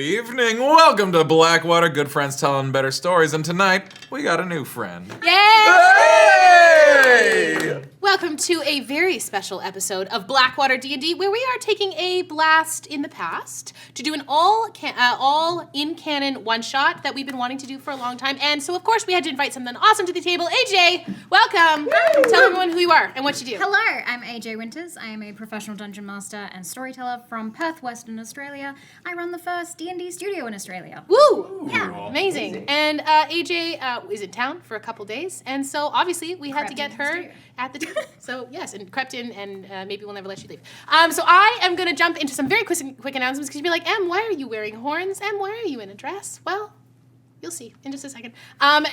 evening. Welcome to Blackwater, good friends telling better stories. And tonight, we got a new friend. Yay! Hey! Welcome to a very special episode of BlackwaterDnD, where we are taking a blast in the past to do an all in canon one-shot that we've been wanting to do for a long time. And so, of course, we had to invite something awesome to the table. AJ, welcome. Tell everyone who you are and what you do. Hello, I'm AJ Winters. I am a professional dungeon master and storyteller from Perth, Western Australia. I run the first D&D studio in Australia. Woo! Yeah. Amazing. And AJ is in town for a couple days, and so obviously we had to get her at the table. So yes, and crept in, and maybe we'll never let you leave. So I am going to jump into some very quick announcements, because you'll be like, Em, why are you wearing horns? Em, why are you in a dress? Well, you'll see in just a second. I'm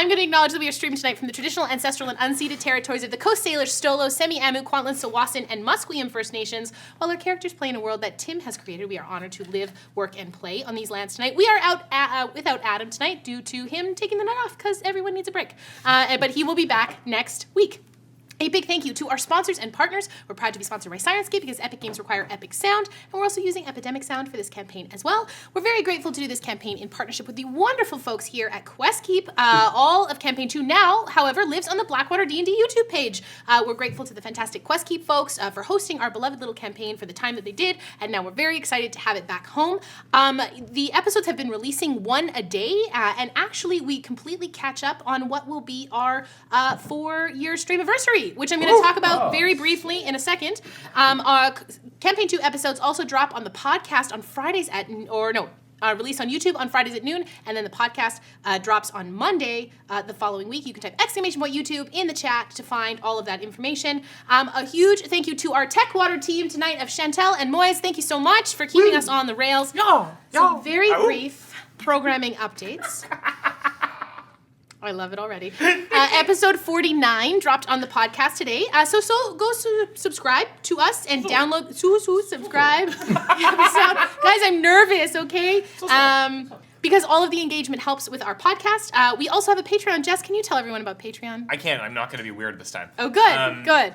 going to acknowledge that we are streaming tonight from the traditional, ancestral, and unceded territories of the Coast Salish, Stolo, Semi-Amu, Kwantlen, Tsawwassen, and Musqueam First Nations. While our characters play in a world that Tim has created, we are honored to live, work, and play on these lands tonight. We are out without Adam tonight due to him taking the night off, because everyone needs a break. But he will be back next week. A big thank you to our sponsors and partners. We're proud to be sponsored by Sirenscape because epic games require epic sound, and we're also using Epidemic Sound for this campaign as well. We're very grateful to do this campaign in partnership with the wonderful folks here at QuestKeep. All of Campaign 2 now, however, lives on the BlackwaterDnD YouTube page. We're grateful to the fantastic QuestKeep folks for hosting our beloved little campaign for the time that they did, and now we're very excited to have it back home. The episodes have been releasing one a day, and actually we completely catch up on what will be our 4-year streamiversary, which I'm going to talk about very briefly in a second. Campaign 2 episodes also drop on the podcast on Fridays release on YouTube on Fridays at noon, and then the podcast drops on Monday the following week. You can type !YouTube in the chat to find all of that information. A huge thank you to our Techwater team tonight of Chantel and Moise. Thank you so much for keeping us on the rails. Some very brief programming updates. I love it already. Episode 49 dropped on the podcast today. So go subscribe to us and download. Subscribe. Guys, I'm nervous, okay? Because all of the engagement helps with our podcast. We also have a Patreon. Jess, can you tell everyone about Patreon? I can. I'm not going to be weird this time. Oh, good. Good.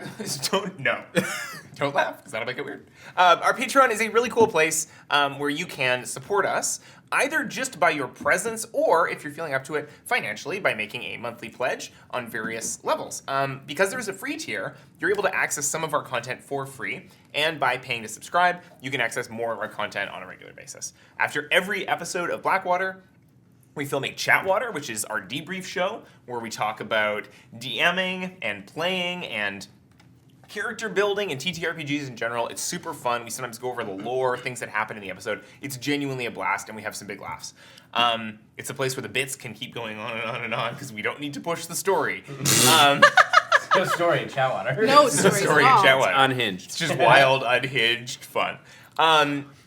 Don't laugh, because that'll make it weird. Our Patreon is a really cool place where you can support us, either just by your presence, or if you're feeling up to it financially, by making a monthly pledge on various levels. Because there's a free tier, you're able to access some of our content for free, and by paying to subscribe, you can access more of our content on a regular basis. After every episode of Blackwater, we film a Chatwater, which is our debrief show, where we talk about DMing and playing and character building and TTRPGs in general. It's super fun. We sometimes go over the lore, things that happen in the episode. It's genuinely a blast, and we have some big laughs. It's a place where the bits can keep going on and on and on, because we don't need to push the story. No story in Chatwater. No story in at all. Chatwater. Unhinged. It's just wild, unhinged fun.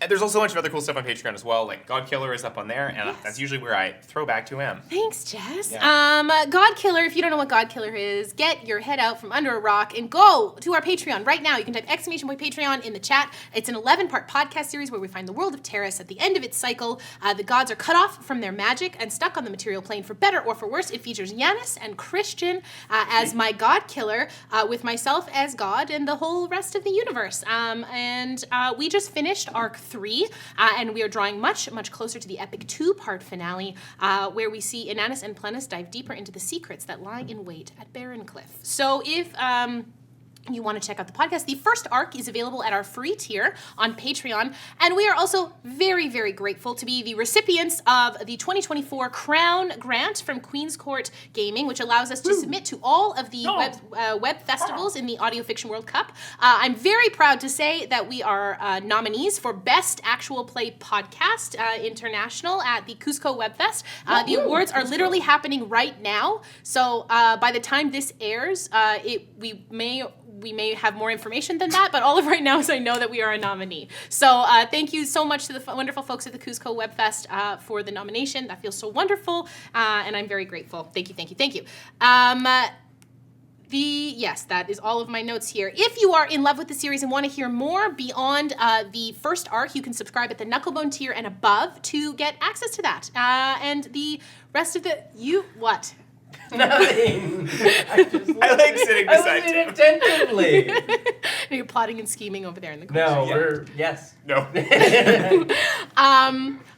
And there's also a bunch of other cool stuff on Patreon as well, like Godkiller is up on there, and that's usually where I throw back to Em. Thanks, Jess. Yeah. Godkiller, if you don't know what Godkiller is, get your head out from under a rock and go to our Patreon right now. You can type !Patreon in the chat. It's an 11-part podcast series where we find the world of Terrace. At the end of its cycle, the gods are cut off from their magic and stuck on the material plane for better or for worse. It features Yanis and Christian as my Godkiller, with myself as God and the whole rest of the universe. And we just finished Arc 3, and we are drawing much closer to the epic 2-part finale, where we see Inanis and Plenus dive deeper into the secrets that lie in wait at Barren Cliff. So if you want to check out the podcast, the first arc is available at our free tier on Patreon, and we are also very, very grateful to be the recipients of the 2024 Crown Grant from Queen's Court Gaming, which allows us to submit to all of the web festivals in the Audio Fiction World Cup. I'm very proud to say that we are nominees for Best Actual Play Podcast International at the Cusco Web Fest. The awards are literally happening right now, so by the time this airs, we may have more information than that, but all of right now is I know that we are a nominee. So thank you so much to the wonderful folks at the Cusco Web Fest for the nomination. That feels so wonderful, and I'm very grateful. Thank you. Yes, that is all of my notes here. If you are in love with the series and want to hear more beyond the first arc, you can subscribe at the Knucklebone tier and above to get access to that. And the rest of what? Nothing. I like sitting beside you. Attentively. You're plotting and scheming over there in the corner. No, yes. No.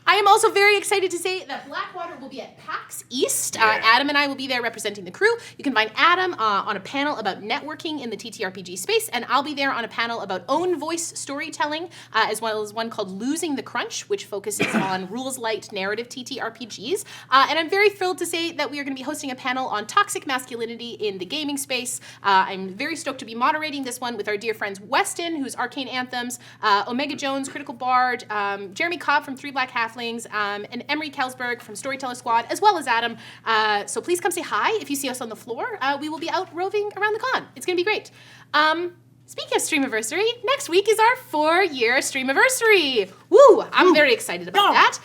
I am also very excited to say that Blackwater will be at PAX East. Adam and I will be there representing the crew. You can find Adam on a panel about networking in the TTRPG space, and I'll be there on a panel about own voice storytelling, as well as one called Losing the Crunch, which focuses on rules-light narrative TTRPGs. And I'm very thrilled to say that we are going to be hosting a panel on toxic masculinity in the gaming space. I'm very stoked to be moderating this one with our dear friends Weston, who's Arcane Anthems, Omega Jones, Critical Bard, Jeremy Cobb from Three Black Halflings, and Emery Kelsberg from Storyteller Squad, as well as Adam. So please come say hi if you see us on the floor. We will be out roving around the con. It's going to be great. Speaking of Streamiversary, next week is our 4-year Streamiversary. Woo! I'm very excited about that.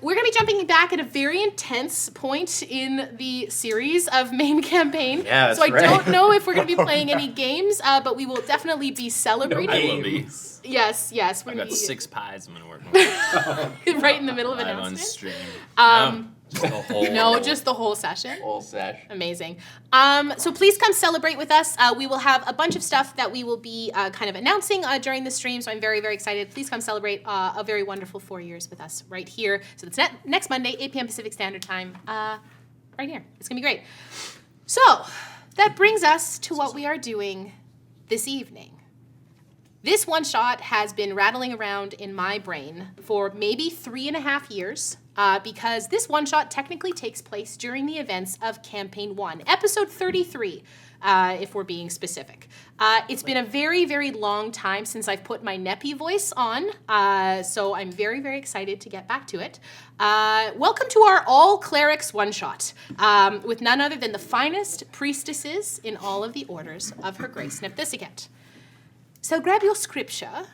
We're going to be jumping back at a very intense point in the series of main campaign. Yeah, that's so I right. don't know if we're going to be playing any games, but we will definitely be celebrating. I will be. Yes, we're I've going got to be 6 pies I'm gonna work on. right in the middle of Live on announcement. stream. Um, just the whole. No, just the whole session. whole sesh. Amazing. So please come celebrate with us. We will have a bunch of stuff that we will be kind of announcing during the stream, so I'm very, very excited. Please come celebrate a very wonderful 4 years with us right here. So it's next Monday, 8 p.m. Pacific Standard Time, right here. It's going to be great. So that brings us to what we are doing this evening. This one-shot has been rattling around in my brain for maybe 3.5 years, because this one-shot technically takes place during the events of Campaign 1, Episode 33, if we're being specific. It's been a very, very long time since I've put my Neppy voice on, so I'm very, very excited to get back to it. Welcome to our All Clerics One-Shot, with none other than the finest priestesses in all of the orders of Her Grace Nepentha. So grab your scripture,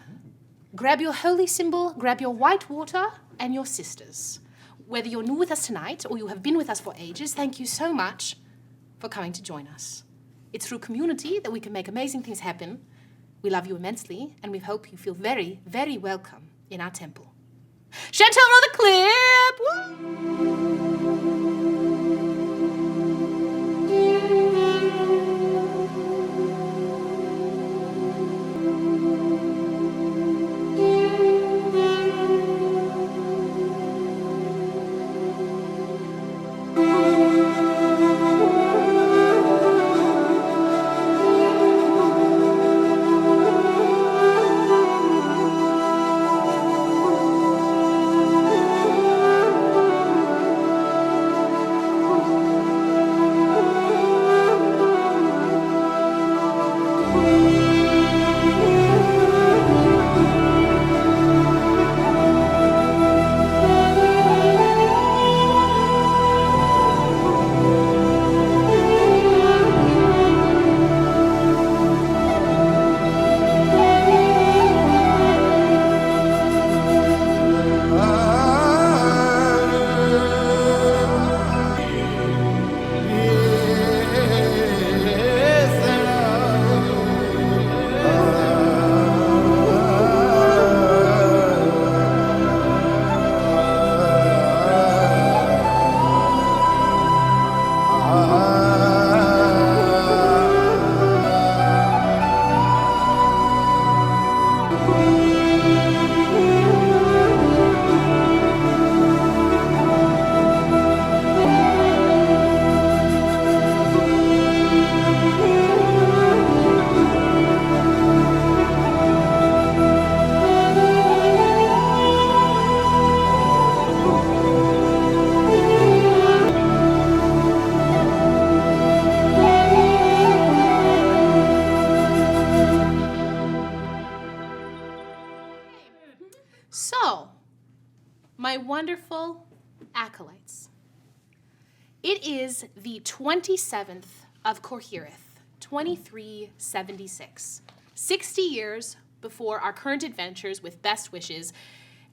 grab your holy symbol, grab your white water, and your sisters. Whether you're new with us tonight or you have been with us for ages, thank you so much for coming to join us. It's through community that we can make amazing things happen. We love you immensely, and we hope you feel very, very welcome in our temple. Chantel, roll the clip! Woo! So, my wonderful acolytes, it is the 27th of Korhirith, 2376, 60 years before our current adventures with Best Wishes,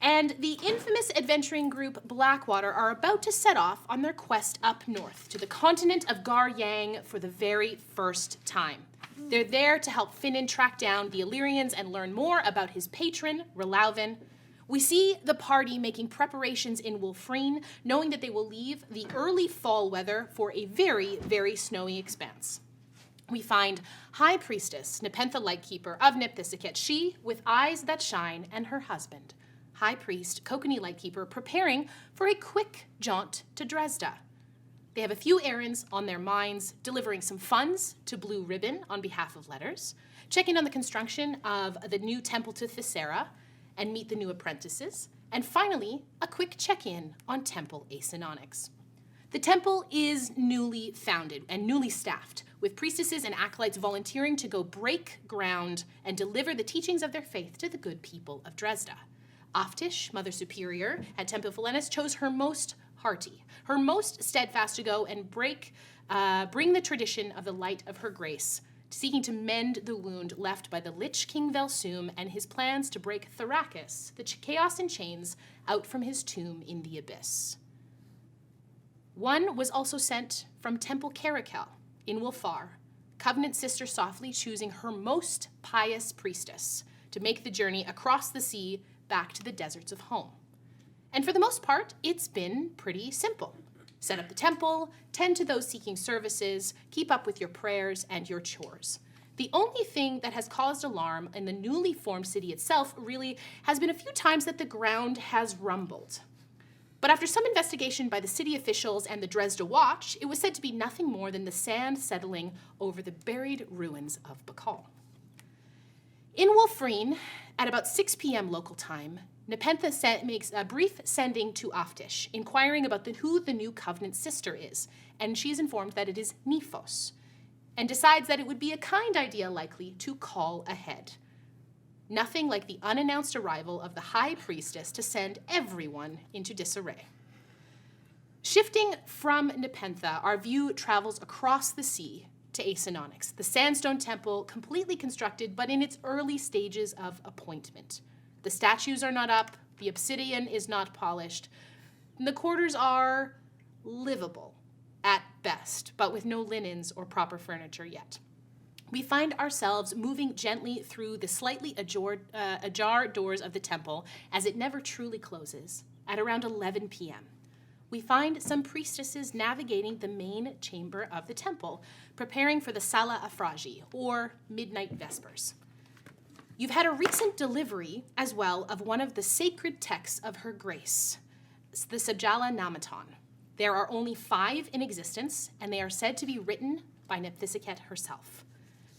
and the infamous adventuring group Blackwater are about to set off on their quest up north to the continent of Gar Yang for the very first time. They're there to help Finnan track down the Illyrians and learn more about his patron, Relauven. We see the party making preparations in Wolfreen, knowing that they will leave the early fall weather for a very, very snowy expanse. We find High Priestess Nepentha Lightkeeper of Nepentha, she with eyes that shine, and her husband, High Priest Kokanee Lightkeeper preparing for a quick jaunt to Dresda. They have a few errands on their minds, delivering some funds to Blue Ribbon on behalf of Letters, checking on the construction of the new temple to Thessera, and meet the new apprentices, and finally, a quick check-in on Temple Acinonyx. The temple is newly founded and newly staffed, with priestesses and acolytes volunteering to go break ground and deliver the teachings of their faith to the good people of Dresda. Aftish, Mother Superior at Temple Acinonyx, chose her most hearty, her most steadfast to go and bring the tradition of the light of her grace, seeking to mend the wound left by the Lich King Velsum and his plans to break Thrakus, the chaos and chains, out from his tomb in the abyss. One was also sent from Temple Caracal in Wilfar, Covenant Sister softly choosing her most pious priestess to make the journey across the sea back to the deserts of home. And for the most part, it's been pretty simple. Set up the temple, tend to those seeking services, keep up with your prayers and your chores. The only thing that has caused alarm in the newly formed city itself really has been a few times that the ground has rumbled. But after some investigation by the city officials and the Dresda Watch, it was said to be nothing more than the sand settling over the buried ruins of Bakal. In Wolfreen, at about 6 p.m. local time, Nepentha makes a brief sending to Aftish, inquiring about who the new Covenant sister is, and she is informed that it is Nephos, and decides that it would be a kind idea likely to call ahead. Nothing like the unannounced arrival of the High Priestess to send everyone into disarray. Shifting from Nepentha, our view travels across the sea to Acinonyx, the sandstone temple completely constructed but in its early stages of appointment. The statues are not up, the obsidian is not polished, and the quarters are livable at best, but with no linens or proper furniture yet. We find ourselves moving gently through the slightly ajar doors of the temple as it never truly closes, at around 11 p.m. We find some priestesses navigating the main chamber of the temple, preparing for the Sala Afragi, or Midnight Vespers. You've had a recent delivery, as well, of one of the sacred texts of her grace, the Sabjala Namaton. There are only 5 in existence, and they are said to be written by Nephthisiket herself.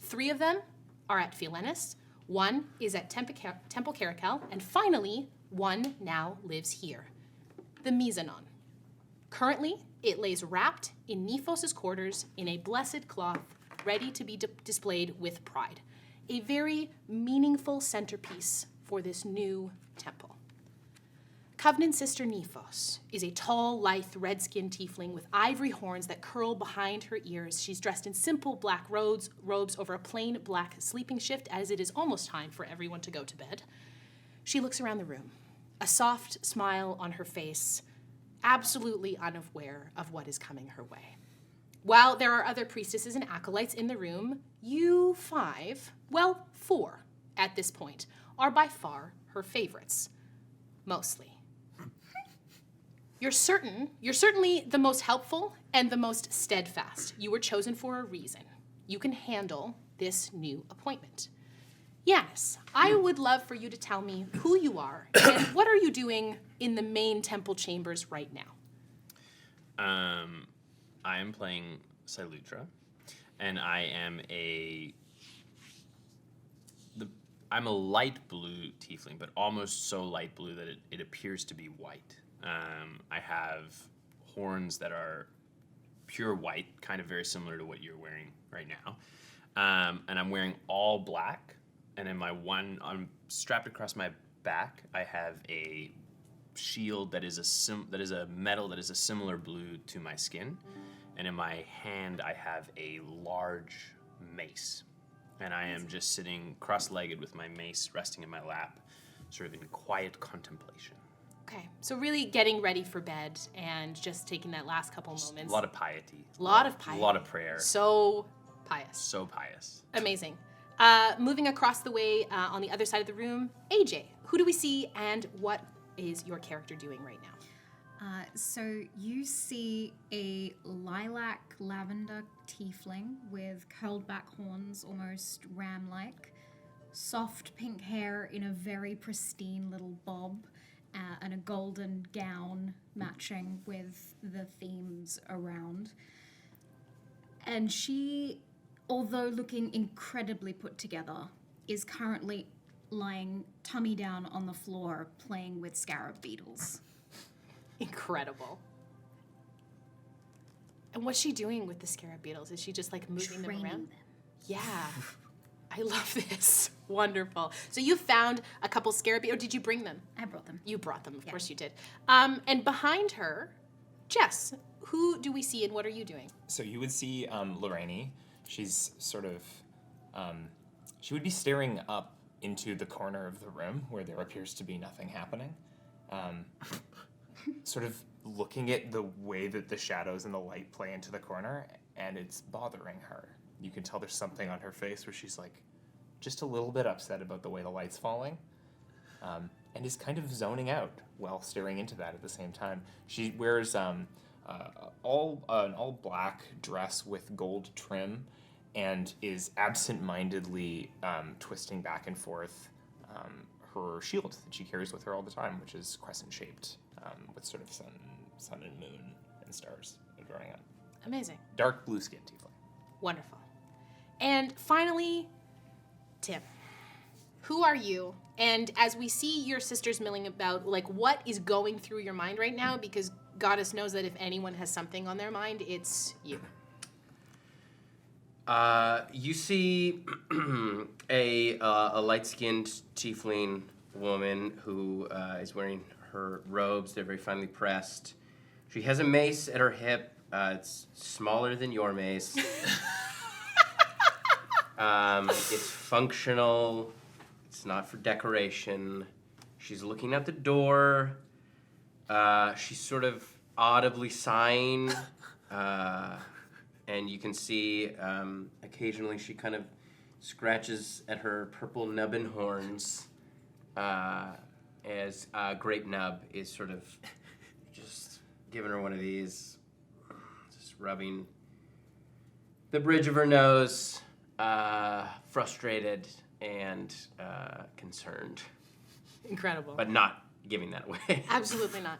3 of them are at Philenis, 1 is at Temple Caracal, and finally, 1 now lives here, the Mizanon. Currently, it lays wrapped in Nephos' quarters in a blessed cloth, ready to be displayed with pride. A very meaningful centerpiece for this new temple. Covenant Sister Nephos is a tall, lithe, red-skinned tiefling with ivory horns that curl behind her ears. She's dressed in simple black robes over a plain black sleeping shift, as it is almost time for everyone to go to bed. She looks around the room, a soft smile on her face, absolutely unaware of what is coming her way. While there are other priestesses and acolytes in the room, you 4 at this point, are by far her favorites. Mostly. You're certainly the most helpful and the most steadfast. You were chosen for a reason. You can handle this new appointment. Yanis, I would love for you to tell me who you are and what are you doing in the main temple chambers right now? I am playing Silutra, and I'm a light blue tiefling, but almost so light blue that it appears to be white. I have horns that are pure white, kind of very similar to what you're wearing right now. And I'm wearing all black, and in I'm strapped across my back, I have a shield that is a metal that is a similar blue to my skin. And in my hand, I have a large mace. And I am just sitting cross-legged with my mace resting in my lap, sort of in quiet contemplation. Okay, so really getting ready for bed and just taking that last couple moments. A lot of piety. A lot of piety. A lot of prayer. So pious. So pious. Amazing. Moving across the way on the other side of the room, AJ, who do we see and what is your character doing right now? So you see a lilac lavender tiefling with curled back horns, almost ram-like, soft pink hair in a very pristine little bob, and a golden gown matching with the themes around. And she, although looking incredibly put together, is currently lying tummy down on the floor playing with scarab beetles. Incredible. And what's she doing with the scarab beetles? Is she just like moving them Training around? them. Yeah. I love this. Wonderful. So you found a couple scarab beetles, or did you bring them? I brought them. You brought them, of course you did. And behind her, Jess, who do we see and what are you doing? So you would see Lareni. She's sort of, she would be staring up into the corner of the room where there appears to be nothing happening. Sort of looking at the way that the shadows and the light play into the corner, and it's bothering her. You can tell there's something on her face where she's like just a little bit upset about the way the light's falling, and is kind of zoning out while staring into that at the same time. She wears an all black dress with gold trim and is absent-mindedly twisting back and forth her shield that she carries with her all the time, which is crescent-shaped with sort of sun and moon and stars adorning it. Amazing. Dark blue skin tiefling. Wonderful. And finally, Tim, who are you? And as we see your sisters milling about, like, what is going through your mind right now? Because Goddess knows that if anyone has something on their mind, it's you. You see a light-skinned tiefling woman who is wearing her robes. They're very finely pressed. She has a mace at her hip. It's smaller than your mace. It's functional. It's not for decoration. She's looking at the door. She's sort of audibly sighing. And you can see occasionally she kind of scratches at her purple nubbin horns as Grapenub is sort of just giving her one of these, just rubbing the bridge of her nose, frustrated and concerned, Incredible. but not giving that away. Absolutely not.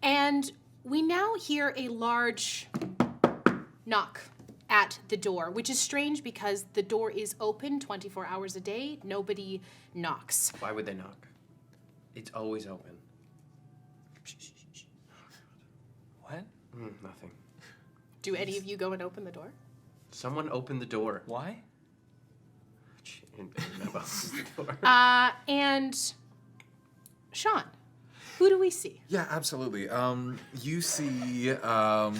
And we now hear a large knock at the door, which is strange because the door is open 24 hours a day. Nobody knocks. Why would they knock? It's always open. What? Nothing. Do any of you go and open the door? Someone open the door. Why? The door. And Sean, who do we see? Yeah, absolutely. You see a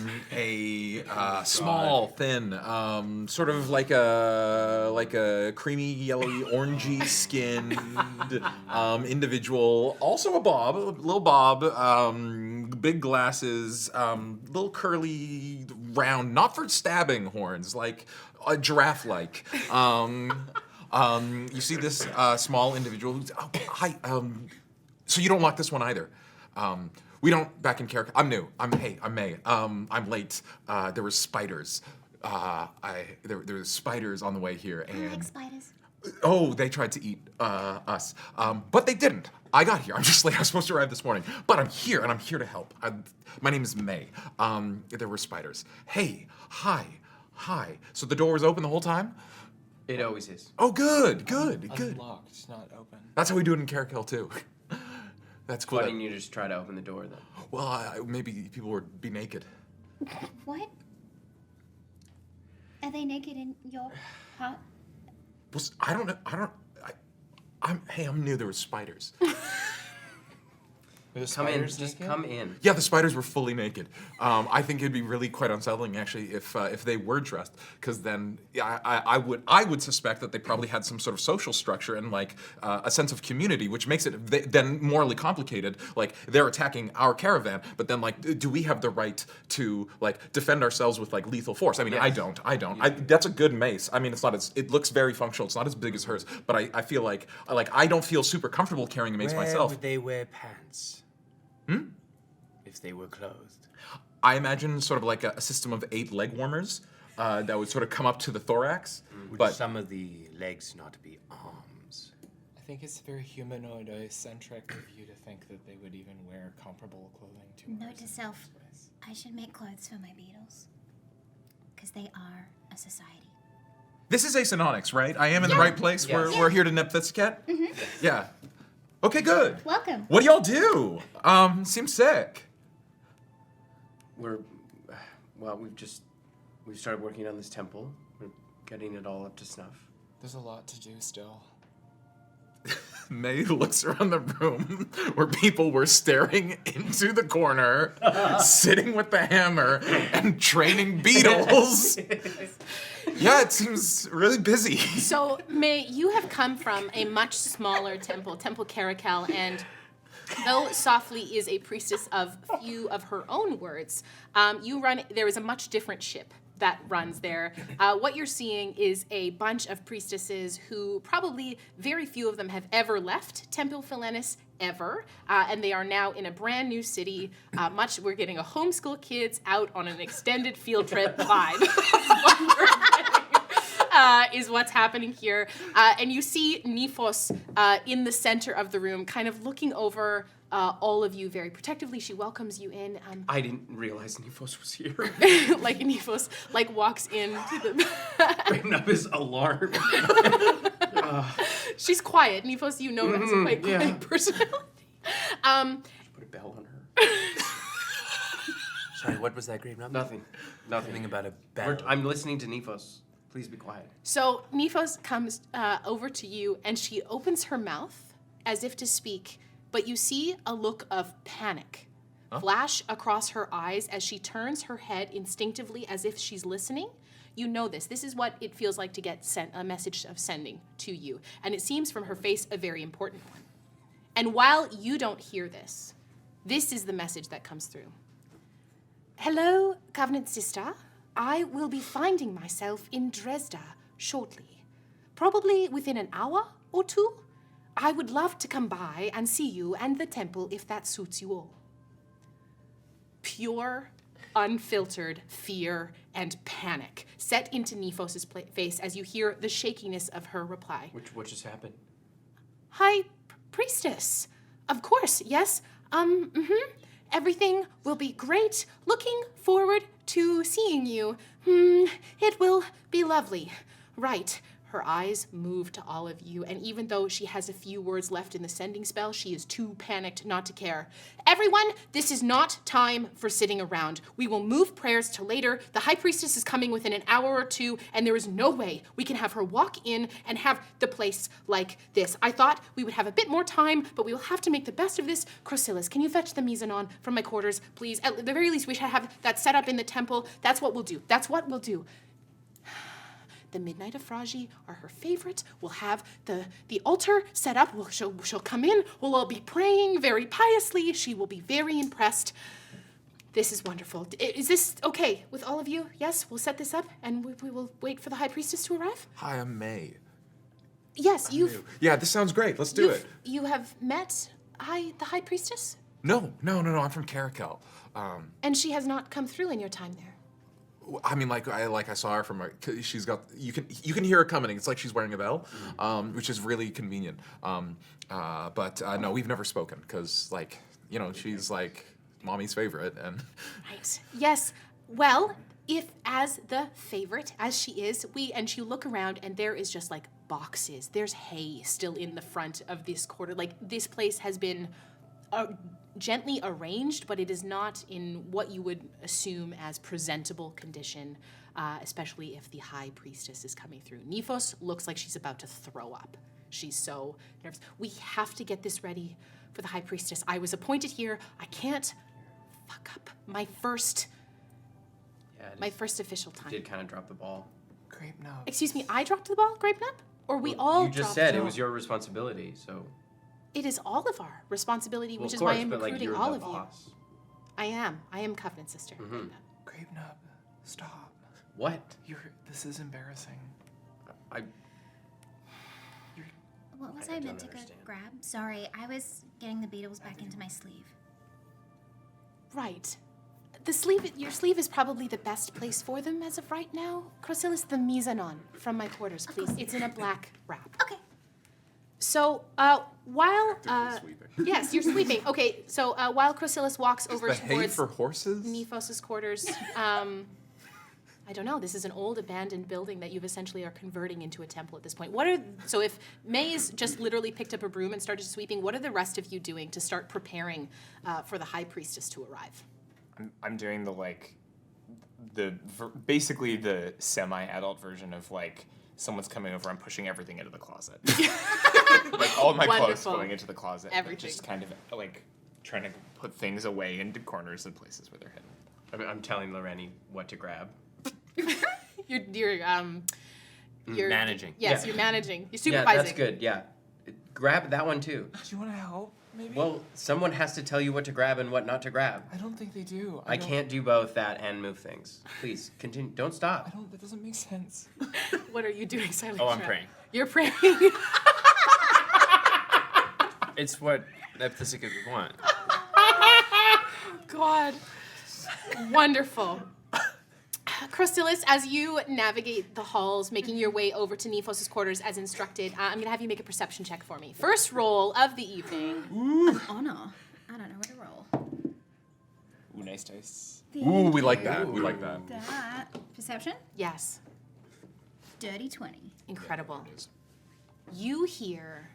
small, thin, sort of like a creamy, yellowy, orangey skinned individual. Also a little bob, big glasses, little curly, round, not for stabbing horns, like a giraffe-like. You see this small individual who's hi. So you don't lock this one either. We don't back in character. I'm new. I'm May. I'm late. There were spiders. There were spiders on the way here, and I like spiders. oh, they tried to eat us, but they didn't. I got here. I'm just late. I was supposed to arrive this morning, but I'm here, and I'm here to help. My name is May. There were spiders. Hey, hi. So the door was open the whole time? It always is. Oh, good. Unlocked. It's not open. That's how we do it in Caracal too. That's cool. Why didn't you just try to open the door then? Well, maybe people would be naked. What? Are they naked in your hut? Well, I don't know. I'm new. There were spiders. Come in. Just come in. Yeah, the spiders were fully naked. I think it'd be really quite unsettling, actually, if they were dressed, because then I would suspect that they probably had some sort of social structure and like a sense of community, which makes it then morally complicated. Like they're attacking our caravan, but then like, do we have the right to like defend ourselves with like lethal force? I mean, Yes. I don't. That's a good mace. I mean, it's not as it looks very functional. It's not as big as hers, but I feel like I don't feel super comfortable carrying a mace myself. Would they wear pants? If they were clothed. I imagine sort of like a system of 8 leg warmers that would sort of come up to the thorax. Would But some of the legs not be arms? think it's very humanoid-centric of you to think that they would even wear comparable clothing to ours. Note to in the self, first place. I should make clothes for my beetles. Because they are a society. This is Acinonyx, right? I am in the right place. Yes. We're here to nip this cat? Yeah. Okay, good. Welcome. What do y'all do? Seems sick. Well, we've started working on this temple. We're getting it all up to snuff. There's a lot to do still. May looks around the room where people were staring into the corner, sitting with the hammer and training beetles. Yeah, it seems really busy. So, May, you have come from a much smaller temple, Temple Caracal, and though Softly is a priestess of few of her own words, there is a much different ship that runs there. What you're seeing is a bunch of priestesses who probably very few of them have ever left Temple Philenis ever, and they are now in a brand new city. We're getting a homeschool kids out on an extended field trip vibe. Is what's happening here. And you see Nephos in the center of the room, kind of looking over all of you very protectively. She welcomes you in. I didn't realize Nephos was here. Like Nephos, walks into the... Grapenub is alarmed. She's quiet. Nephos, you know, has a quite quiet personality. Put a bell on her. Sorry, what was that, Grapenub? Nothing. Nothing about a bell. I'm listening to Nephos. Please be quiet. So Nephos comes over to you, and she opens her mouth as if to speak, but you see a look of panic flash across her eyes as she turns her head instinctively as if she's listening. You know this. This is what it feels like to get sent a message of sending to you. And it seems from her face a very important one. And while you don't hear this, this is the message that comes through. Hello, Covenant Sister. I will be finding myself in Dresda shortly. Probably within an hour or two. I would love to come by and see you and the temple if that suits you all. Pure, unfiltered fear and panic set into Nephos' face as you hear the shakiness of her reply. What just happened? High Priestess. Of course, yes. Everything will be great. Looking forward to seeing you. It will be lovely. Right. Her eyes move to all of you, and even though she has a few words left in the sending spell, she is too panicked not to care. Everyone, this is not time for sitting around. We will move prayers to later. The High Priestess is coming within an hour or two, and there is no way we can have her walk in and have the place like this. I thought we would have a bit more time, but we will have to make the best of this. Crosilus, can you fetch the Mesonon from my quarters, please? At the very least, we should have that set up in the temple. That's what we'll do. That's what we'll do. The Midnight of Fragi are her favorite. We'll have the altar set up. She'll come in. We'll all be praying very piously. She will be very impressed. This is wonderful. Is this okay with all of you? Yes, we'll set this up, and we will wait for the High Priestess to arrive? Hi, I'm May. Yes, Yeah, this sounds great. Let's do it. You have met the High Priestess? No. I'm from Caracal. And she has not come through in your time there? I mean, I saw her from. She's got. You can hear her coming. It's like she's wearing a bell, which is really convenient. But no, we've never spoken because, she's like mommy's favorite, and. Right. Yes. Well, if as the favorite as she is, and you look around and there is just boxes. There's hay still in the front of this quarter. This place has been gently arranged, but it is not in what you would assume as presentable condition, especially if the High Priestess is coming through. Nephos looks like she's about to throw up. She's so nervous. We have to get this ready for the High Priestess. I was appointed here. I can't fuck up my first official time. Did kind of drop the ball. Grapenub. Excuse me, I dropped the ball, Grapenub? Or we all You just dropped said the it ball? was your responsibility, so. It is all of our responsibility, Well, which of is course, why I'm but recruiting you're all the of boss. you. I am Covenant Sister. Mm-hmm. Grapenub, stop. What? This is embarrassing. What was I I don't meant to go understand. grab? Sorry, I was getting the beetles back into my sleeve. Right. Your sleeve is probably the best place for them as of right now. Crosilus, the Mesonon from my quarters, please. It's in a black wrap. Okay. So while yes, you're sweeping. Okay, so while Crosilus walks over The hay towards for horses? Nephos' quarters, I don't know. This is an old abandoned building that you've essentially are converting into a temple at this point. So if Maze just literally picked up a broom and started sweeping, what are the rest of you doing to start preparing for the High Priestess to arrive? I'm doing basically the semi-adult version of like someone's coming over. I'm pushing everything into the closet. Like all my clothes Wonderful. going into the closet. Everything. Just kind of like trying to put things away into corners and places where they're hidden. I'm telling Lareni what to grab. You're Managing. Yes, Yeah. you're managing. You're Yeah, supervising. that's good. Yeah, grab that one too. Do you want to help? Maybe. Well, someone has to tell you what to grab and what not to grab. I don't think they do. I can't do both that and move things. Please continue. Don't stop. That doesn't make sense. What are you doing, Silutra? Oh, I'm praying. You're praying. It's what Nepentha would want. God. Wonderful. Crosilus, as you navigate the halls, making your way over to Nephos' quarters as instructed, I'm going to have you make a perception check for me. First roll of the evening. Honor. I don't know what to roll. Ooh, nice dice. Ooh, we like that. We like that. That. Perception? Yes. Dirty 20. Incredible. You hear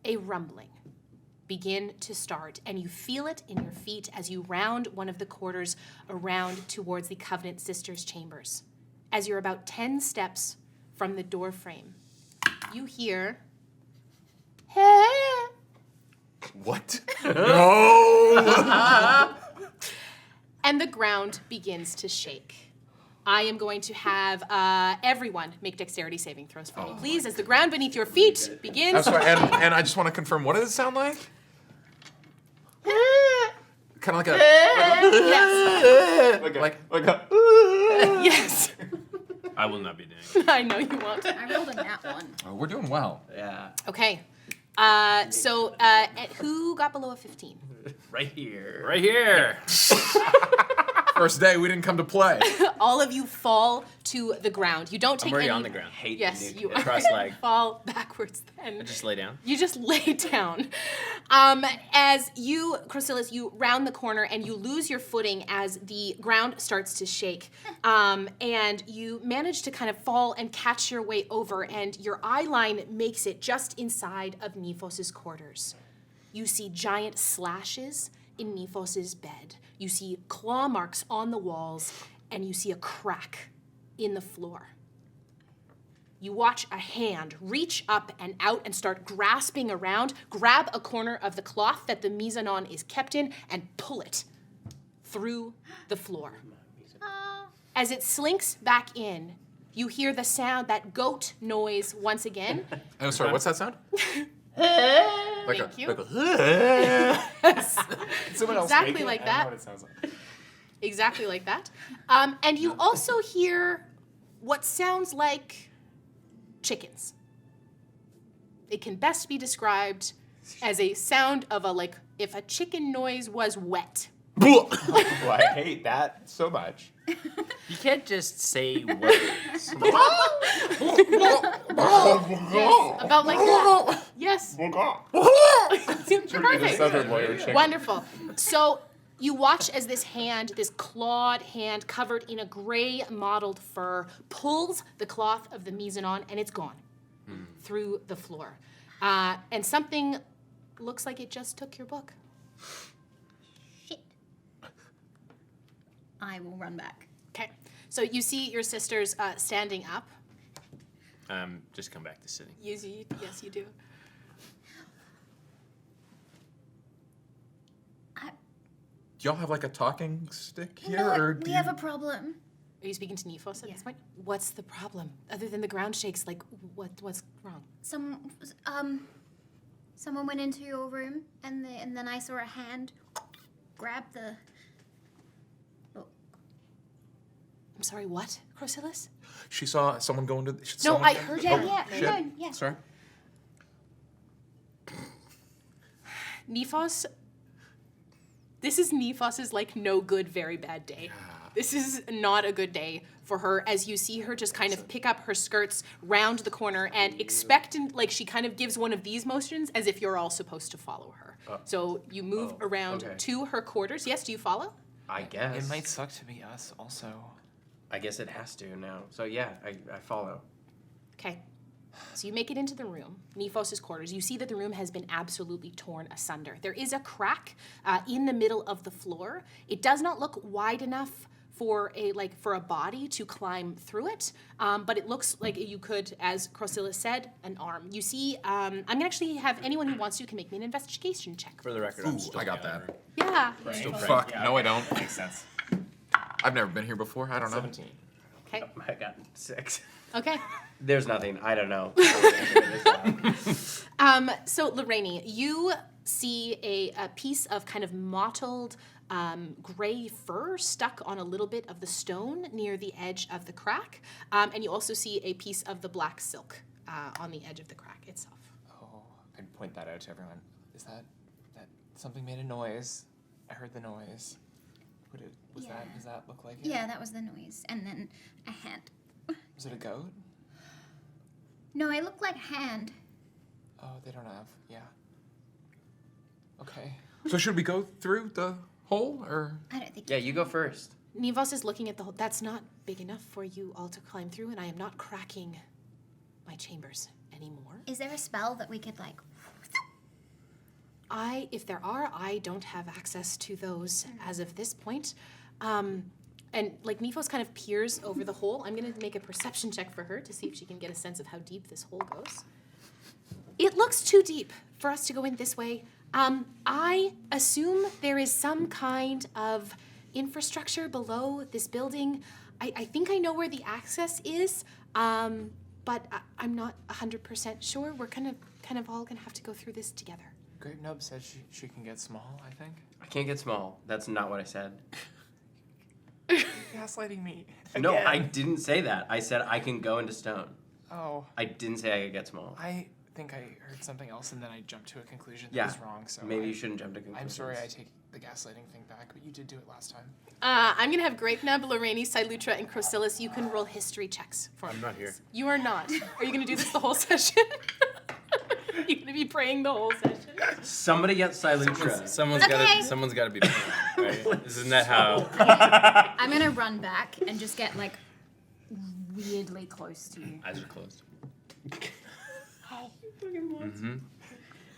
a rumbling begin to start, and you feel it in your feet as you round one of the quarters around towards the Covenant Sisters' chambers. As you're about 10 steps from the door frame, you hear, "Hey!" What? No! and the ground begins to shake. I am going to have everyone make dexterity saving throws for me, please, as the ground beneath your feet begins. I'm sorry, and I just want to confirm, what does it sound like? Kind of like a... Yes. Yes. I will not be doing it. I know you won't. I rolled a nat one. Oh, we're doing well. Yeah. Okay. So who got below a 15? Right here. Right here. First day, we didn't come to play. All of you fall to the ground. You don't I'm take already any... on the ground. Hate Yes, the you new are. Cross leg. Fall backwards then. Just lay down. You just lay down. As you, Crosilus, you round the corner and you lose your footing as the ground starts to shake. And you manage to kind of fall and catch your way over, and your eye line makes it just inside of Nephos' quarters. You see giant slashes in Nephos' bed. You see claw marks on the walls, and you see a crack in the floor. You watch a hand reach up and out and start grasping around, grab a corner of the cloth that the Mizanon is kept in, and pull it through the floor. As it slinks back in, you hear the sound, that goat noise once again. I'm sorry, what's that sound? Thank you. Someone else Exactly make it? like I don't that. know what it sounds like. Exactly like that. And you also hear what sounds like chickens. It can best be described as a sound of if a chicken noise was wet. Oh, I hate that so much. You can't just say words. Yes, about like that. Yes. Perfect. Southern lawyer chick. Wonderful. So you watch as this hand, this clawed hand covered in a gray mottled fur, pulls the cloth of the Mizanon, and it's gone through the floor. And something looks like it just took your book. Shit. I will run back. Okay. So you see your sisters standing up. Just come back to sitting. Yes, you do. Do y'all have like a talking stick here, No, or we do have you... a problem. Are you speaking to Nephos at Yeah. this point? What's the problem? Other than the ground shakes, what's wrong? Someone went into your room, and then I saw a hand grab the. I'm sorry, what, Crosilus? She saw someone go into... No, I heard you. Yeah. Sorry. Nephos, this is Nephos's no good, very bad day. This is not a good day for her as you see her just kind of pick up her skirts round the corner and expectant, like she kind of gives one of these motions as if you're all supposed to follow her. So you move around to her quarters. Yes, do you follow? I guess. It might suck to be us also. I guess it has to now. So yeah, I follow. Okay. So you make it into the room, Nephos' quarters. You see that the room has been absolutely torn asunder. There is a crack in the middle of the floor. It does not look wide enough for a body to climb through it, but it looks like you could, as Crosilus said, an arm. You see, I'm gonna actually have anyone who wants to can make me an investigation check. For the record, Ooh, I'm still I got gathering. Yeah. Fuck, no I don't. Makes sense. I've never been here before, I don't know. 17. Okay. I got 6. Okay. There's nothing. I don't know. So Lareni, you see a piece of kind of mottled gray fur stuck on a little bit of the stone near the edge of the crack, and you also see a piece of the black silk on the edge of the crack itself. Oh, I'd point that out to everyone. Is that something made a noise? I heard the noise. Does that look like it? Yeah, that was the noise. And then a hand. Was it a goat? No, it looked like a hand. Oh, they don't have. Yeah. Okay. So should we go through the hole, or? I don't think. Yeah, you go first. Nevos is looking at the hole. That's not big enough for you all to climb through, and I am not cracking my chambers anymore. Is there a spell that we could like? If there are, I don't have access to those as of this point. And like Nephos kind of peers over the hole. I'm gonna make a perception check for her to see if she can get a sense of how deep this hole goes. It looks too deep for us to go in this way. I assume there is some kind of infrastructure below this building. I think I know where the access is, but I'm not 100% sure. We're kind of all gonna have to go through this together. Grapenub said she can get small, I think. I can't get small. That's not what I said. Gaslighting me. No, Again. I didn't say that. I said I can go into stone. Oh. I didn't say I could get small. I think I heard something else and then I jumped to a conclusion that Yeah. was wrong. So Maybe you shouldn't jump to conclusions. I'm sorry, I take the gaslighting thing back, but you did do it last time. I'm gonna have Grapenub, Lareni, Silutra, and Crosilus. You can roll history checks for me. I'm not here. You are not. Are you gonna do this the whole session? You're gonna be praying the whole session. Somebody get Silutra. Someone's got to be playing, right? Isn't that how? I'm gonna run back and just get like weirdly close to you. Eyes are closed. Hey, Mm-hmm.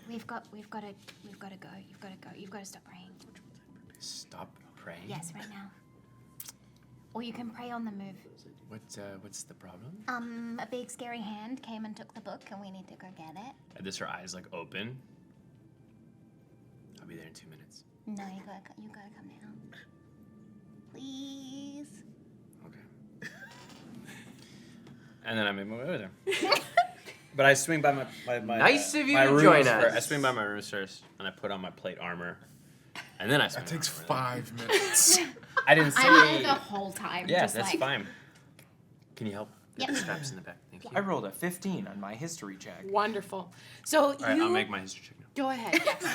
we've got to go. You've got to go. You've got to stop praying. Stop praying. Yes, right now. Or you can pray on the move. What's the problem? A big scary hand came and took the book, and we need to go get it. Are this her eyes like open? I'll be there in 2 minutes. No, you gotta come now. Please. Okay. And then I make my way over there. But I swing by my Nice of you my to rooms join first. us. I swing by my rooms first, and I put on my plate armor, and then I swing. That takes over 5 minutes. I didn't say. I'm there the whole time. Yeah, just that's like, fine. Can you help? Yep. Get the straps in the back. Thank you. I rolled a 15 on my history check. Wonderful. So All right, I'll make my history check now. go ahead. Yes.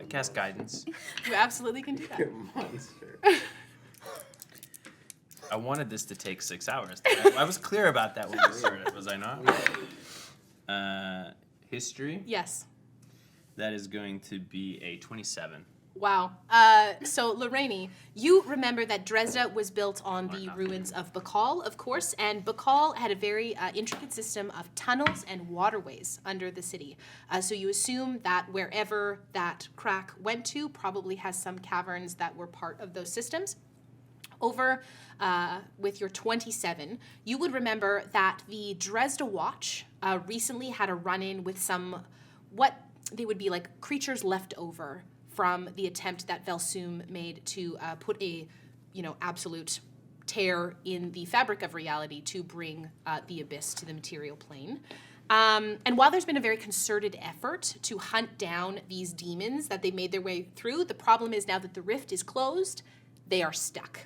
I cast guidance. You absolutely can do that. Monster. I wanted this to take 6 hours. I was clear about that when we started, was I not? History. Yes. That is going to be a 27. Wow. So, Lareni, you remember that Dresda was built on the ruins of Bakal, of course, and Bakal had a very intricate system of tunnels and waterways under the city. So you assume that wherever that crack went to probably has some caverns that were part of those systems. Over with your 27, you would remember that the Dresda Watch recently had a run-in with some, what they would be like creatures left over from the attempt that Velsum made to put a, absolute tear in the fabric of reality to bring the abyss to the material plane. And while there's been a very concerted effort to hunt down these demons that they made their way through, the problem is now that the rift is closed, they are stuck.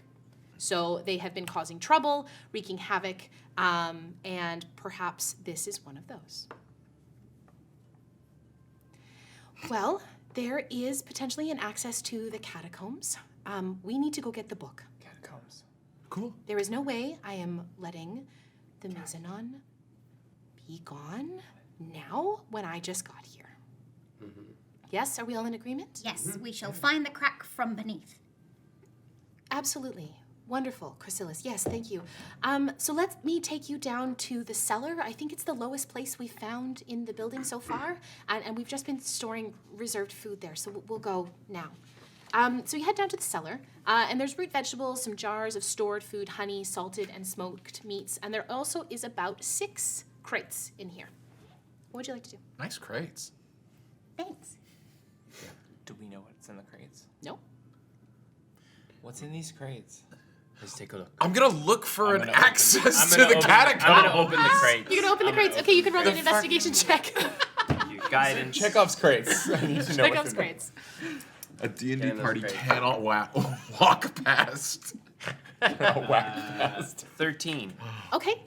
So they have been causing trouble, wreaking havoc, and perhaps this is one of those. Well, there is potentially an access to the catacombs. We need to go get the book. Catacombs. Cool. There is no way I am letting the Mazenon be gone now when I just got here. Yes, are we all in agreement? Yes, we shall find the crack from beneath. Absolutely. Wonderful, Crosilus. Yes, thank you. So let me take you down to the cellar. I think it's the lowest place we've found in the building so far, and we've just been storing reserved food there, so we'll go now. So you head down to the cellar, and there's root vegetables, some jars of stored food, honey, salted and smoked meats, and there also is about 6 crates in here. What would you like to do? Nice crates. Thanks. Do we know what's in the crates? No? What's in these crates? Let's take a look. I'm gonna look for an gonna open- access I'm to gonna the open- catacomb. I'm gonna open the crates. You can open the crates. Okay, you can roll an investigation check. Guidance. Chekhov's crates. I need to know Chekhov's what's in crates. A D&D Get in those party crates. cannot walk past. them. 13. Okay.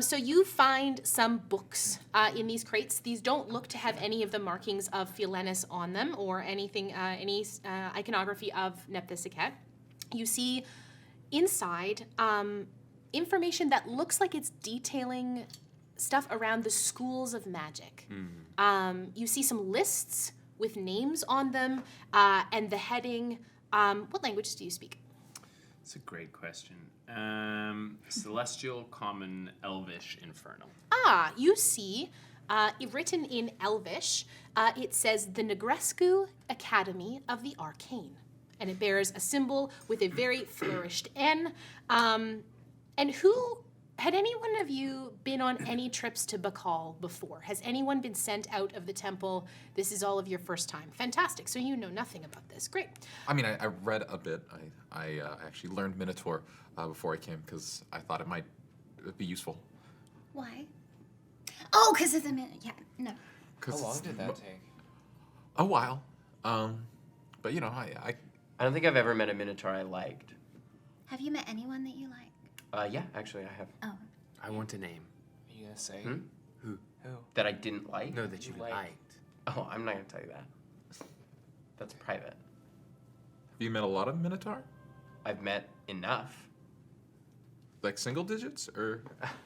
So you find some books in these crates. These don't look to have any of the markings of Philenis on them or anything, any iconography of Nepentha. You see inside information that looks like it's detailing stuff around the schools of magic. You see some lists with names on them and the heading. What languages do you speak? It's a great question. Celestial, Common, Elvish, Infernal. You see, written in Elvish, it says the Negrescu Academy of the Arcane. And it bears a symbol with a very flourished N. And had any one of you been on any trips to Bakal before? Has anyone been sent out of the temple? This is all of your first time. Fantastic. So you know nothing about this. Great. I mean, I read a bit. I actually learned Minotaur before I came because I thought it might be useful. Why? Oh, because of the minute. Yeah, no. How long did that take? A while. But you know, I I don't think I've ever met a Minotaur I liked. Have you met anyone that you like? Yeah, actually, I have. Oh. I want a name. Are you gonna say? Who? Who? That I didn't like? No, that you Like- liked. Oh, I'm not gonna tell you that. That's private. have you met a lot of Minotaur? I've met enough. Like single digits or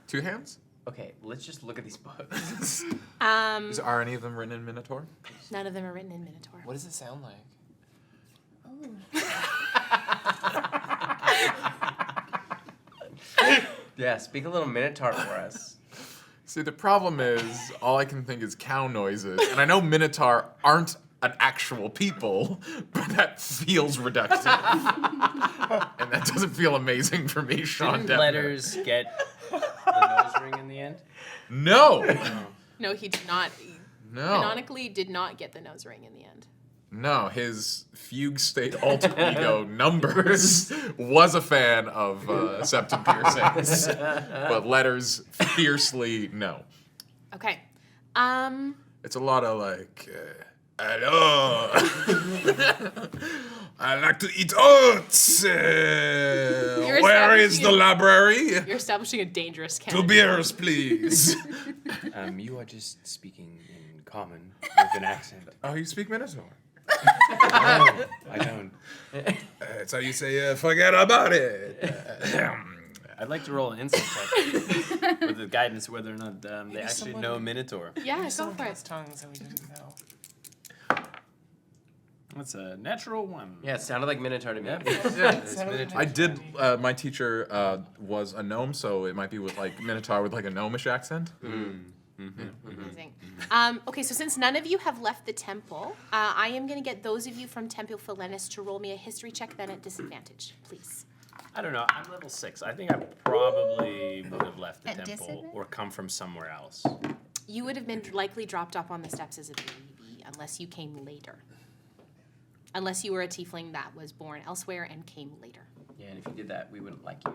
2 hands? Okay, let's just look at these books. Are any of them written in Minotaur? None of them are written in Minotaur. What does it sound like? Yeah, speak a little Minotaur for us. See, the problem is all I can think is cow noises, and I know Minotaur aren't an actual people, but that feels reductive, and that doesn't feel amazing for me, Sean. Didn't Deppner. Letters get the nose ring in the end? No, No, he did not. no, Canonically, did not get the nose ring in the end. no. His fugue state alter ego Numbers was a fan of septum piercings, but Letters fiercely no. Okay. It's a lot of like, hello. I like to eat oats. Where is the library? You're establishing a dangerous 2 canon. beers, please. You are just speaking in common with an accent. Oh, you speak Minotaur? No, I don't. That's how you say, forget about it. I'd like to roll an insight check with the guidance whether or not they actually someone- know Minotaur. Yeah, go Someone for has it. tongues that we didn't know. That's a natural 1. Yeah, it sounded like Minotaur to me. I did, my teacher was a gnome, so it might be with like Minotaur with like a gnomish accent. Amazing. Okay, so since none of you have left the temple, I am going to get those of you from Temple Philenis to roll me a history check, then at disadvantage, please. I don't know. I'm level 6. I think I probably would have left the At temple disadvantage? or come from somewhere else. You would have been likely dropped off on the steps as a baby unless you came later. Unless you were a tiefling that was born elsewhere and came later. Yeah, and if you did that, we wouldn't like you.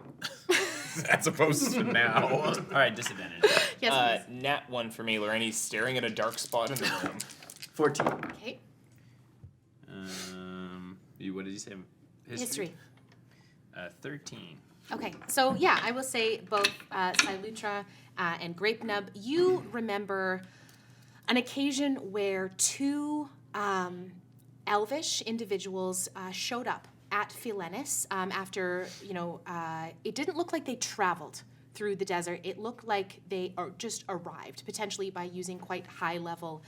As opposed to now. All right, disadvantage. Yes, please. Nat 1 for me. Lareni staring at a dark spot in the room. 14. Okay. What did you say? History. 13. Okay, so yeah, I will say both Silutra and Grapenub, you remember an occasion where 2 elvish individuals showed up at Philenis after, it didn't look like they traveled through the desert. It looked like they just arrived, potentially by using quite high-level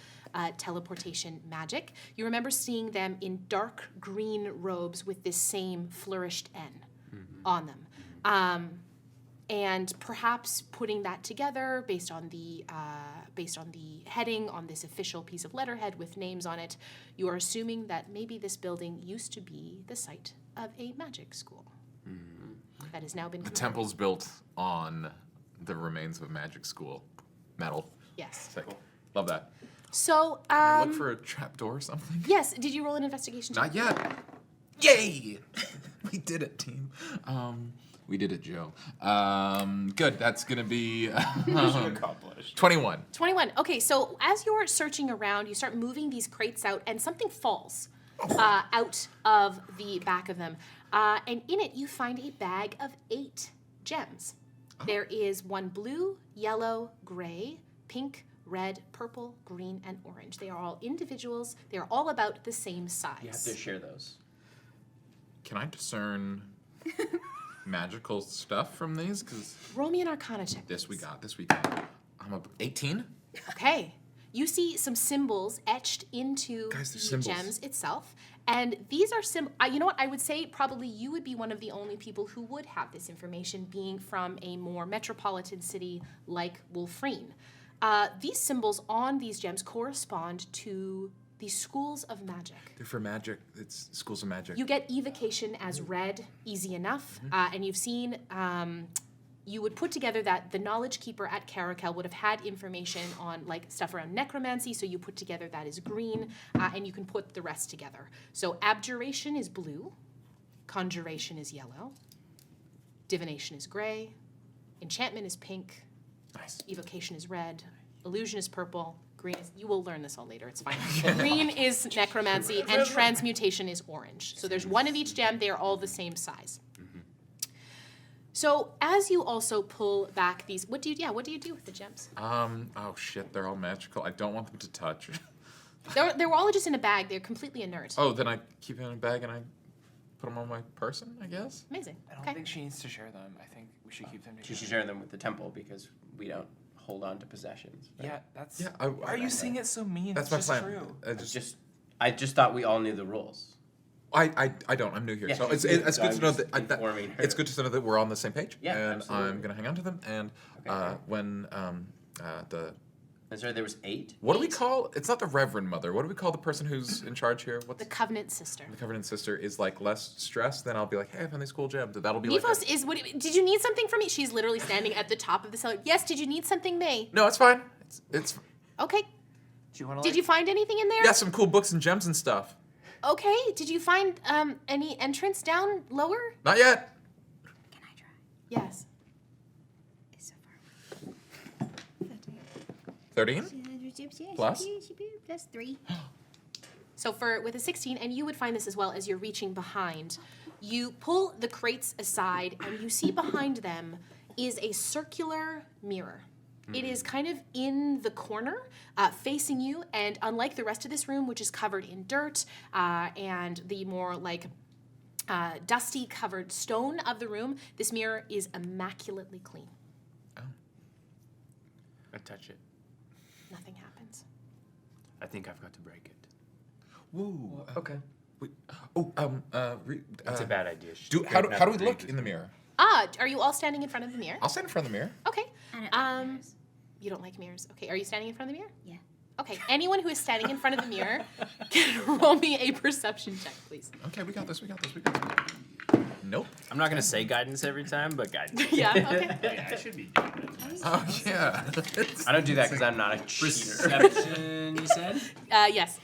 teleportation magic. You remember seeing them in dark green robes with this same flourished N on them. And perhaps putting that together based on the heading on this official piece of letterhead with names on it, you are assuming that maybe this building used to be the site of a magic school. That has now been The converted. temple's built on the remains of a magic school. Metal. Yes. Sick. Love that. So, Look for a trapdoor or something? yes, did you roll an investigation check? Not yet. Yay! We did it, team. We did it, Joe. Good. That's gonna be Accomplished. 21. 21. Okay, so as you're searching around, you start moving these crates out, and something falls out of the back of them. And in it, you find a bag of 8 gems. There is one blue, yellow, gray, pink, red, purple, green, and orange. They are all individuals. They are all about the same size. You have to share those. Can I discern magical stuff from these? Because Roll me an Arcana check. this we please. got. This we got. I'm up 18. Okay. You see some symbols etched into Guys, they're the symbols. gems itself. And these are you know what? I would say probably you would be one of the only people who would have this information, being from a more metropolitan city like Wolfreen. These symbols on these gems correspond to the schools of magic. They're for magic. It's schools of magic. You get evocation as red, easy enough, and you've seen. You would put together that the knowledge keeper at Caracal would have had information on like stuff around necromancy, so you put together that is green, and you can put the rest together. So abjuration is blue, conjuration is yellow, divination is gray, enchantment is pink, Nice. evocation is red, illusion is purple, green is, you will learn this all later, it's fine. Green is necromancy, and transmutation is orange. So there's one of each gem, they are all the same size. So as you also pull back these, what do you do with the gems? Oh shit, they're all magical. I don't want them to touch. They were all just in a bag, they're completely inert. Oh, then I keep it in a bag and I put them on my person, I guess? Amazing, I don't okay. think she needs to share them. I think we should keep them together. She should share them with the temple because we don't hold on to possessions. right? Yeah, that's. Yeah, Why are you saying it so mean? That's it's my just plan. true. I just thought we all knew the rules. I don't. I'm new here, Yeah, so she's it's new, good so to I'm know just that, informing her. it's good to know that we're on the same page. Yeah, and absolutely. I'm gonna hang on to them. And Okay. when And sorry, there was 8? what do we call? It's not the Reverend Mother. What do we call the person who's in charge here? What's The Covenant Sister. the Covenant Sister is like less stressed. Then I'll be like, hey, I found these cool gems. That'll be like. Nephos is, did you need something from me? She's literally standing at the top of the cellar. Yes, did you need something, May? No, it's fine. It's Okay, Do you want to? did you find anything in there? yeah, some cool books and gems and stuff. Okay, did you find any entrance down lower? Not yet. Can I try? Yes. It's so far. 13. Plus? Plus 3. So with a 16, and you would find this as well as you're reaching behind, you pull the crates aside and you see behind them is a circular mirror. It is kind of in the corner, facing you, and unlike the rest of this room, which is covered in dirt and the more like dusty covered stone of the room, this mirror is immaculately clean. I touch it. Nothing happens. I think I've got to break it. Woo. Okay. Wait, It's a bad idea. How do we look in the mirror? Are you all standing in front of the mirror? I'll stand in front of the mirror. Okay. I don't like mirrors. You don't like mirrors. Okay, are you standing in front of the mirror? Yeah. Okay, anyone who is standing in front of the mirror can roll me a perception check, please. Okay, we got this. Nope. I'm not gonna say guidance every time, but guidance. Yeah, okay. Yeah, I should be doing it. Oh yeah. I don't do that because I'm not a cheater. Perception, you said? Yes.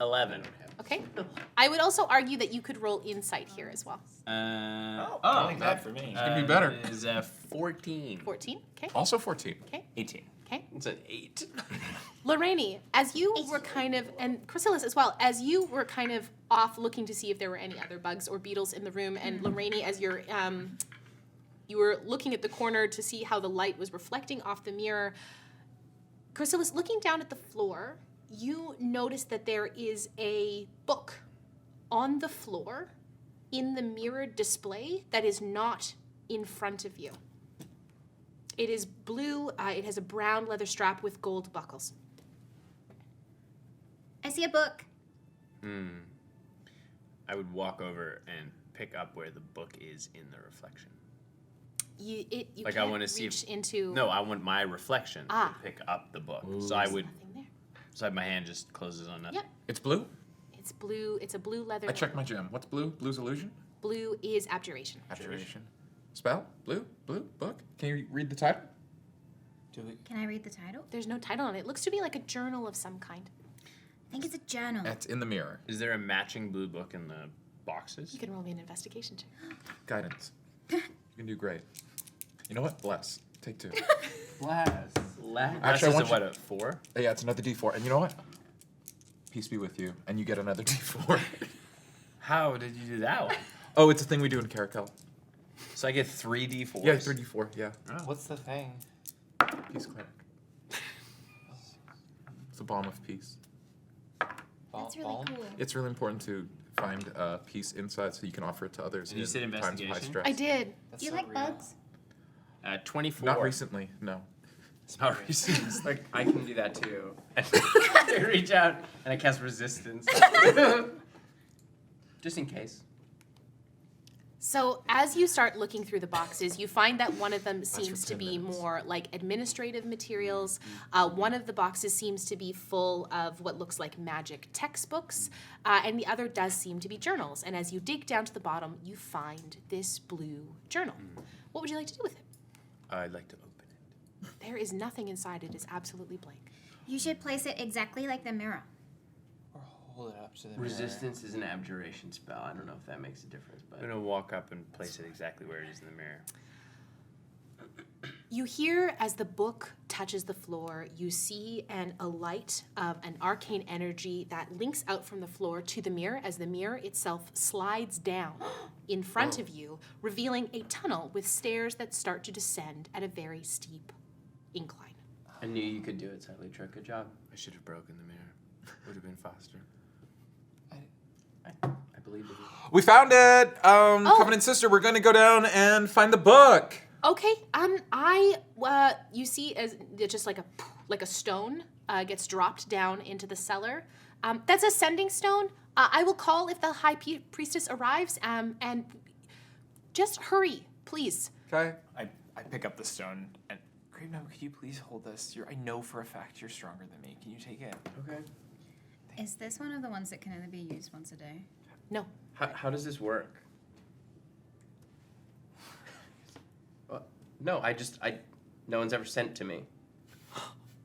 11. Okay. I would also argue that you could roll insight here as well. I like that for me. It's gonna be better. Is 14. 14. Okay. Also 14. Okay. 18. Okay. It's an 8. Lareni, as you were kind of, and Crosilus as well, as you were kind of off looking to see if there were any other bugs or beetles in the room, and Lareni, as you're, you were looking at the corner to see how the light was reflecting off the mirror, Crosilus, looking down at the floor, you notice that there is a book on the floor in the mirrored display that is not in front of you. It is blue. It has a brown leather strap with gold buckles. I see a book. I would walk over and pick up where the book is in the reflection. You Like, I can't wanna see if- reach into. No, I want my reflection Ah. to pick up the book. So I would, Nothing there. so my hand just closes on nothing. Yep. It's blue? It's blue. It's a blue leather. I checked my gem. What's blue? Blue's illusion? Blue is abjuration. Abjuration. Spell? Blue? Blue? Book? Can you read the title? Do we? Can I read the title? There's no title on it. It looks to be like a journal of some kind. I think it's a journal. It's in the mirror. Is there a matching blue book in the boxes? You can roll me an investigation check. Guidance. You can do great. You know what? Bless. Take 2. Blast. Actually, Actually, I want what, a 4? Yeah, it's another D4. And you know what? Peace be with you. And you get another D4. How did you do that one? Oh, it's a thing we do in Caracal. So I get 3 D4s? Yeah, 3D4. Yeah. What's the thing? Peace cleric. It's a balm of peace. That's really Balm? cool. It's really important to find peace inside so you can offer it to others. And you in said times of high investigation? stress. I did. That's Do you so like real. bugs? 24. Not recently, no. Not recently. It's like, I can do that too. I reach out and I cast resistance. Just in case. So as you start looking through the boxes, you find that one of them for seems to 10 be minutes. more like administrative materials. One of the boxes seems to be full of what looks like magic textbooks, and the other does seem to be journals. And as you dig down to the bottom, you find this blue journal. What would you like to do with it? I'd like to open it. There is nothing inside. It is absolutely blank. You should place it exactly like the mirror. Or hold it up to the mirror. Resistance is an abjuration spell. I don't know if that makes a difference, but I'm going to walk up and place it exactly where it is in the mirror. You hear as the book touches the floor, you see a light of an arcane energy that links out from the floor to the mirror as the mirror itself slides down in front of you, revealing a tunnel with stairs that start to descend at a very steep incline. I knew you could do it, Silutra. Good job. I should have broken the mirror. Would have been faster. I believe it. We found it! Covenant Sister, we're going to go down and find the book. Okay, you see as just like a stone gets dropped down into the cellar. That's a sending stone. I will call if the High Priestess arrives, and just hurry, please. Okay. I pick up the stone and Grapenub, could you please hold this? I know for a fact you're stronger than me. Can you take it? Okay. Is this one of the ones that can only be used once a day? No. How does this work? No, no one's ever sent to me.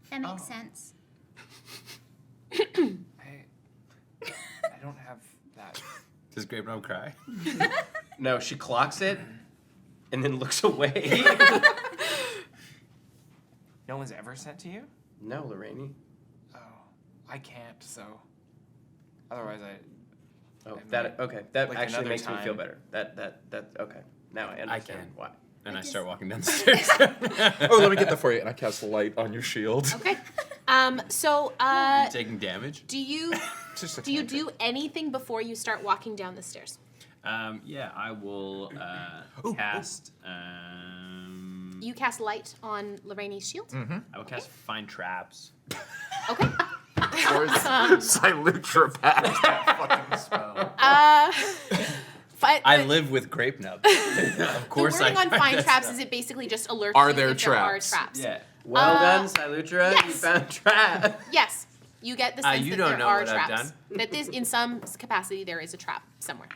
That makes sense. I don't have that. Does Grapenub cry? No, she clocks it and then looks away. No one's ever sent to you? No, Lareni. Oh, I can't, so. Otherwise, Oh, I that might- okay. That like actually another makes me feel time. better. That okay. Now I understand can. why. And I just- start walking down the stairs. Oh, let me get that for you. And I cast light on your shield. Okay. So, Taking damage? do you Just a do you cantrip. do anything before you start walking down the stairs? Yeah, I will cast. You cast light on Lareni's shield. I will cast Find Traps. Okay. Or Silutra passed that fucking spell. I live with Grapenub. Of course, the wording I on find traps is it basically just alerts Are you there if traps? there are traps. Yeah. Well done, Silutra. You yes. found trap. Yes. You get the sense you that don't there know are what I've traps. done. That this, in some capacity, there is a trap somewhere.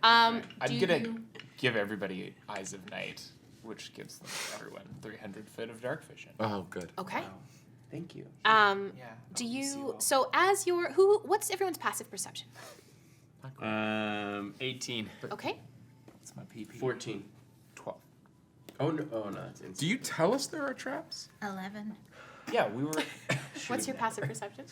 I'm do gonna you- give everybody Eyes of Night, which gives everyone 300 foot of dark vision. Oh, good. Okay. Thank you. Yeah. Do I'll see you? well. So as your what's everyone's passive perception? 18. Okay. It's my PP. 14. 12. Oh no! Oh no! It's insane. Do you tell us there are traps? 11. Yeah, we were. What's your passive perception?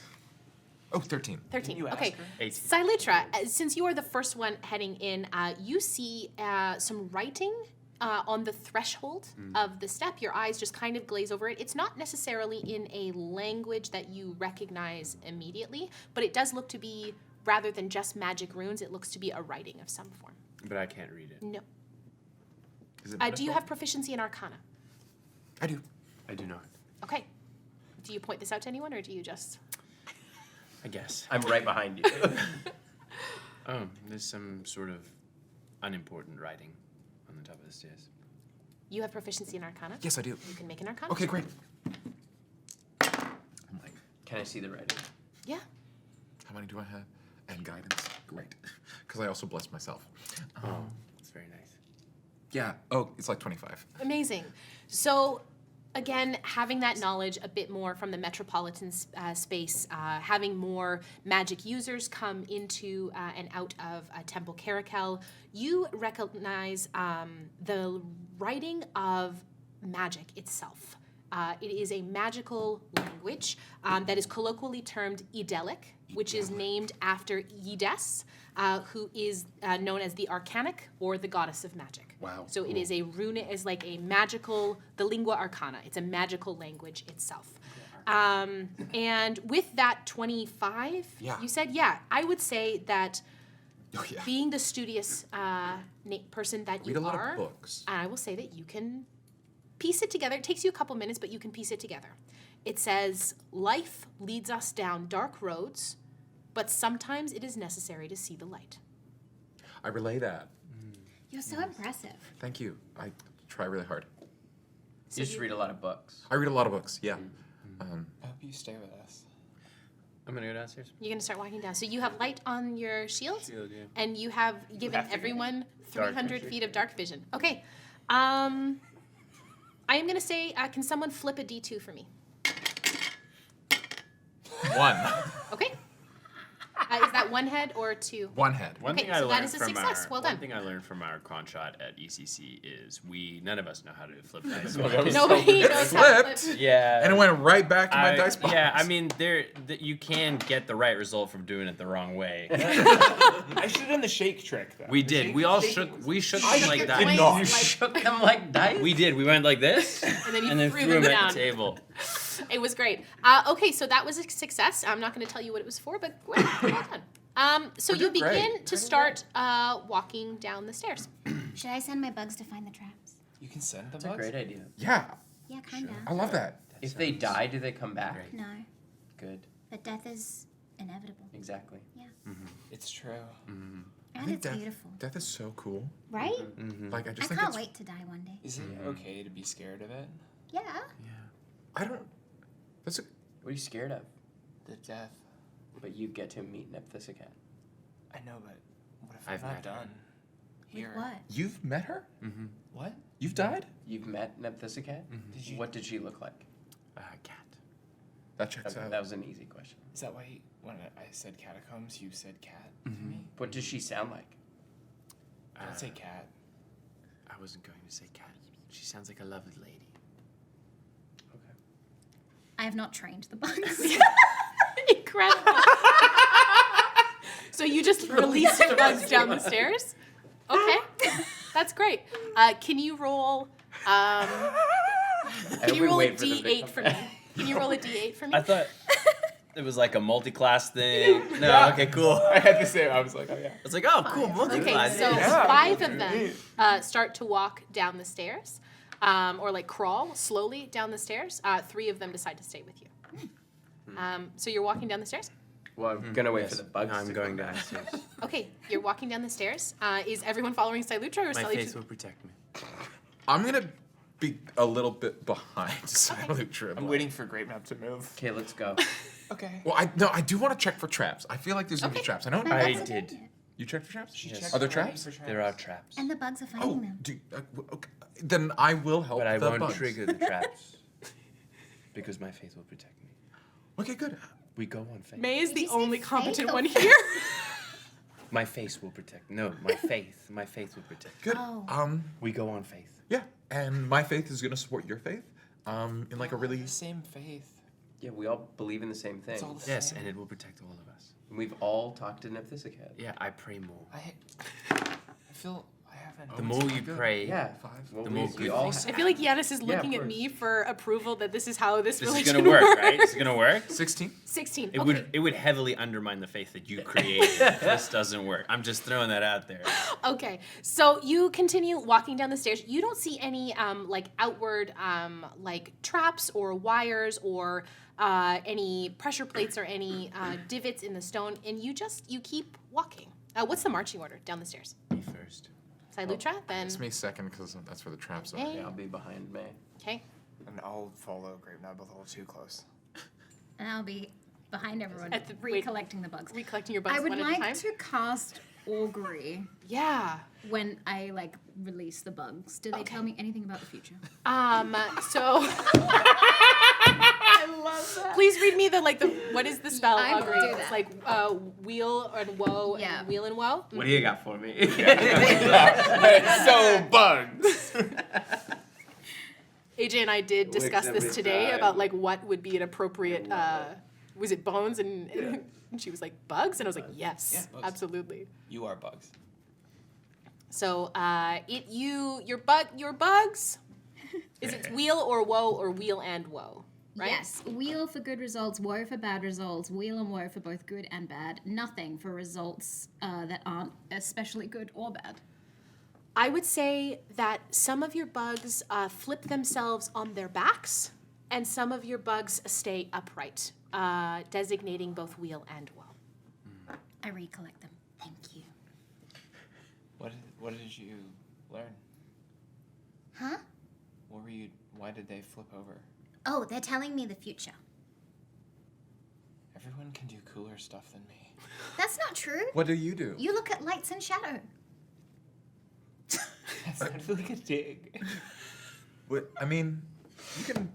Oh, 13. 13. you ask Okay. her? 18. Silutra, since you are the first one heading in, you see some writing on the threshold of the step. Your eyes just kind of glaze over it. It's not necessarily in a language that you recognize immediately, but it does look to be rather than just magic runes, it looks to be a writing of some form. But I can't read it. No. Is it Do you metaphor? have proficiency in Arcana? I do. I do not. Okay. Do you point this out to anyone, or do you just... I guess. I'm right behind you. Oh, there's some sort of unimportant writing on the top of the stairs. You have proficiency in Arcana? Yes, I do. You can make an Arcana. Okay, great. Can I see the writing? Yeah. How many do I have? And guidance. Great. Because I also blessed myself. It's very nice. Yeah. Oh, it's like 25. Amazing. So, again, having that knowledge a bit more from the metropolitan space, having more magic users come into and out of Temple Caracal, you recognize the writing of magic itself. It is a magical language that is colloquially termed Edelic, which is named after Ydes, who is known as the Arcanic or the goddess of magic. Wow, So it is a rune, is like a magical, the lingua arcana. It's a magical language itself. And with that 25, Yeah. you said, yeah, I would say that Oh, yeah. being the studious person that you Read a lot are, of books. I will say that you can piece it together. It takes you a couple minutes, but you can piece it together. It says, life leads us down dark roads, but sometimes it is necessary to see the light. I relay that. You're so impressive. Thank you. I try really hard. You just read a lot of books. I read a lot of books, yeah. I hope you stay with us. I'm gonna go downstairs. You're going to start walking down. So you have light on your shield, Shield, yeah. and you have given Have to everyone Dark 300 vision. feet of dark vision. Okay. I am going to say, can someone flip a D2 for me? 1. Okay. Is that one head or two? One head. One Okay, thing I so that learned is a from success. our Well one done. thing I learned from our con shot at ECC is none of us know how to flip dice. Nobody knows how to Flipped. flip. Yeah. And it went right back to my dice box. Yeah, I mean, you can get the right result from doing it the wrong way. I should have done the shake trick though. We did. We all shook. We shook them like your that. coins, not. like- Shook them like dice? We did. We went like this, And then you and then threw threw them them down. at the table. It was great. Okay, so that was a success. I'm not going to tell you what it was for, but well done. So you doing great. begin to start walking down the stairs. Should I send my bugs to find the traps? You can send the That's a bugs? great idea. Yeah, Yeah, kinda. I love that. If they die, do they come back? Great. No, Good. but death is inevitable. Exactly. It's true. And think it's beautiful, Death is so cool. right? Like, I I just think can't it's... wait to die one day. Is it okay to be scared of it? Yeah. I don't... That's a... What are you scared of? The death. But you get to meet Nepthysicat. I know, but what if I've I'm not met her. done? With Here. what? You've met her? What? You've died? You've met Nepthysicat? Did you? What did she look like? Cat. That checks Okay, out. that was an easy question. Is that why when I said catacombs, you said cat to me? What does she sound like? Don't say cat. I wasn't going to say cat. She sounds like a lovely lady. Okay. I have not trained the bugs. Incredible. So you just released your bugs down the stairs? Okay, that's great. Can you roll? Can you roll a D8 for me? Can you roll a D8 for me? I thought it was like a multi-class thing. No, okay, cool. I had the same. I was like, oh yeah. It's like, oh, cool, Okay, multi-class. so Yeah. 5 of them start to walk down the stairs, or like crawl slowly down the stairs. 3 of them decide to stay with you. So you're walking down the stairs? Well, I'm gonna wait for the bugs. No, I'm to going come back. downstairs. Okay, you're walking down the stairs. Is everyone following Silutra or My Silutra? face will protect me. I'm gonna be a little bit behind Silutra. I'm waiting for Grapenub to move. Okay, let's go. Okay. Well, I do want to check for traps. I feel like there's gonna be Okay. traps. I know. My I bugs are did. doing it. You checked for traps? Yes. Are there already traps? for There are traps. And the bugs are finding Oh, them. okay. Then I will help But I the won't bugs. trigger the traps. Because my faith will protect me. Okay, good. We go on faith. May is Did the you say only faith competent or one faith? here. My face will protect. No, my faith. My faith will protect. Good. Oh. We go on faith. Yeah, and my faith is gonna support your faith. In like a really. The same faith. Yeah, we all believe in the same thing. It's all the Yes, same. and it will protect all of us. And we've all talked to Nepthysicat. Yeah, I pray more. I feel I 7. The more you pray, Yeah. 5. Well, The more we good all things I feel like Yanis is Yeah, looking of at me course. for approval that this is how this this is religion gonna work, works. right? This is gonna work. 16. 16. It Okay. would heavily undermine the faith that you created. This doesn't work. I'm just throwing that out there. Okay, so you continue walking down the stairs. You don't see any like outward like traps or wires or any pressure plates or any divots in the stone, and you keep walking. What's the marching order down the stairs? Me first. Silutra, then. It's me second because that's where the traps are. Okay. Yeah, I'll be behind May. Okay. And I'll follow Grapenub a little too close. And I'll be behind everyone, At the- wait. recollecting the bugs. Recollecting your bugs I would one at a time. like to cast Augury Yeah. when I like release the bugs. Do they Okay. tell me anything about the future? So. I love that. Please read me the what is the spell? I will Augury? do It's that. like wheel and woe Yeah. and wheel and woe. What do you got for me? So bugs. AJ and I did discuss every this today time. about like what would be an appropriate. Was it bones and she was like bugs and I was like yes, Yeah, bugs. absolutely. You are bugs. So your bugs. Is it wheel or woe or wheel and woe? Right? Yes. Wheel for good results, woe for bad results, wheel and woe for both good and bad. Nothing for results that aren't especially good or bad. I would say that some of your bugs flip themselves on their backs, and some of your bugs stay upright, designating both wheel and woe. I recollect them. Thank you. What did you learn? Huh? What were you? Why did they flip over? Oh, they're telling me the future. Everyone can do cooler stuff than me. That's not true. What do you do? You look at lights and shadow. That sounded like a dig. What, I mean, you can.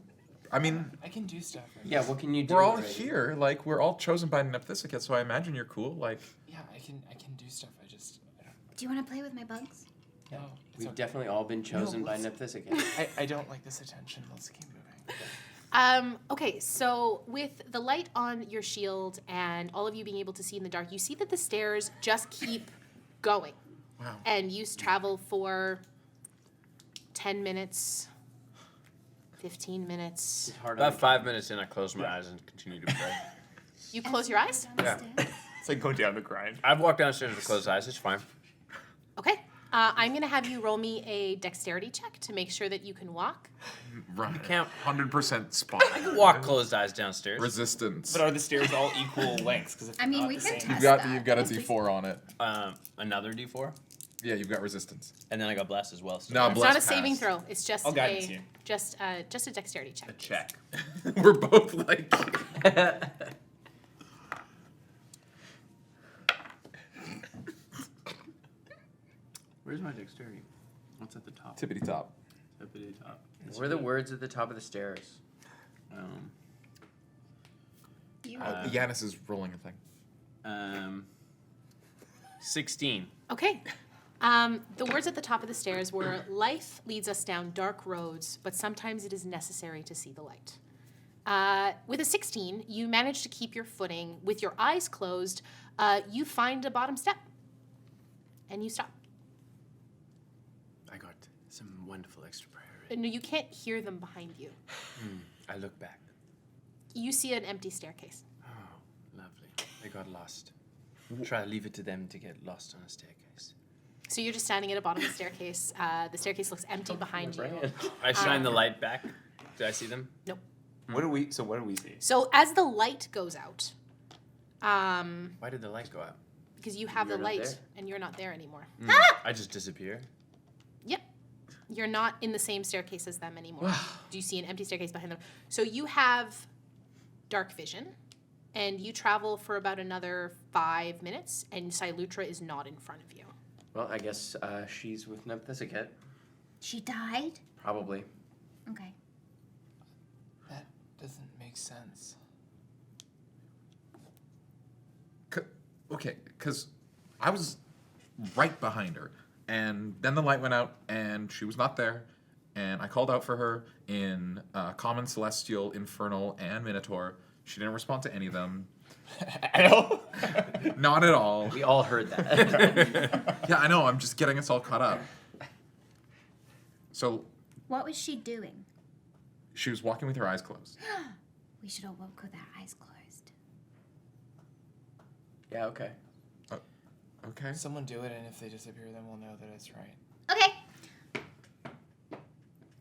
I mean, I can do stuff. Right? Yeah, what can you do? we're all already? here. Like, we're all chosen by Nepentha, so I imagine you're cool. Like, Yeah, I can do stuff. I don't. Do you want to play with my bugs? No, it's We've okay. definitely all been chosen by let's- Nepentha. I don't like this attention. Let's keep moving. Okay, so with the light on your shield and all of you being able to see in the dark, you see that the stairs just keep going. wow. And you travel for 10 minutes, 15 minutes. It's hard About on 5 minutes in, I close my eyes and continue to pray. You close your eyes? Yeah. It's like going down the grind. I've walked downstairs with closed eyes. It's fine. Okay. I'm going to have you roll me a dexterity check to make sure that you can walk. Right. Can't 100% spot. walk closed eyes downstairs. Resistance. But are the stairs all equal lengths? Because I mean, we can test You've got that. you've got a D4 on it. Another D4, Yeah, you've got resistance. and then I got blessed as well. So No, It's bless not a saving pass. throw. It's just I'll guidance you. just a dexterity check. check. We're both like. Where's my dexterity? What's at the top? Tippity top. Tippity top. What are the words at the top of the stairs? Yanis is rolling a thing. 16. Okay. The words at the top of the stairs were, "Life leads us down dark roads, but sometimes it is necessary to see the light." With a 16, you manage to keep your footing. With your eyes closed, you find a bottom step, and you stop. I got some wonderful extra prayer. No, you can't hear them behind you. I look back. You see an empty staircase. Oh, lovely. They got lost. Try to leave it to them to get lost on a staircase. So you're just standing at the bottom of the staircase. The staircase looks empty behind you. I shine the light back. Do I see them? Nope. What do we see? So as the light goes out, Why did the light go out? because you have You're the not light there. and you're not there anymore. I just disappear. Yep. You're not in the same staircase as them anymore. Do you see an empty staircase behind them? So you have dark vision, and you travel for about another 5 minutes, and Silutra is not in front of you. Well, I guess she's with Nepentha. She died? Probably. Okay. That doesn't make sense. Okay, because I was right behind her, and then the light went out, and she was not there, and I called out for her in Common, Celestial, Infernal, and Minotaur. She didn't respond to any of them. At all? Not at all. We all heard that. Yeah, I know. I'm just getting us all caught up. So What was she doing? she was walking with her eyes closed. We should all walk with our eyes closed. Yeah, okay. Okay. Someone do it, and if they disappear, then we'll know that it's right. Okay.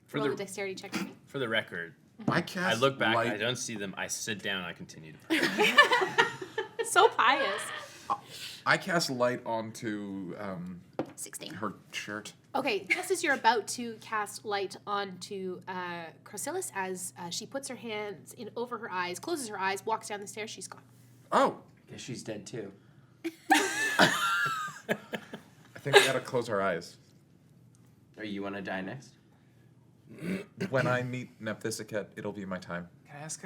For Roll a the dexterity check for me. for the record, I cast I look back, light. I don't see them. I sit down, I continue to pray. So pious. I cast light onto 16. her shirt. Okay, just as you're about to cast light onto Crosilus, as she puts her hands in over her eyes, closes her eyes, walks down the stairs, she's gone. Oh, Guess she's dead too. I think we gotta close our eyes. Or you want to die next? When I meet Nepentha, it'll be my time. Can I ask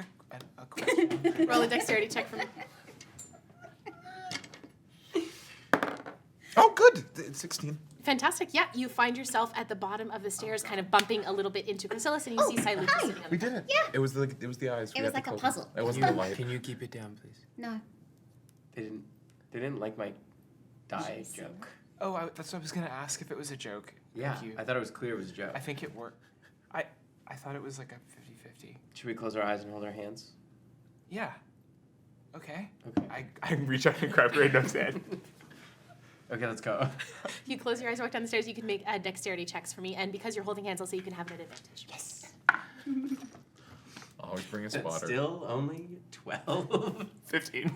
a question? Roll a dexterity check for me. Oh, good. It's 16. Fantastic. Yeah, you find yourself at the bottom of the stairs, kind of bumping a little bit into Crosilus, and you see Silutra hi. sitting on the We ground. did it. Yeah. It was the eyes. It was like a puzzle. It wasn't the light. Can you keep it down, please? No. They didn't like my die Jeez. joke. Oh, that's what I was gonna ask if it was a joke. Yeah, Thank you. I thought it was clear it was a joke. I think it worked. I thought it was like a 50-50. Should we close our eyes and hold our hands? Yeah. Okay. Okay. I reach out and grab Grapenub's hand. Okay, let's go. You close your eyes, walk down the stairs, you can make dexterity checks for me, and because you're holding hands, I'll say you can have an advantage. Yes. Always bring a It's spotter. still only 12. 15.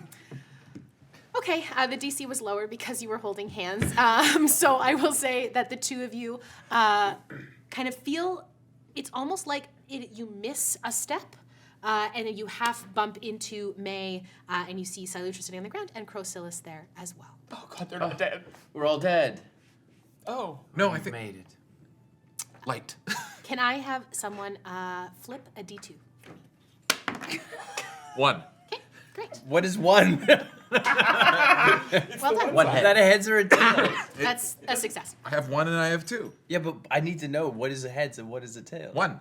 Okay, the DC was lower because you were holding hands. So I will say that the two of you kind of feel, it's almost like you miss a step, and then you half bump into May, and you see Silutra sitting on the ground, and Crosilus there as well. Oh God, they're not dead. We're all dead. Oh. No, I think Made it. light. Can I have someone flip a D2 for me? 1. Okay, great. What is one? Well done. What is that, a heads or a tails? That's a success. I have 1 and I have 2. Yeah, but I need to know what is a heads and what is a tail. 1.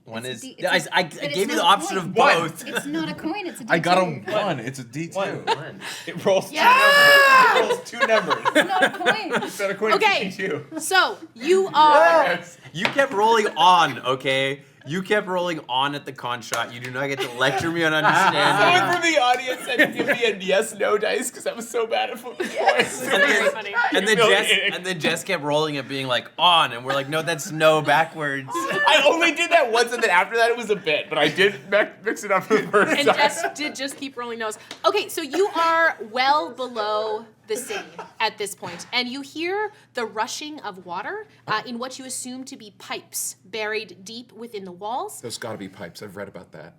One It's a is. D- it's a- I but it's gave you the not a option of coin. both. It's not a coin, it's a D2. I got a 1. It's a D2. One. It rolls Yeah! It rolls 2 numbers. It's not a coin. It's not a coin. Okay. It's 2. So you are. You kept rolling on, okay? You kept rolling on at the con shot. You do not get to lecture me on Someone understanding. from the audience had to give me a yes/no dice because I was so bad at flipping coins. Very funny. And then Humiliating. Jess kept rolling it, being like on, and we're like, no, that's no backwards. I only did that once, and then after that it was a bit. But I did mix it up for the first And time. Jess did just keep rolling nose. Okay, so you are well below the city at this point, and you hear the rushing of water in what you assume to be pipes buried deep within the walls. There's got to be pipes. I've read about that.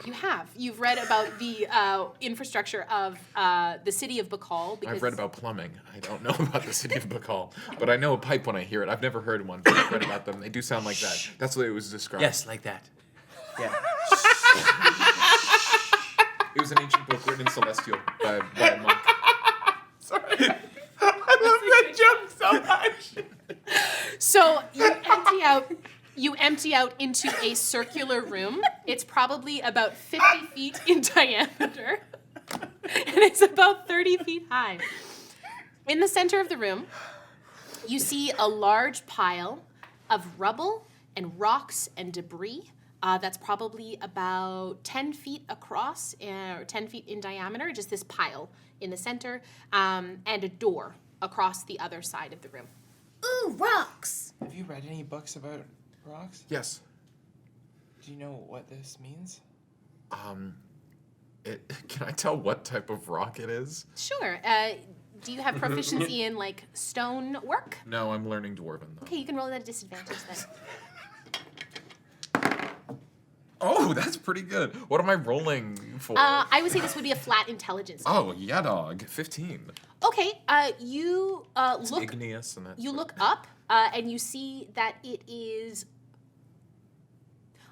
You have. You've read about the infrastructure of the city of Bacall. Because I've read about plumbing. I don't know about the city of Bacall, but I know a pipe when I hear it. I've never heard one, but I've read about them. They do sound like that. That's the way it was described. Yes, like that. Yeah. It was an ancient book written in Celestial by a monk. Sorry. I love that joke so much. So you empty out into a circular room. It's probably about 50 feet in diameter, and it's about 30 feet high. In the center of the room, you see a large pile of rubble and rocks and debris. That's probably about 10 feet across, or 10 feet in diameter, just this pile in the center, and a door across the other side of the room. Ooh, rocks. Have you read any books about rocks? Yes. Do you know what this means? Can I tell what type of rock it is? Sure. Do you have proficiency in, like, stone work? No, I'm learning Dwarven though. Okay, you can roll it at a disadvantage then. Oh, that's pretty good. What am I rolling for? I would say this would be a flat intelligence. Oh, yeah, dog. 15. Okay, you It's look. igneous and that's You look up, and you see that it is.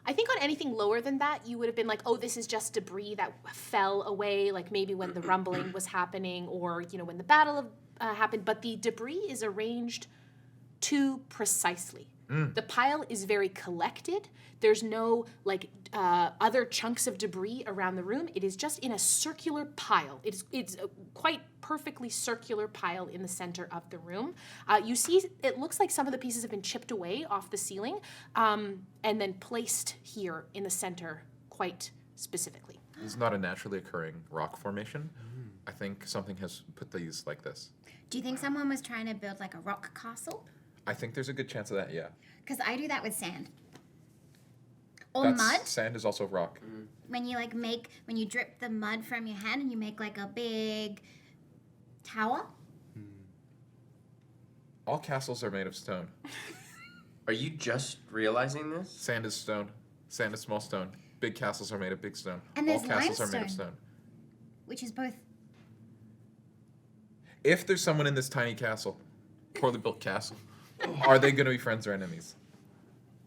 I think on anything lower than that, you would have been like, oh, this is just debris that fell away, like maybe when the rumbling was happening, or when the battle happened. But the debris is arranged too precisely. The pile is very collected. There's no other chunks of debris around the room. It is just in a circular pile. It's quite perfectly circular pile in the center of the room. You see, it looks like some of the pieces have been chipped away off the ceiling and then placed here in the center quite specifically. This is not a naturally occurring rock formation. I think something has put these like this. Do you think someone was trying to build like a rock castle? I think there's a good chance of that, yeah. Because I do that with sand. Or That's- mud. Sand is also rock. When you when you drip the mud from your hand and you make like a big tower. All castles are made of stone. Are you just realizing this? Sand is stone. Sand is small stone. Big castles are made of big stone. And All there's castles are made of limestone. stone. Which is both. If there's someone in this tiny castle, poorly built castle, are they going to be friends or enemies?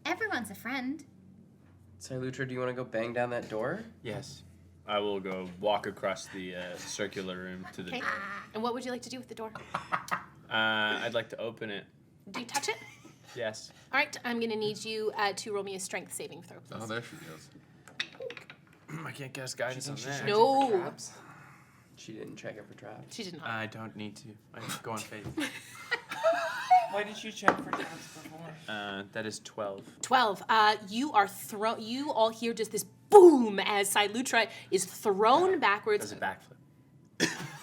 Everyone's a friend. Silutra, do you want to go bang down that door? Yes. I will go walk across the circular room to the Okay. door. And what would you like to do with the door? I'd like to open it. Do you touch it? Yes. All right, I'm going to need you to roll me a strength saving throw, please. Oh, there she goes. I can't cast guidance on that. No, She didn't check it for traps. she did not. I don't need to. I go on faith. Why did you check for traps before? That is 12. 12. You are thrown. You all hear just this boom as Silutra is thrown backwards. Does a backflip.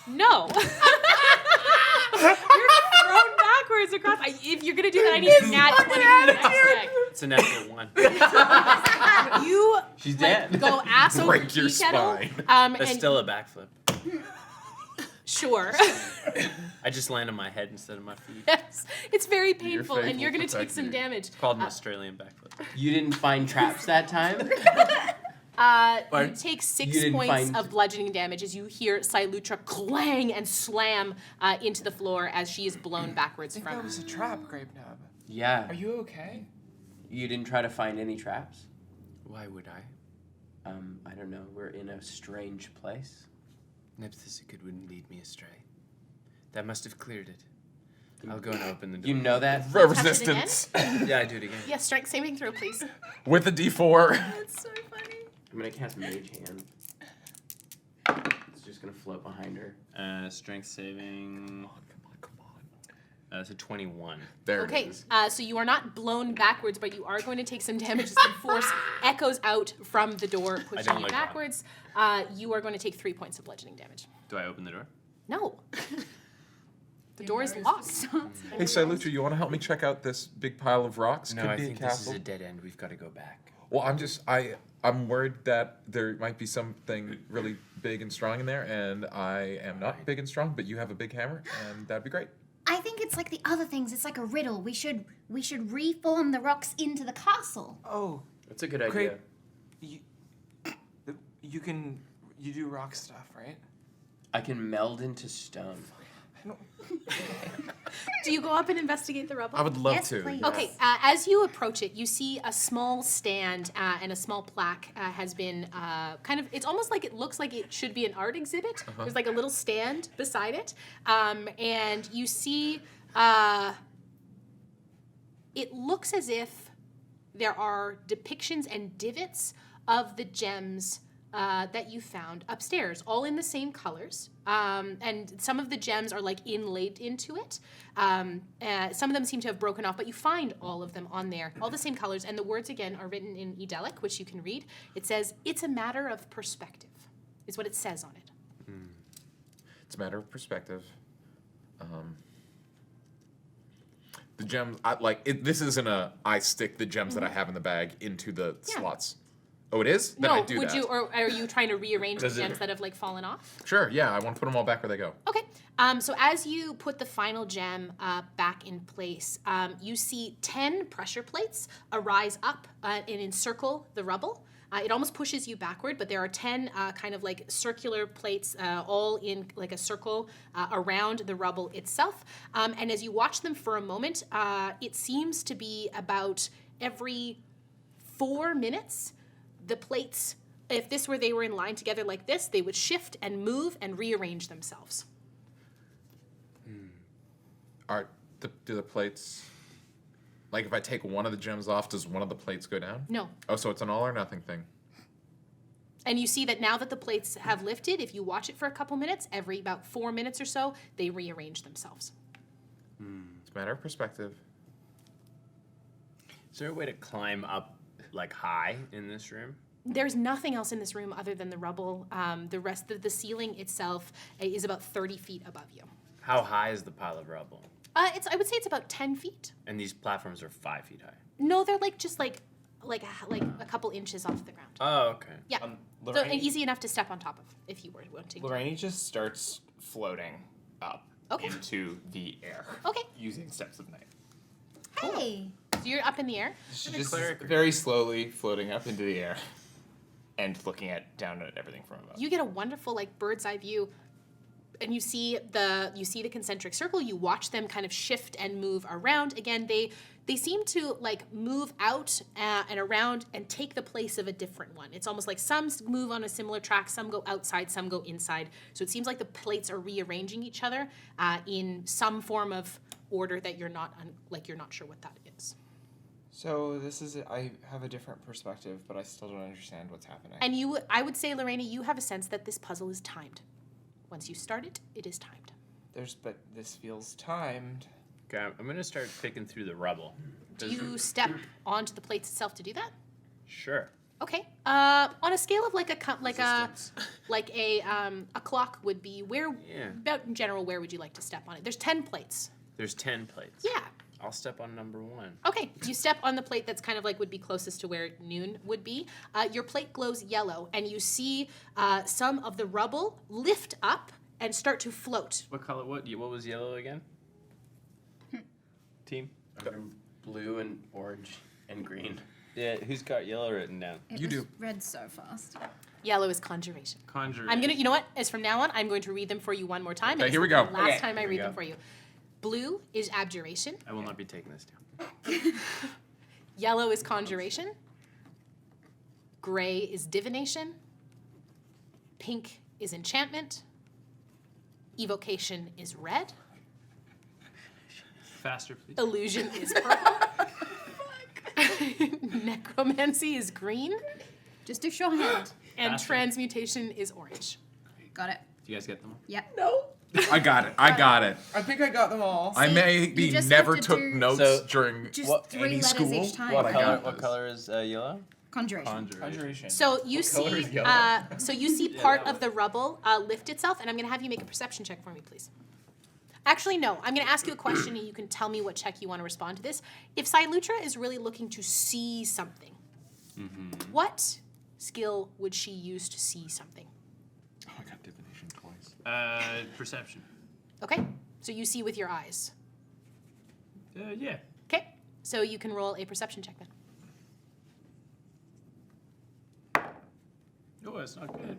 No. You're thrown backwards across. If you're gonna do that, I need a nat 20 check. It's a natural 1. You She's dead. go ass over Break your tea kettle. spine. That's And still a backflip. sure. I just land on my head instead of my feet. Yes, it's very painful, and faith you're will gonna take protect some you. damage. It's called an Australian backflip. You didn't find traps that time? You take 6 You didn't points find- of bludgeoning damage as you hear Silutra clang and slam into the floor as she is blown backwards I think that from. was a trap, Grapenub. Yeah. Are you okay? You didn't try to find any traps? Why would I? I don't know. We're in a strange place. Nepentha wouldn't lead me astray. That must have cleared it. I'll go and open the door. You know that? Touch it Resistance. Yeah, I do it again. Yes, strength saving throw, please. With a D4. That's so funny. I'm gonna cast Mage Hand. It's just gonna float behind her. Strength saving. Come on. It's a 21. There Okay, it is. so you are not blown backwards, but you are going to take some damage as the force echoes out from the door, pushing don't you like that. backwards. You are going to take 3 points of bludgeoning damage. Do I open the door? No. The door is locked. Hey, Silutra, you want to help me check out this big pile of rocks? No, Could I be think a this castle. is a dead end. We've got to go back. Well, I'm worried that there might be something really big and strong in there, and I am not big and strong, but you have a big hammer, and that'd be great. I think it's like the other things. It's like a riddle. We should reform the rocks into the castle. Oh, That's a good idea. great. You do rock stuff, right? I can meld into stone. Do you go up and investigate the rubble? I would love Yes, to. please. Okay, as you approach it, you see a small stand and a small plaque has been it's almost like it looks like it should be an art exhibit. There's like a little stand beside it. And you see it looks as if there are depictions and divots of the gems that you found upstairs, all in the same colors. And some of the gems are like inlaid into it. Some of them seem to have broken off, but you find all of them on there, all the same colors. And the words again are written in Edelic, which you can read. It says, "It's a matter of perspective," is what it says on it. It's a matter of perspective. The gems, this isn't I stick the gems that I have in the bag into the Yeah. slots. Oh, it is? Then I No, do would that. you, or are you trying to rearrange the Does it- gems that have like fallen off? Sure, yeah, I want to put them all back where they go. Okay. So as you put the final gem back in place, you see 10 pressure plates arise up and encircle the rubble. It almost pushes you backward, but there are 10 kind of like circular plates all in like a circle around the rubble itself. And as you watch them for a moment, it seems to be about every 4 minutes, the plates, if they were in line together like this, they would shift and move and rearrange themselves. Do the plates, like if I take one of the gems off, does one of the plates go down? No. Oh, so it's an all or nothing thing. And you see that now that the plates have lifted, if you watch it for a couple minutes, every about 4 minutes or so, they rearrange themselves. It's a matter of perspective. Is there a way to climb up like high in this room? There's nothing else in this room other than the rubble. The rest of the ceiling itself is about 30 feet above you. How high is the pile of rubble? I would say it's about 10 feet. And these platforms are 5 feet high. No, they're just like a couple inches off the ground. Oh, okay. Yeah. So Lareni- and easy enough to step on top of if you were wanting to. Lareni just starts floating up Okay. into the air. Okay. Using steps of night. Hey. So you're up in the air. She's a just cleric. very slowly floating up into the air and looking down at everything from above. You get a wonderful bird's eye view, and you see the concentric circle. You watch them kind of shift and move around. Again, they seem to move out and around and take the place of a different one. It's almost like some move on a similar track, some go outside, some go inside. So it seems like the plates are rearranging each other in some form of order that you're not sure what that is. So I have a different perspective, but I still don't understand what's happening. And I would say, Lareni, you have a sense that this puzzle is timed. Once you start it, it is timed. But this feels timed. Okay, I'm going to start picking through the rubble. Do you step onto the plates itself to do that? Sure. Okay. On a scale of a clock would be, about in general, where would you like to step on it? There's 10 plates. There's 10 plates. Yeah. I'll step on number 1. Okay. You step on the plate that's kind of would be closest to where noon would be. Your plate glows yellow, and you see some of the rubble lift up and start to float. What color? What was yellow again? Team? Blue and orange and green. Yeah, who's got yellow written down? It You was do. read so fast. Yellow is conjuration. Conjuration. You know what? As from now on, I'm going to read them for you one more time. Okay, and here we this is go. the last Okay, time I here we read them go. for you. Blue is abjuration. I will not be taking this down. Yellow is conjuration. Gray is divination. Pink is enchantment. Evocation is red. Faster, please. Illusion is purple. Necromancy is green. Just do shorthand. And Faster. transmutation is orange. Got it. Do you guys get them all? Yep. I got it. I got it. I think I got them all. I may you be just never have to took do- notes So- during Just What- 3 any letters school. each time. What I got What was- color is yellow? Conjuration. Conjuration. So you color is see, yellow? so you see part of the rubble lift itself, and I'm going to have you make a perception check for me, please. Actually, no. I'm going to ask you a question, and you can tell me what check you want to respond to this. If Silutra is really looking to see something, what skill would she use to see something? Oh, I got divination twice. Perception. Okay, so you see with your eyes. Yeah. Okay, so you can roll a perception check then. Oh, that's not good.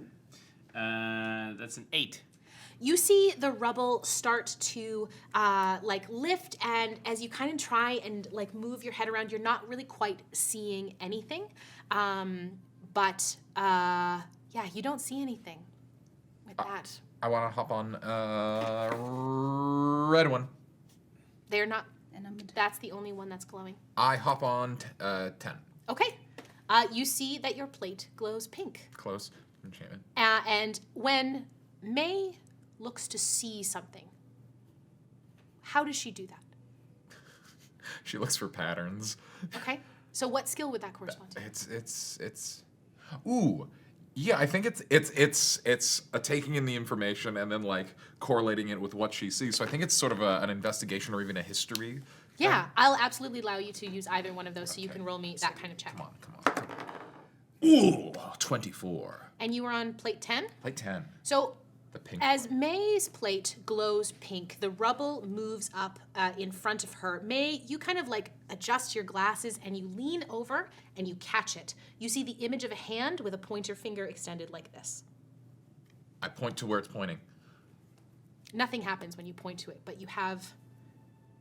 That's an 8. You see the rubble start to lift, and as you kind of try and move your head around, you're not really quite seeing anything. But you don't see anything with that. I want to hop on red one. They're not. And numbered. That's the only one that's glowing. I hop on 10. Okay. You see that your plate glows pink. Close. Enchantment. And when May looks to see something, how does she do that? She looks for patterns. Okay. So what skill would that correspond to? It's. Ooh. Yeah, I think it's a taking in the information and then correlating it with what she sees. So I think it's sort of an investigation or even a history. Yeah, I'll absolutely allow you to use either one of those, so you Okay. can roll me that kind of check. Come on. Ooh, 24. And you were on plate 10. Plate 10. So The pink. as May's plate glows pink, the rubble moves up in front of her. May, you kind of adjust your glasses and you lean over and you catch it. You see the image of a hand with a pointer finger extended like this. I point to where it's pointing. Nothing happens when you point to it, but you have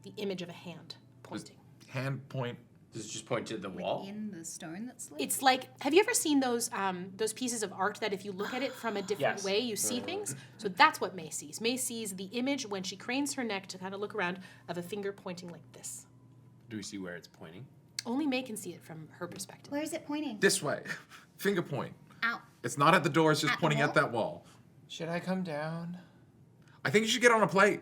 the image of a hand pointing. Hand point. Does it just point to the wall? In the stone that's lit. It's have you ever seen those pieces of art that if you look at it from a different Yes. way, you see things? So that's what May sees. May sees the image when she cranes her neck to kind of look around of a finger pointing like this. Do we see where it's pointing? Only May can see it from her perspective. Where is it pointing? This way. Finger point. Out. It's not at the door. It's just At the pointing wall? at that wall. Should I come down? I think you should get on a plate.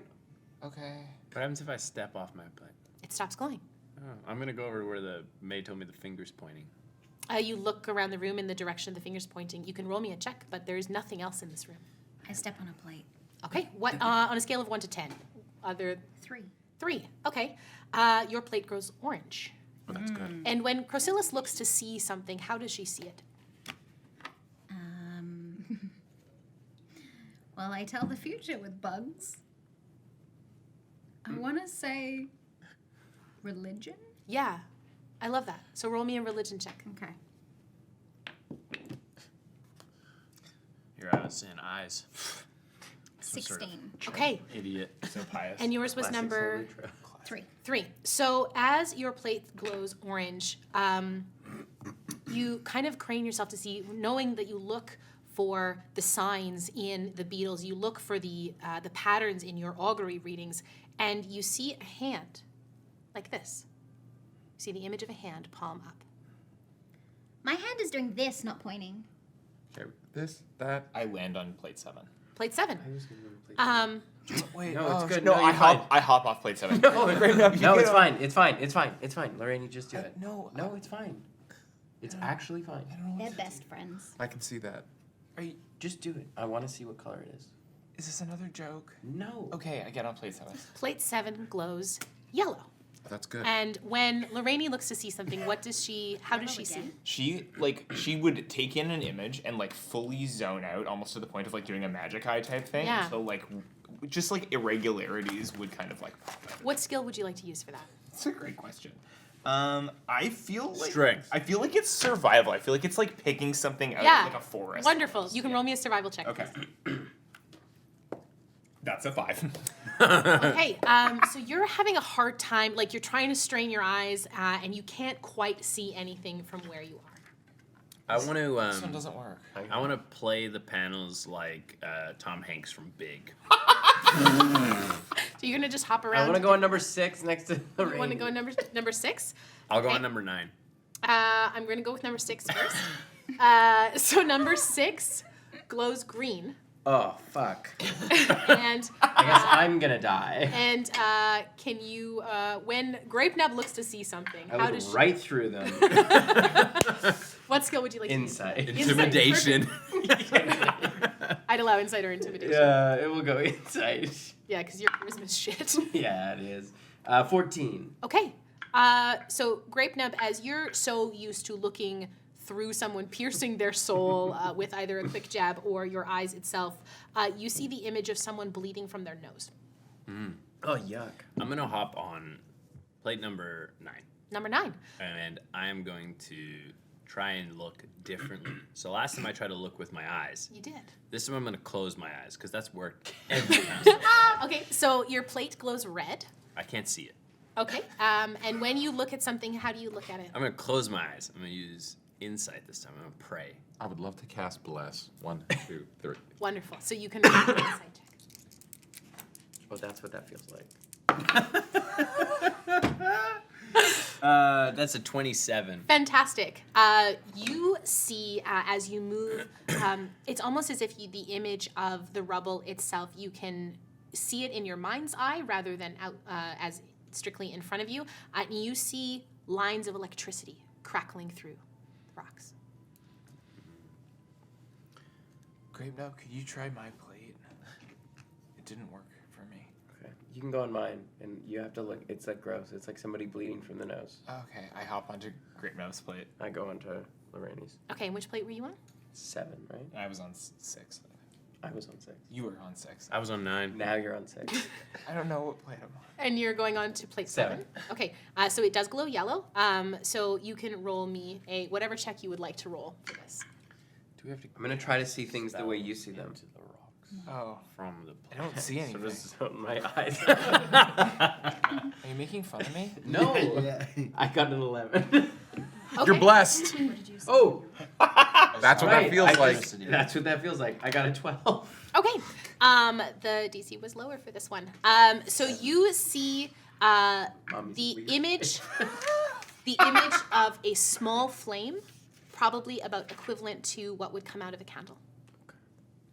Okay. What happens if I step off my plate? It stops glowing. Oh, I'm gonna go over to where the maid told me the finger's pointing. You look around the room in the direction of the fingers pointing. You can roll me a check, but there's nothing else in this room. I step on a plate. Okay, what on a scale of 1 to 10? Other 3. 3. Okay, your plate grows orange. Oh, that's good. And when Crosilus looks to see something, how does she see it? Well, I tell the future with bugs. I want to say religion. Yeah, I love that. So roll me a religion check. Okay. Here I was saying eyes. Some 16. sort of Okay, idiot. So pious. and yours was Classic number Silutra. 3. 3. So as your plate glows orange, you kind of crane yourself to see, knowing that you look for the signs in the beetles, you look for the patterns in your augury readings, and you see a hand like this. You see the image of a hand, palm up. My hand is doing this, not pointing. Okay, this, that. I land on plate 7. Plate 7. I was gonna go to plate Wait, No, it's good. No, No, I you're fine. hop off plate 7. No, Grapenub, you no, get it's on- fine. It's fine. It's fine. It's fine. Lareni, just do it. No, No, it's fine. It's actually fine. I don't know They're what to best friends. I can see that. Are you, Just do it. I want to see what color it is. is this another joke? No. Okay, I get on plate 7. Plate 7 glows yellow. That's good. And when Lareni looks to see something, how does she see? She would take in an image and like fully zone out, almost to the point of like doing a magic eye type thing. Yeah. So like, just like irregularities would kind of like pop out. What skill would you like to use for that? That's a great question. I feel like Strength. I feel like it's survival. I feel like it's like picking something out Yeah. of like a forest. Wonderful. You can roll me a survival check. Okay. That's a 5. Okay, so you're having a hard time, like you're trying to strain your eyes, and you can't quite see anything from where you are. I want to. This one doesn't work. I want to play the panels like Tom Hanks from Big. So you're gonna just hop around. I want to go on number 6 next to the You want to go number 6? I'll go Okay. on number 9. I'm gonna go with number 6 first. So number 6 glows green, Oh, fuck. and I guess I'm gonna die. and can you when Grapenub looks to see something, I how look does she? right through them. What skill would you like to use? Insight. Intimidation. I'd allow insight or intimidation. Yeah, it will go insight. Yeah, because your charisma's shit. Yeah, it is. 14. Okay. So Grapenub, as you're so used to looking through someone, piercing their soul with either a quick jab or your eyes itself, you see the image of someone bleeding from their nose. Oh, yuck. I'm gonna hop on plate number 9, Number 9. and I am going to try and look differently. So last time I tried to look with my eyes. You did. This time I'm gonna close my eyes because that's worked every time. Okay, so your plate glows red. I can't see it. Okay. And when you look at something, how do you look at it? I'm gonna close my eyes. I'm gonna use insight this time. I'm gonna pray. I would love to cast Bless. 1, 2, 3. Wonderful. So you can roll an insight check. Oh, that's what that feels like. That's a 27. Fantastic. You see as you move, it's almost as if the image of the rubble itself, you can see it in your mind's eye rather than out as strictly in front of you. And you see lines of electricity crackling through the rocks. Grapenub, could you try my plate? It didn't work for me. Okay. You can go on mine, and you have to look. It's like gross. It's like somebody bleeding from the nose. Okay, I hop onto Grapenub's plate. I go onto Lareni's. Okay, and which plate were you on? 7, right? I was on 6. I was on 6. You were on 6. I was on 9. Now you're on 6. I don't know what plate I'm on. And you're going on to plate 7. Okay, so it does glow yellow. So you can roll me whatever check you would like to roll for this. Do we have to? I'm gonna try to see things the way you see them. Into the rocks Oh, from the I don't see anything. So just open my eyes. Are you making fun of me? No. I got an 11. Okay. You're blessed. What did you say? Oh, That's what right. that feels I like. just- that's what that feels like. I got a 12. Okay. The DC was lower for this one. So you see Mommy's the weird. image, the image of a small flame probably about equivalent to what would come out of a candle.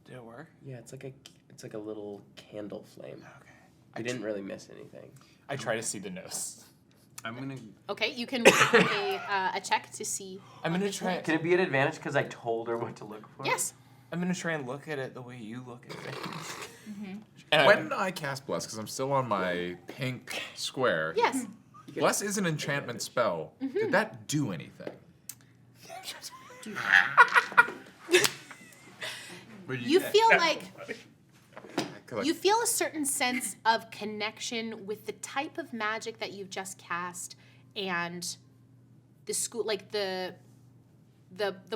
Did it work? Yeah, it's like a little candle flame. Okay. I didn't really miss anything. I try to see the nose. I'm gonna. Okay, you can roll a check to see. I'm gonna try. Can it be an advantage because I told her what to look for? Yes. I'm gonna try and look at it the way you look at it. When I cast Bless, because I'm still on my pink square. Yes. Bless is an enchantment spell. Did that do anything? You feel like Like, you feel a certain sense of connection with the type of magic that you've just cast and the school, like the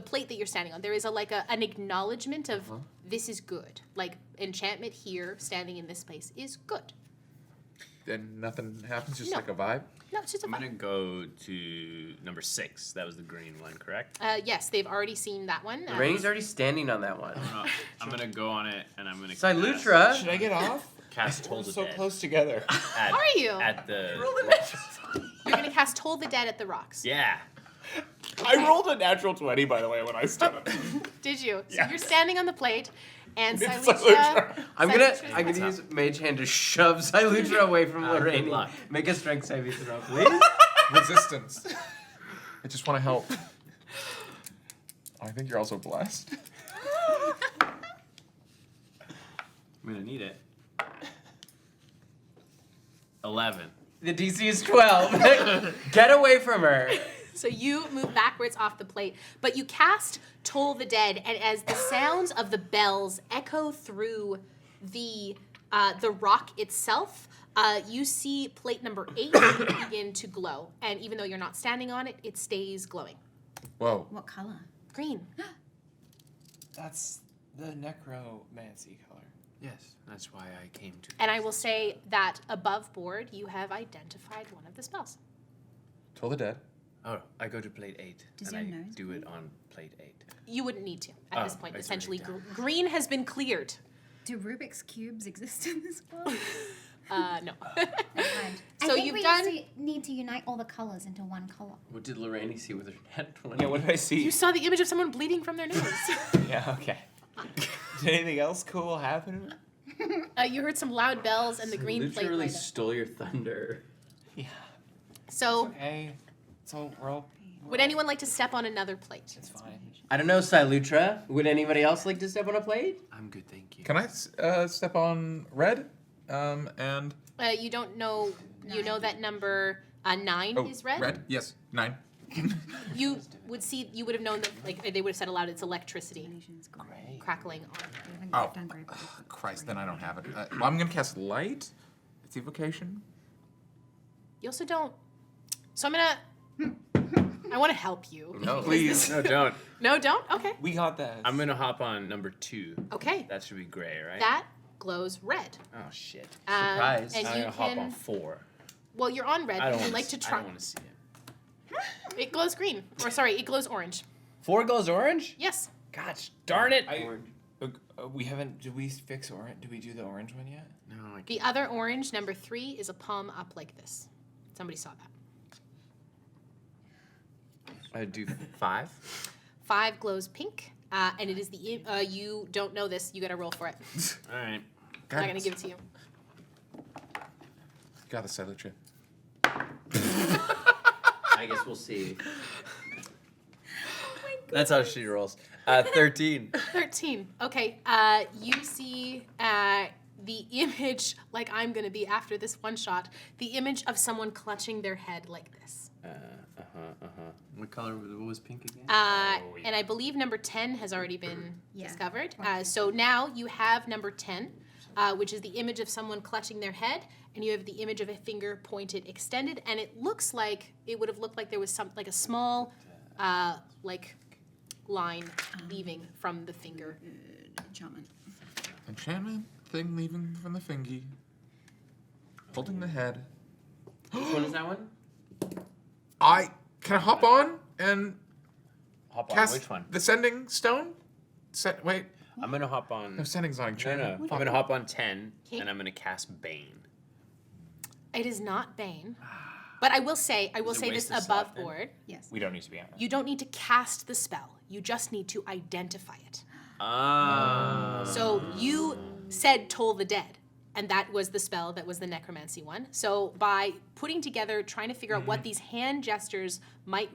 plate that you're standing on. There is an acknowledgement of this is good. Like enchantment here, standing in this place, is good. and nothing happens, just No. like a vibe? No, it's just a I'm vibe. gonna go to number 6. That was the green one, correct? Yes, they've already seen that one. Rainey's already standing on that one. I'm gonna go on it, and I'm gonna Silutra. Should I get off? cast Toll We're the so Dead. close together. At, Are you? At the. You're gonna cast Toll the Dead at the rocks. Yeah. I rolled a natural 20, by the way, when I stood up. Did you? So Yes. you're standing on the plate, and It's Silutra. Silutra. I'm Silutra's gonna like- use Mage Hand to shove Silutra away from Good Lareni. luck. Make a strength saving throw, please. Resistance. I just want to help. I think you're also blessed. I'm gonna need it. 11. The DC is 12. Get away from her. So you move backwards off the plate, but you cast Toll the Dead, and as the sounds of the bells echo through the rock itself, you see plate number 8 begin to glow. And even though you're not standing on it, it stays glowing. Whoa. What color? Green. That's the necromancy color. Yes, that's why I came to. And I will say that above board, you have identified one of the spells. Toll the Dead. Oh, I go to plate 8, Does and your I nose do it on plate 8. You wouldn't need to at this Oh, point. I see Essentially, what you're green has been cleared. Do Rubik's cubes exist in this world? No. Never mind. So I think you've we done- need to unite all the colors into one color. What did Lareni see with her net 20? Yeah, what did I see? You saw the image of someone bleeding from their nose. Yeah, okay. Did anything else cool happen? You heard some loud bells and the green Silutra plate really light up. stole your thunder. Yeah. So, Okay. So we're all. would anyone like to step on another plate? It's fine. I don't know, Silutra. Would anybody else like to step on a plate? I'm good, thank you. Can I step on red? And You don't know. You know that number 9 oh, is red. red? Yes, 9. You would see. You would have known that. Like they would have said aloud, it's electricity crackling on. Oh, Christ! Then I don't have it. Well, I'm gonna cast light. It's evocation. You also don't. So I'm gonna. I want to help you. No, Please. No, don't. No, don't. Okay. We got that. I'm gonna hop on number 2. Okay. That should be gray, right? That glows red. Oh shit. Surprise. And I'm you gonna hop can. on 4. Well, you're on red. I don't Would you want like to I try? don't want to see it. It glows green. Or sorry, it glows orange. 4 goes orange? Yes. Gosh darn it! We haven't. Did we fix orange? Did we do the orange one yet? No, I can't. The other orange, number 3, is a palm up like this. Somebody saw that. I do 5. 5 glows pink, and it is the. You don't know this. You got to roll for it. All right. I'm not gonna give it to you. Got the Silutra. I guess we'll see. That's how she rolls. 13. 13. Okay. You see the image, like I'm gonna be after this one shot. The image of someone clutching their head like this. What color was pink again? And I believe number 10 has already been discovered. So now you have number 10, which is the image of someone clutching their head, and you have the image of a finger pointed extended, and it looks like it would have looked like there was some like a small like line leaving from the finger. Enchantment. Enchantment thing leaving from the fingy. Holding the head. Which one is that one? Can I hop on and Hop on. cast Which one? the sending stone? Wait. I'm gonna hop on. No, sending's not No, enchantment. no. I'm gonna hop on 10, Okay. and I'm gonna cast Bane. It is not Bane. But I will say it this waste of above slot then? board. Yes. We don't need to be on it. You don't need to cast the spell. You just need to identify it. Oh. So you said Toll the Dead, and that was the spell that was the necromancy one. So by putting together, trying to figure out what these hand gestures might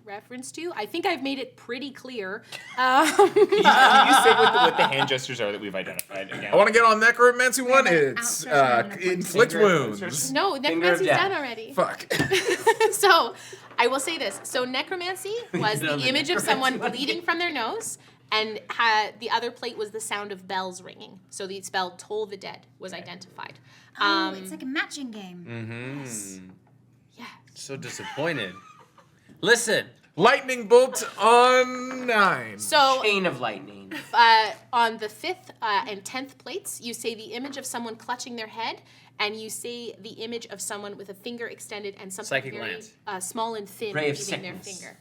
reference to, I think I've made it pretty clear. Can you say what the hand gestures are that we've identified again? I want to get on necromancy one. It's outstretched hand. inflict Finger- wounds. No, Finger of necromancy's death. done already. Fuck. So I will say this. So necromancy was No, the the image of someone necromancy one. bleeding from their nose, and the other plate was the sound of bells ringing. So the spell Toll the Dead was identified. Oh, it's like a matching game. Yeah. So disappointed. Listen. Lightning bolt on 9. So Chain of lightning. on the 5th and 10th plates, you say the image of someone clutching their head, and you say the image of someone with a finger extended and something Psychic very lance. small and thin Ray of leaving their sickness. finger.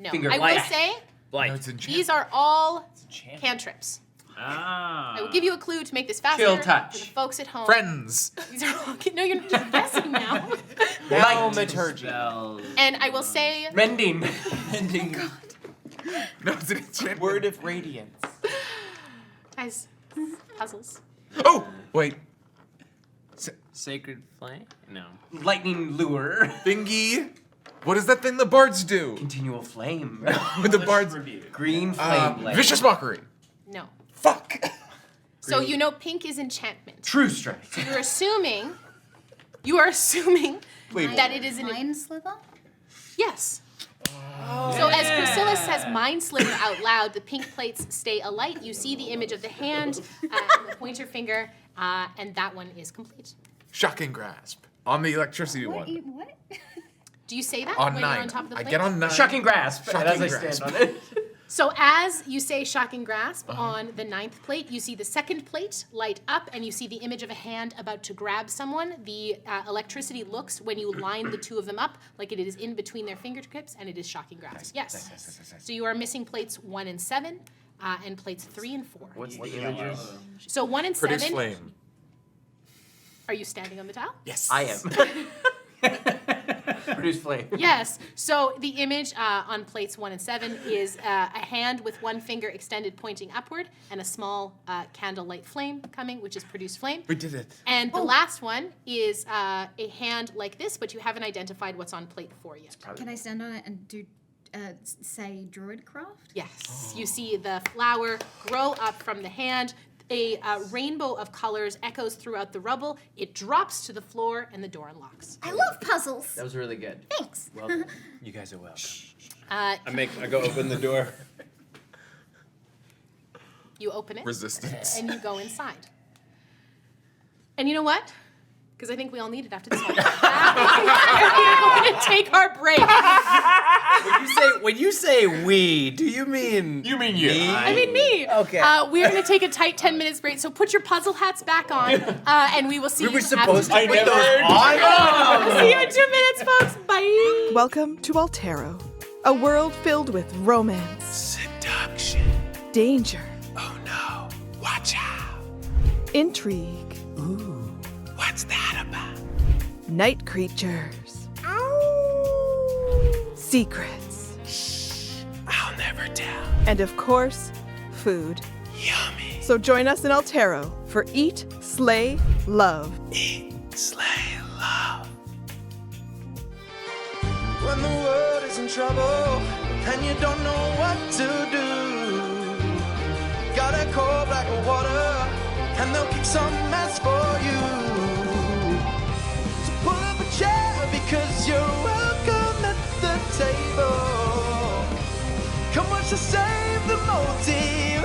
No, Finger I will light. say Blight. No, it's enchantment. these are all enchantment. cantrips. Ah. I will give you a clue to make this faster Chill touch. for the folks at home. Friends. These are all, no, you're just guessing now. Thaumaturgy. Spell. And I will say Mending. No, it's an enchantment. Word of radiance. guys, puzzles. Oh, wait. Sacred flame? No. Lightning lure. Thingy. What is that thing the bards do? Continual flame. With the bards. Green flame blade. Vicious mockery. No. Fuck. So you know pink is enchantment. True strike. You are assuming that it is an Mind slither? yes. So as Crosilus says mind sliver out loud, the pink plates stay alight. You see the image of the hand and the pointer finger, and that one is complete. Shocking grasp. On the electricity one. What? Do you say that On when 9. you're on top of the I plate? get on 9. Shocking grasp. Shocking as I grasp. stand on it. So as you say shocking grasp on the 9th plate, you see the 2nd plate light up, and you see the image of a hand about to grab someone. The electricity looks, when you line the two of them up, like it is in between their fingertips, and it is shocking grasp. Yes. So you are missing plates 1 and 7, and plates 3 and 4. What's the images? So 1 and Produce 7. flame. Are you standing on the tile? Yes. I am. Produce flame. Yes. So the image on plates 1 and 7 is a hand with one finger extended pointing upward and a small candlelight flame coming, which is produce flame. We did it. And the last one is a hand like this, but you haven't identified what's on plate 4 yet. Can I stand on it and do, say, druidcraft? Yes. You see the flower grow up from the hand. A rainbow of colors echoes throughout the rubble. It drops to the floor, and the door unlocks. I love puzzles. That was really good. Thanks. Well done. You guys are welcome. Uh, I go open the door. you open it, Resistance. and you go inside. And you know what? Because I think we all need it after this one. We're going to take our break. When you say we, do you mean You mean you. me? I mean me. Okay. We're going to take a tight 10 minutes break, so put your puzzle hats back on, and we will see We you were supposed to after put the break. those on. See you in 2 minutes, folks. Bye. Welcome to Altero, a world filled with romance, Seduction. danger, Oh no. Watch out. intrigue, What's that about? night creatures, secrets, I'll never tell. and of course, food. Yummy. So join us in Altero for Eat, Slay, Love. Eat, slay, love. When the world is in trouble and you don't know what to do, gotta call Blackwater and they'll kick some mess for you. So pull up a chair because you're welcome at the table. Come watch us save the multiverse.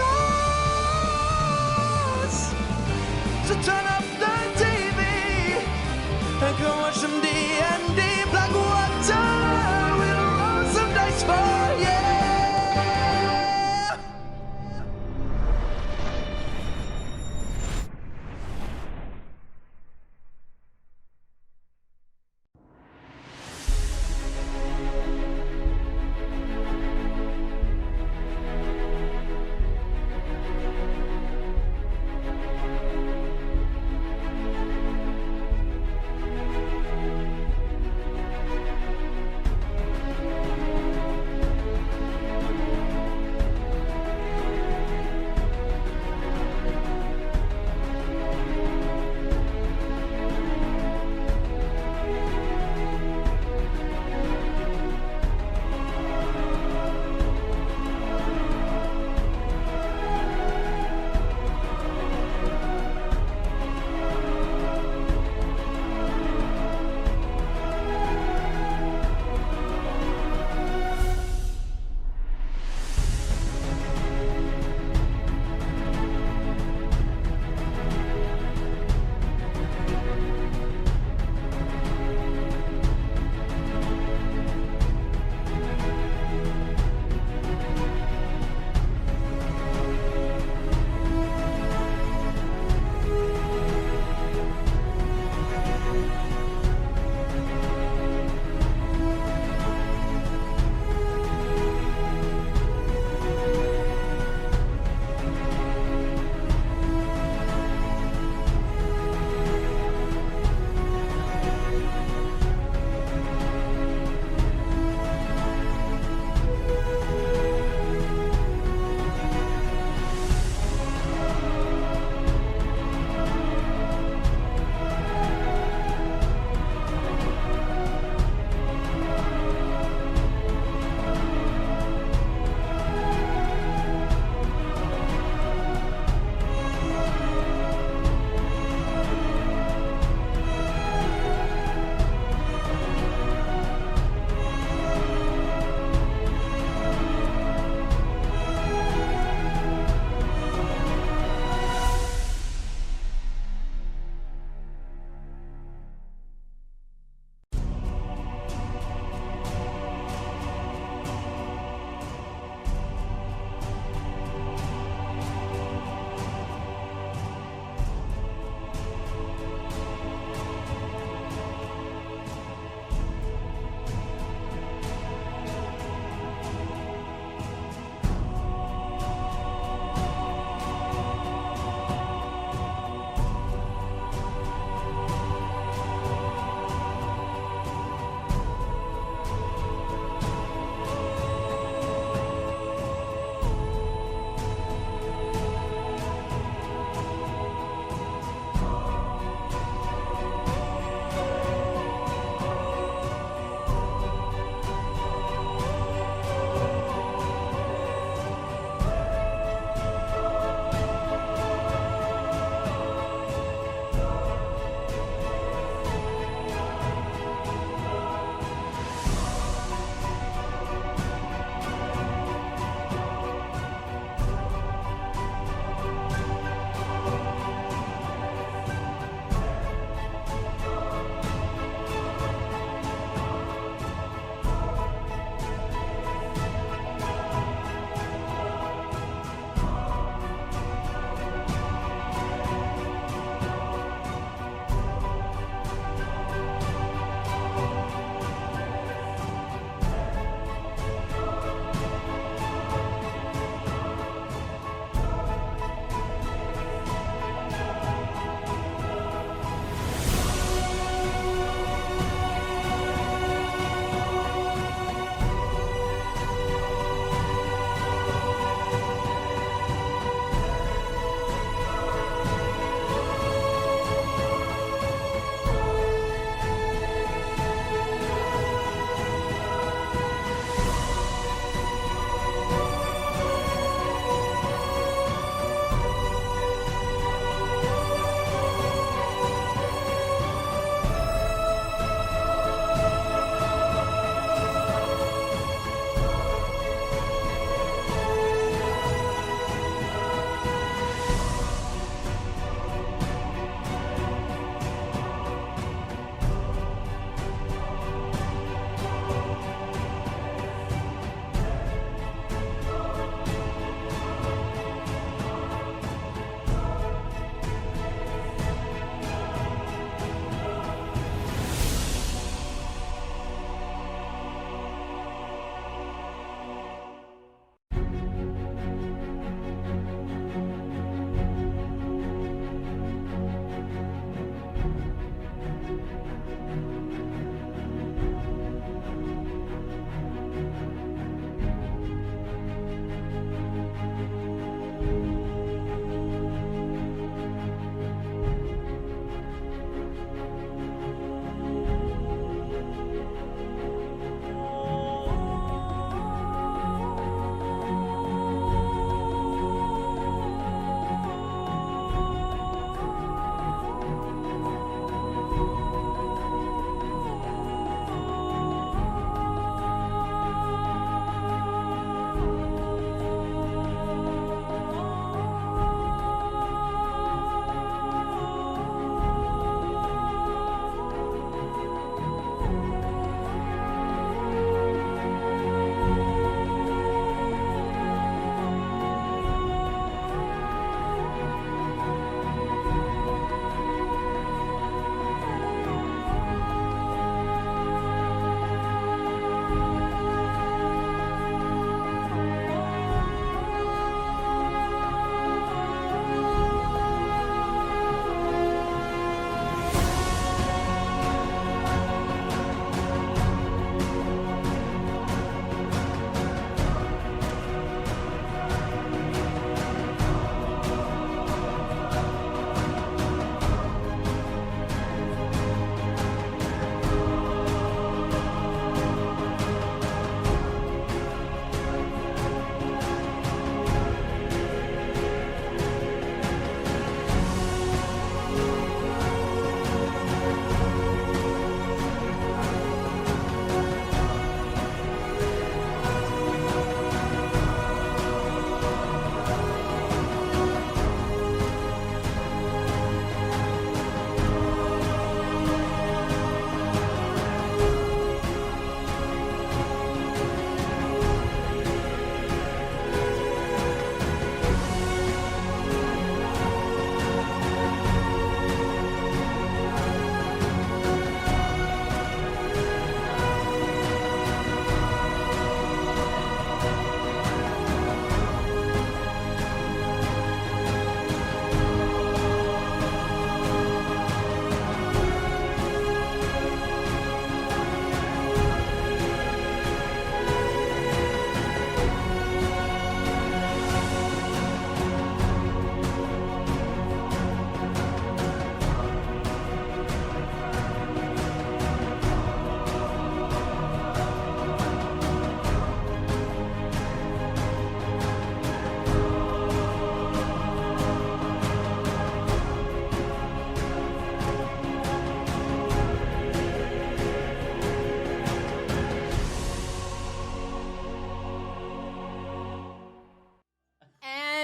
So turn up the TV and come watch some D&D Blackwater. We'll roll some dice for you.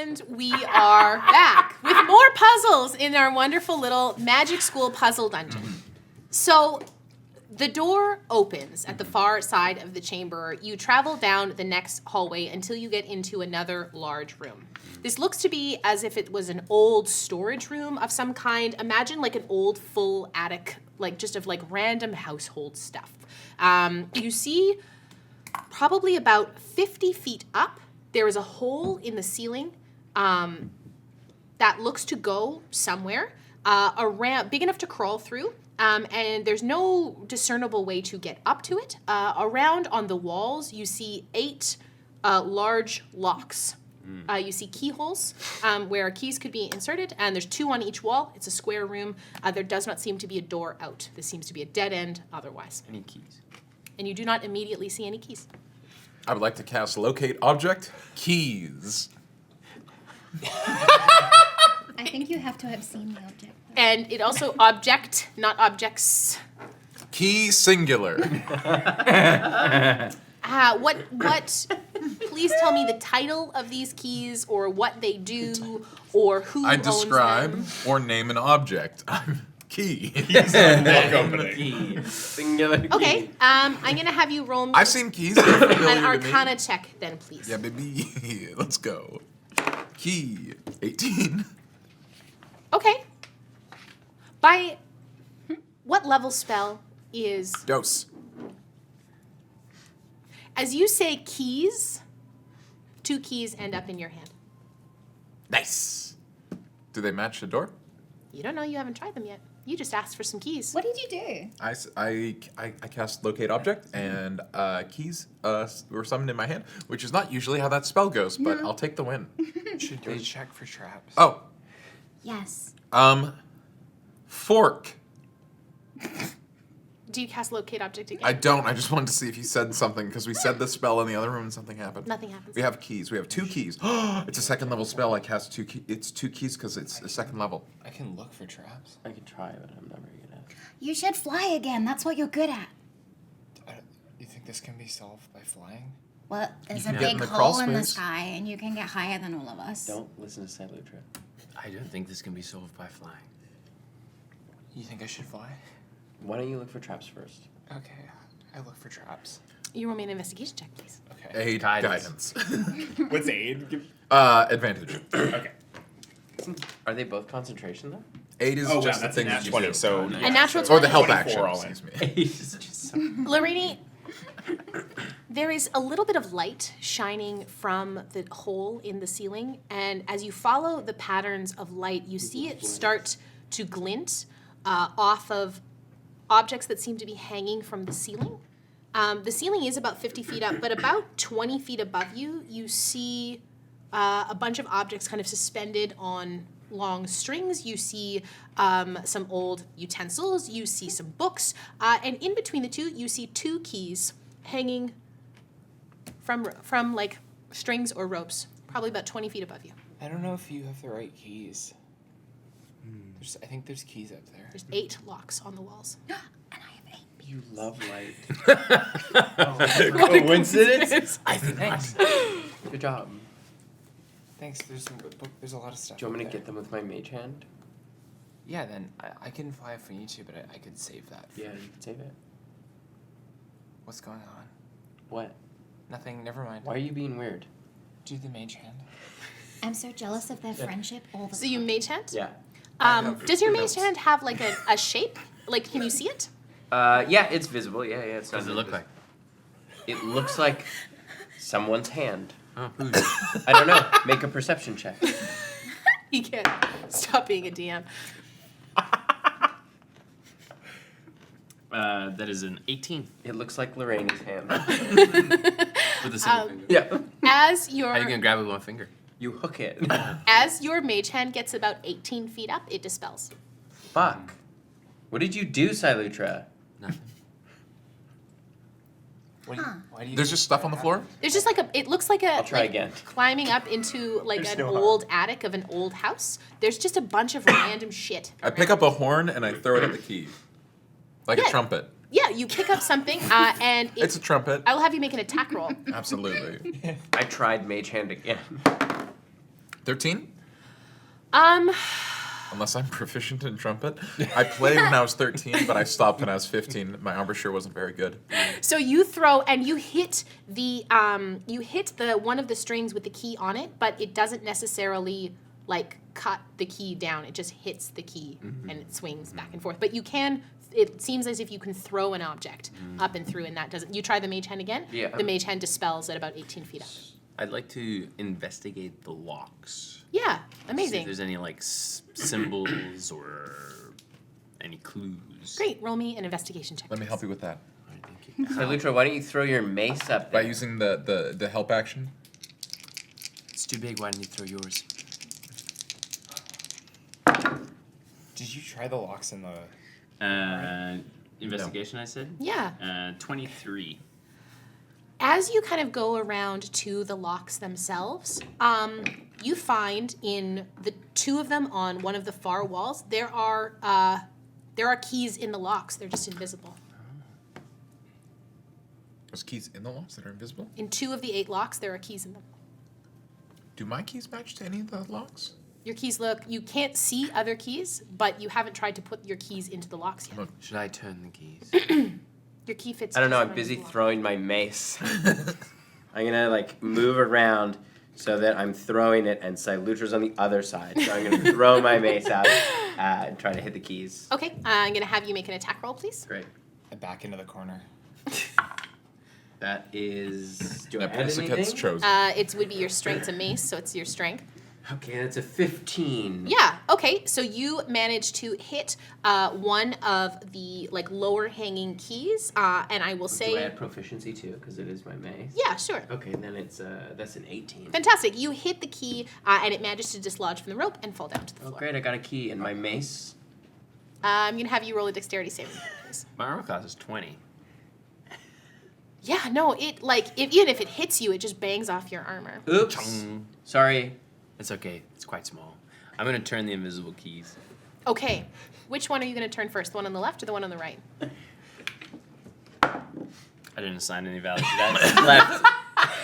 And we are back with more puzzles in our wonderful little magic school puzzle dungeon. So the door opens at the far side of the chamber. You travel down the next hallway until you get into another large room. This looks to be as if it was an old storage room of some kind. Imagine like an old full attic, like just of like random household stuff. You see probably about 50 feet up, there is a hole in the ceiling that looks to go somewhere. A ramp big enough to crawl through. And there's no discernible way to get up to it. Around on the walls, you see 8 large locks. You see keyholes where keys could be inserted, and there's 2 on each wall. It's a square room. There does not seem to be a door out. This seems to be a dead end otherwise. Any keys? And you do not immediately see any keys. I would like to cast Locate Object, Keys. I think you have to have seen the object. And it also object, not objects. Key singular. What, please tell me the title of these keys or what they do or who I owns describe them. or name an object. Key. Key. Singular key. Okay, I'm going to have you roll me I've seen keys. They're familiar an to me. Arcana check then, please. Yeah, baby. Let's go. Key. 18. Okay. By what level spell is... Dose. As you say keys, 2 keys end up in your hand. Nice. Do they match the door? You don't know, you haven't tried them yet. You just asked for some keys. What did you do? I cast Locate Object, and keys were summoned in my hand, which is not usually how that spell goes, but I'll take the win. Should we check for traps? Oh, Yes. fork. Do you cast Locate Object again? I don't. I just wanted to see if you said something, because we said the spell in the other room and something happened. Nothing happens. We have keys. We have 2 keys. It's a second level spell. I cast 2 keys. It's 2 keys because it's a second level. I can look for traps. I could try, but I'm not very good at it. You should fly again. That's what you're good at. You think this can be solved by flying? Well, there's can a get in big the crawl hole in the space. sky, and you can get higher than all of us. Don't listen to Silutra. I don't think this can be solved by flying. You think I should fly? Why don't you look for traps first? Okay, I look for traps. You roll me an investigation check, please. Okay. Aid Guidance. guidance. What's aid? Advantage. Okay. Are they both concentration though? Aid is Oh, just wow, the thing that you 20, do. so... A natural Or the 20. help 24 action. all in. Excuse me. It's just so... Lareni, there is a little bit of light shining from the hole in the ceiling, and as you follow the patterns of light, you see it start to glint off of objects that seem to be hanging from the ceiling. The ceiling is about 50 feet up, but about 20 feet above you, you see a bunch of objects kind of suspended on long strings. You see some old utensils. You see some books. And in between the 2, you see 2 keys hanging from like strings or ropes, probably about 20 feet above you. I don't know if you have the right keys. I think there's keys up there. There's 8 locks on the walls. And I have 8. You love light. What a coincidence. I think not. Good job. Thanks. There's a lot of stuff. Do you want me to up there. get them with my mage hand? Yeah, then I can fly if we need to, but I could save that. Yeah, you can save it. What's going on? What? Nothing. Never mind. Why are you being weird? Do the mage hand. I'm so jealous of their friendship all the So time. you mage hand? Yeah. Does your mage hand have like a shape? Like, can you see it? Yeah, it's visible. Yeah, it's. What does it look like? It looks like someone's hand. Oh, I don't know. Make a perception check. He can't stop being a DM. That is an 18 It looks like Lareni's hand. with a single finger. Yeah. As How are you gonna your grab it with one finger? You hook it. as your mage hand gets about 18 feet up, it dispels. Fuck. What did you do, Silutra? Nothing. Why do you There's just stuff on the floor? There's just like it looks like a I'll try like again. climbing up into like There's an no old attic of an old house. There's just a bunch of random shit. I pick up a horn and I throw it at the key. Like Yeah. a trumpet. Yeah, you pick up something and It's a trumpet. I will have you make an attack roll. Absolutely. I tried mage hand again. 13? Um, Unless I'm proficient in trumpet. I played when I was 13, but I stopped when I was 15. My embouchure wasn't very good. so you throw and you hit the one of the strings with the key on it, but it doesn't necessarily like cut the key down. It just hits the key and it swings back and forth. But you can. It seems as if you can throw an object up and through, and that doesn't. You try the mage hand again. Yeah. The mage hand dispels at about 18 feet up. I'd like to investigate the locks. Yeah, See if amazing. there's any like symbols or any clues. Great. Roll me an investigation check. Let me help you with that. All right, thank you. Silutra, why don't you throw your mace up By there? using the help action. It's too big. Why didn't you throw yours? Did you try the locks in the? Investigation, I said. Yeah. 23. As you kind of go around to the locks themselves, you find in the two of them on one of the far walls, there are keys in the locks. They're just invisible. There's keys in the locks that are invisible? In 2 of the 8 locks, there are keys in them. Do my keys match to any of the locks? Your keys look, you can't see other keys, but you haven't tried to put your keys into the locks yet. Look. Should I turn the keys? Your key fits. I don't know, just I'm right busy into the lock. throwing my mace. I'm gonna like move around so that I'm throwing it and Silutra's on the other side. So I'm gonna throw my mace out and try to hit the keys. Okay, I'm going to have you make an attack roll, please. Great. Back into the corner. That is. Do I add Nepentha gets anything? chosen. It would be your strength to mace, so it's your strength. Okay, that's a 15. Yeah. Okay. So you managed to hit one of the like lower hanging keys, and I will Do I say, add proficiency too? Because it is my mace. yeah, sure. Okay, then it's that's an 18. Fantastic. You hit the key, and it manages to dislodge from the rope and fall down to the Oh, floor. great! I got a key and my mace. I'm gonna have you roll a dexterity saving throw, please. My armor class is 20. Yeah. No. It like even if it hits you, it just bangs off your armor. Oops. Chung. Sorry. It's okay. It's quite small. I'm gonna turn the invisible keys. Okay. Which one are you gonna turn first? The one on the left or the one on the right? I didn't assign any value to that.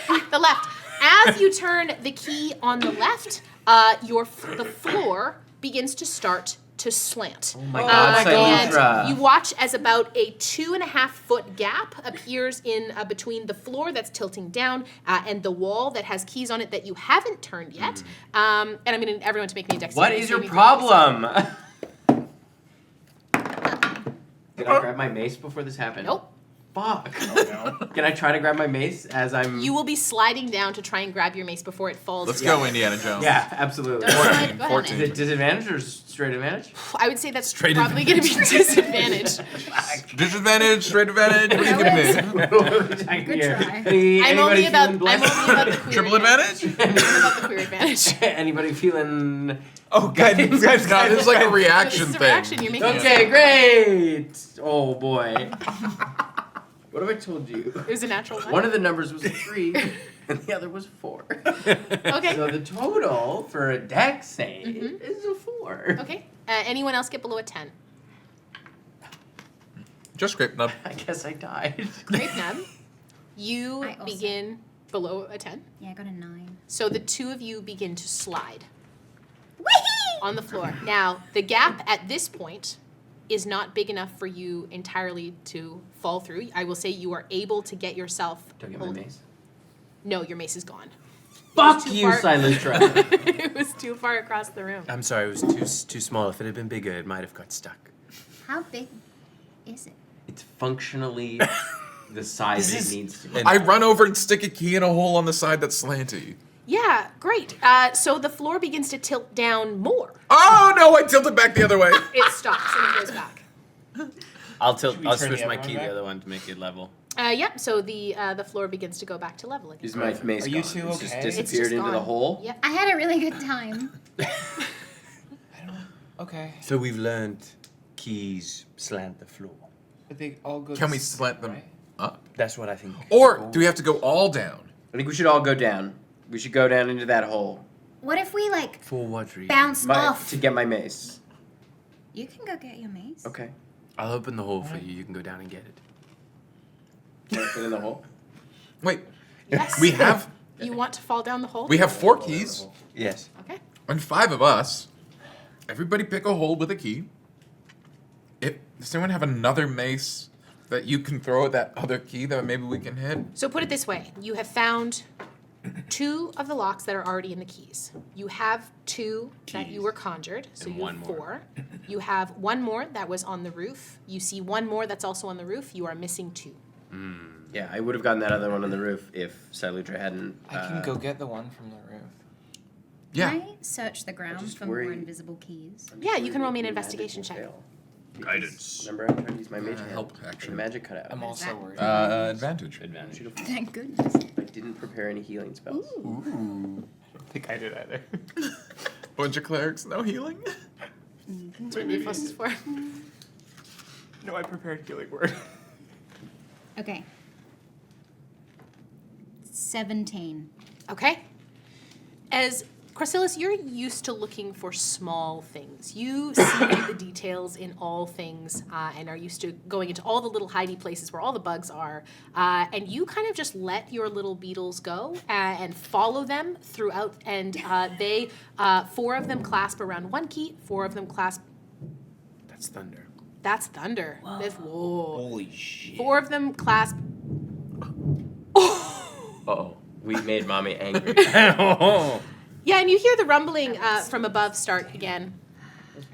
Left. The left. As you turn the key on the left, the floor begins to start to slant. Oh my God, Silutra. And you watch as about a 2.5-foot gap appears in between the floor that's tilting down and the wall that has keys on it that you haven't turned yet. And I'm going to everyone to make me a dexterity. What is your saving throw. problem? Did I grab my mace before this happened? Nope. Fuck. Can I try to grab my mace as I'm? You will be sliding down to try and grab your mace before it falls. Let's down. go, Indiana Jones. Yeah, absolutely. Don't slide. Go ahead, 14. Is it disadvantage or straight advantage? I would say that's Straight probably going to be disadvantage. Disadvantage, straight advantage. What are you giving me? Good try. I'm only about the queer Triple advantage. advantage? I'm about the queer advantage. Anybody feeling? Oh, God. No, this is like a reaction This is a thing. reaction. You're making Okay, great. Oh boy. What have I told you? It was a natural one. One of the numbers was a 3, and the other was 4. Okay. So the total for a dex save is a 4. Okay. Anyone else get below a 10? Just Grapenub. I guess I died. Grapenub, you I also- begin below a 10. Yeah, I got a 9. So the two of you begin to slide on the floor. Now, the gap at this point is not big enough for you entirely to fall through. I will say you are able to get yourself. Don't get my mace. No, your mace is gone. Fuck too you, far- Silutra. It was too far across the room. I'm sorry, it was too small. If it had been bigger, it might have got stuck. How big is it? It's functionally the size This is- it needs to be. I run over and stick a key in a hole on the side that's slanty. Yeah, great. So the floor begins to tilt down more. Oh, no, I tilted back the other way. It stops and it goes back. I'll Should we I'll turn switch the my other one key to back? the other one to make it level. Yep. So the floor begins to go back to level again. Is my mace Are you gone? two It's just okay? It's It's disappeared just into the gone. hole? Yep. I had a really good time. Okay. So we've learned keys slant the floor. But they all go. Can we slant them right? up? That's what I think. Or do we have to go all down? I think we should all go down. We should go down into that hole What if we like For what reason? bounce off? to get my mace. You can go get your mace. Okay. I'll open the hole for you. You can go down and get it. Can I fit in the hole? Wait, Yes. we have You want to fall down the hole? We have 4 keys Yes. Okay. and 5 of us. Everybody pick a hole with a key. Does anyone have another mace that you can throw at that other key that maybe we can hit? So put it this way: you have found 2 of the locks that are already in the keys. You have 2 that you were conjured, so And you have one 4. more. You have 1 more that was on the roof. You see 1 more that's also on the roof. You are missing 2. Yeah, I would have gotten that other one on the roof if Silutra hadn't. I can go get the one from the roof. Yeah. Can I search the ground just for more worry- invisible keys? Yeah, you can roll me an Magic investigation will check. fail. Guidance. Remember, I'm trying to use my mage hand. help and action. The magic cut out. I'm What is also that? worried. Advantage. Advantage. Thank goodness. I didn't prepare any healing spells. I don't think I did either. Bunch of clerics, no healing. That's what Nephos is for. No, I prepared healing word. Okay. 17. Okay. As Crosilus, you're used to looking for small things. You see the details in all things and are used to going into all the little hidey places where all the bugs are. And you kind of just let your little beetles go and follow them throughout. And they, 4 of them clasp around 1 key, 4 of them clasp. That's thunder. That's thunder. Whoa. Holy shit. 4 of them clasp. Uh-oh. We made mommy angry. Yeah, and you hear the rumbling from above start again.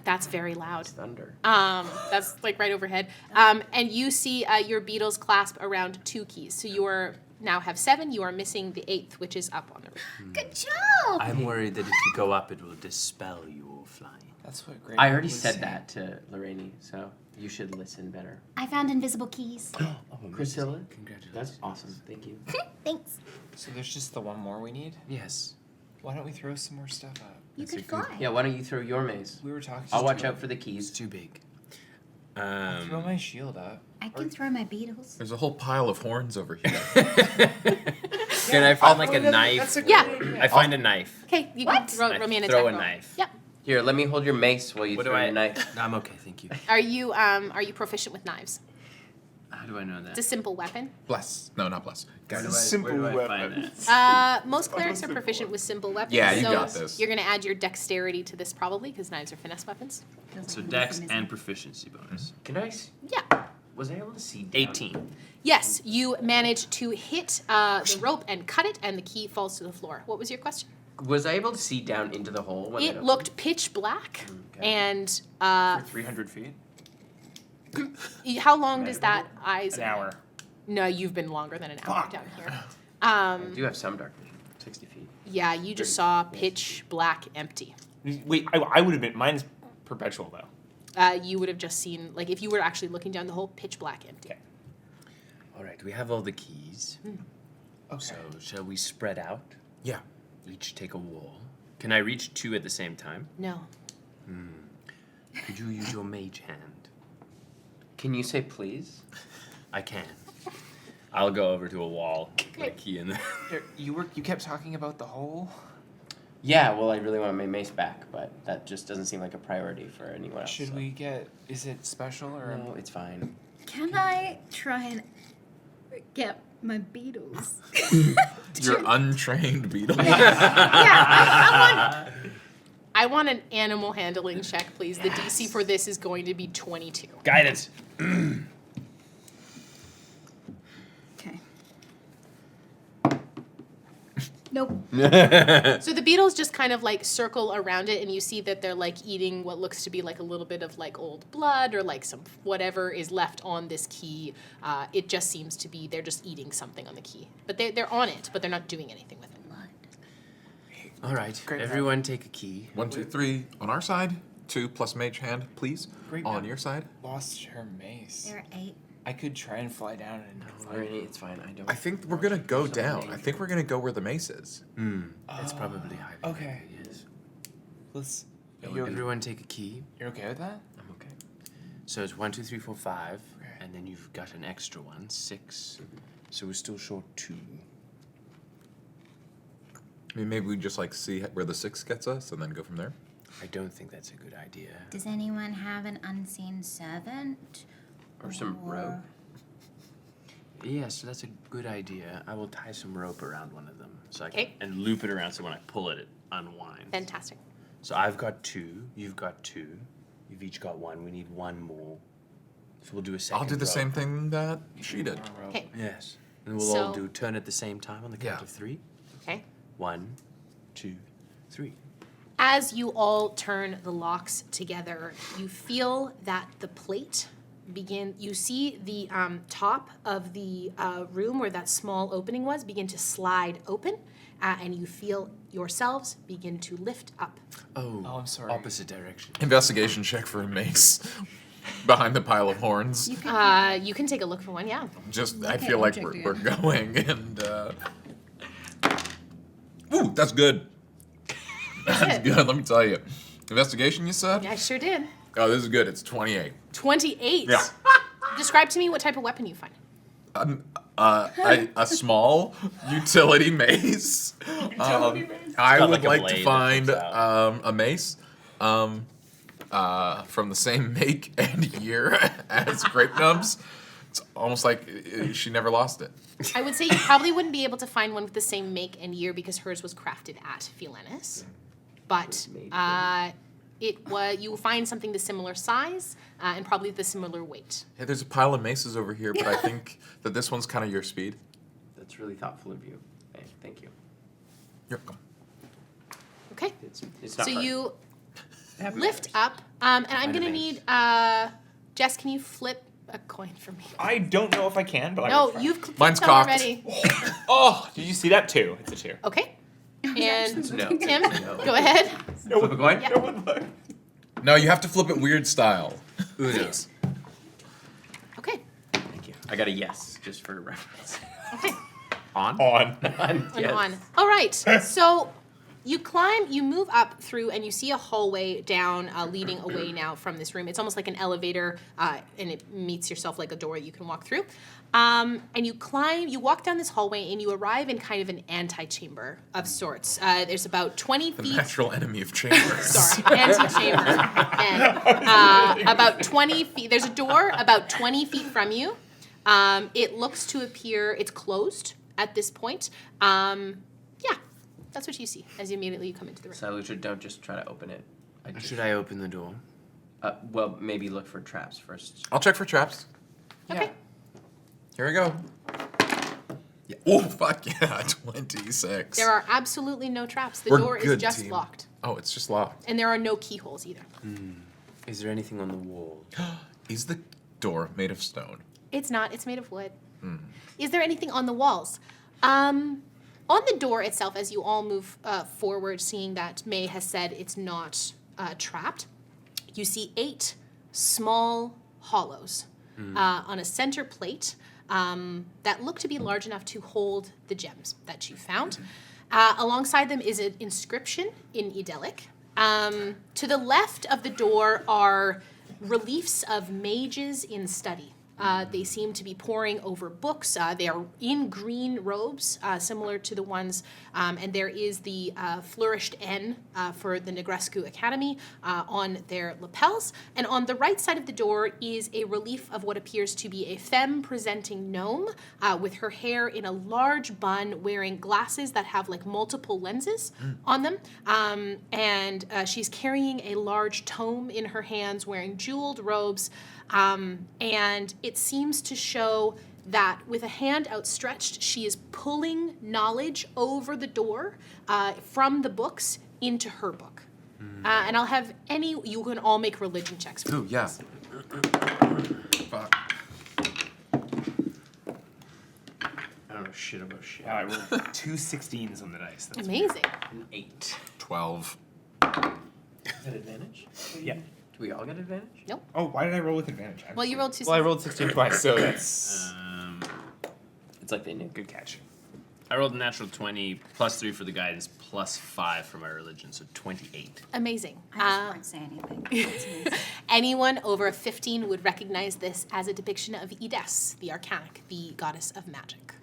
That's very loud. Thunder. That's like right overhead. And you see your beetles clasp around 2 keys. So you are now have 7. You are missing the 8th, which is up on the roof. Good job! I'm worried that if you go up, it will dispel your flying. That's what great. I already said that to Lareni, so you should listen better. I found invisible keys. Priscilla? Congratulations. That's awesome. Thank you. Thanks. So there's just the one more we need? Yes. Why don't we throw some more stuff up? You That's could a good- fly. Yeah, why don't you throw your maze? We were talking. I'll watch to out for the It's keys. too big. I'll throw my shield up. I can throw my beetles. There's a whole pile of horns over here. Can I find like a knife? That's a Yeah. great idea. I find a knife. Okay, you What? can roll me an attack Throw a roll. knife. Yep. Here, let me hold your mace while you What do throw I? your knife. I'm okay, thank you. Are you proficient with knives? How do I know that? It's a simple weapon. Bless. No, not bless. It's a Guidance. simple Where do I weapon. find that? Most clerics are proficient with simple weapons. Yeah, you so got this. You're going to add your dexterity to this probably because knives are finesse weapons. So dex and proficiency bonus. Can I? Yeah. Was I able to see? Down? 18. Yes, you manage to hit the rope and cut it, and the key falls to the floor. What was your question? Was I able to see down into the hole? When It looked pitch black, Okay. and For 300 feet? how long does that eyes? An hour. No, you've been longer than an hour Fuck. down here. I do have some dark vision. 60 feet. Yeah, you just saw pitch black empty. Wait, I would have been. Mine's perpetual though. You would have just seen, like, if you were actually looking down the hole, pitch black empty. Okay. All right, we have all the keys. Okay. So shall we spread out? Yeah. Each take a wall. Can I reach 2 at the same time? No. Could you use your mage hand? Can you say please? I can. I'll go over to a wall, put a Great. key in there. You kept talking about the hole. Yeah, well, I really want my mace back, but that just doesn't seem like a priority for anyone else. Should so. we get? Is it special or? No, it's fine. Can I try and get my beetles? Your untrained beetle. I want an animal handling check, please. The DC for this is going to be 22. Guidance. Okay. Nope. So the beetles just kind of like circle around it, and you see that they're like eating what looks to be like a little bit of like old blood or like some whatever is left on this key. It just seems to be they're just eating something on the key, but they're on it, but they're not doing anything with it. All right, Great. everyone take a key. 1, 2, 3 on our side. 2 plus mage hand, please. Great. On your side. Lost her mace. There are 8. I could try and fly down and. Lareni, it's fine. I don't. I think we're gonna go down. I think we're gonna go where the mace is. It's probably high. Okay. Yes. Let's. Everyone take a key. You're okay with that? I'm okay. So it's 1, 2, 3, 4, 5, Okay. and then you've got an extra one, 6. So we're still short 2. I mean, maybe we just like see where the 6 gets us and then go from there. I don't think that's a good idea. Does anyone have an unseen servant? Or some rope. Yes, that's a good idea. I will tie some rope around one of them so I can, Okay. and loop it around so when I pull it, it unwinds. Fantastic. So I've got 2. You've got 2. You've each got 1. We need 1 more. So we'll do a second. I'll do the rope. same thing that she did. Okay. Yes. And we'll all So- do turn at the same time on the count Yeah. of 3. Okay. 1, 2, 3. As you all turn the locks together, you feel that the plate you see the top of the room where that small opening was begin to slide open, and you feel yourselves begin to lift up. Oh, I'm sorry. Opposite direction. Investigation check for a mace behind the pile of horns. You can take a look for one, yeah. Just, I Look at feel like object we're again. going, and ooh, that's good. That's good. Let me tell you. Investigation, you said? Yeah, I sure did. Oh, this is good. It's 28. 28. Yeah. Describe to me what type of weapon you find. A small utility mace. I got would like a like blade to that find comes out. a mace from the same make and year as Grapenub's. It's almost like she never lost it. I would say you probably wouldn't be able to find one with the same make and year because hers was crafted at Philenis. But you will find something the similar size and probably the similar weight. Hey, there's a pile of maces over here, but I think that this one's kind of your speed. That's really thoughtful of you. Hey, thank you. You're welcome. Okay. It's not So hard. you It happens. lift up, and I'm Find a gonna mace. need Jess. Can you flip a coin for me? I don't know if I can, but I No, will try. you've flipped Mine's some cocked. already. Oh, did you see that? 2. It's a 2. Okay. And No. Tim, No. go ahead. Flip a coin? Yeah. No one looked. No, you have to flip it weird style. Unos. Okay. Thank you. I got a yes, just for reference. Okay. On? On. And on. All right. So you move up through, and you see a hallway down, leading away now from this room. It's almost like an elevator, and it meets yourself like a door you can walk through. And you walk down this hallway, and you arrive in kind of an antechamber of sorts. There's about 20 The feet. natural enemy of chambers. Sorry, antechamber. And about 20 feet. There's a door about 20 feet from you. It looks to appear it's closed at this point. Yeah, that's what you see as you immediately come into the room. Silutra, don't just try to open it. Should I open the door? Well, maybe look for traps first. I'll check for traps. Okay. Here we go. Yeah. Oh, fuck yeah. 26. There are absolutely no traps. The We're door is good, just team. locked. Oh, it's just locked. And there are no keyholes either. Is there anything on the wall? Is the door made of stone? It's not. It's made of wood. Is there anything on the walls? On the door itself, as you all move forward, seeing that May has said it's not trapped, you see 8 small hollows on a center plate that look to be large enough to hold the gems that you found. Alongside them is an inscription in Idelic. To the left of the door are reliefs of mages in study. They seem to be poring over books. They are in green robes, similar to the ones, and there is the flourished N for the Negrescu Academy on their lapels. And on the right side of the door is a relief of what appears to be a femme-presenting gnome with her hair in a large bun, wearing glasses that have like multiple lenses on them. And she's carrying a large tome in her hands, wearing jeweled robes. And it seems to show that with a hand outstretched, she is pulling knowledge over the door from the books into her book. And I'll have you can all make religion checks. Ooh, yeah. Fuck. I don't know shit about shit. Wow, I rolled 2 16s on the dice. That's Amazing. An 8. 12. Is that advantage? Yeah. Do we all get advantage? Nope. Oh, why did I roll with advantage? Well, you rolled 2. Well, I rolled 16 twice, so that's It's like they knew. good catch. I rolled a natural 20, plus 3 for the guidance, plus 5 for my religion, so 28. Amazing. I just won't say anything. That's amazing. Anyone over a 15 would recognize this as a depiction of Ides, the Arcanic, the goddess of magic.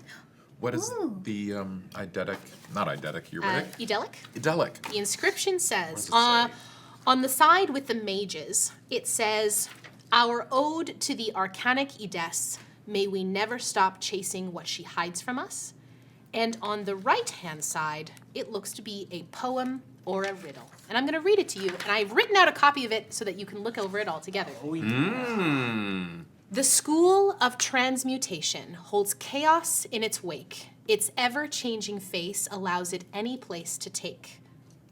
What is the eidetic? Not eidetic, you're right. Idelic. Idelic. The inscription says, What does it say? on the side with the mages, it says, "Our ode to the Arcanic Ides may we never stop chasing what she hides from us. And on the right-hand side, it looks to be a poem or a riddle. And I'm going to read it to you, and I've written out a copy of it so that you can look over it all together. The school of transmutation holds chaos in its wake. Its ever-changing face allows it any place to take.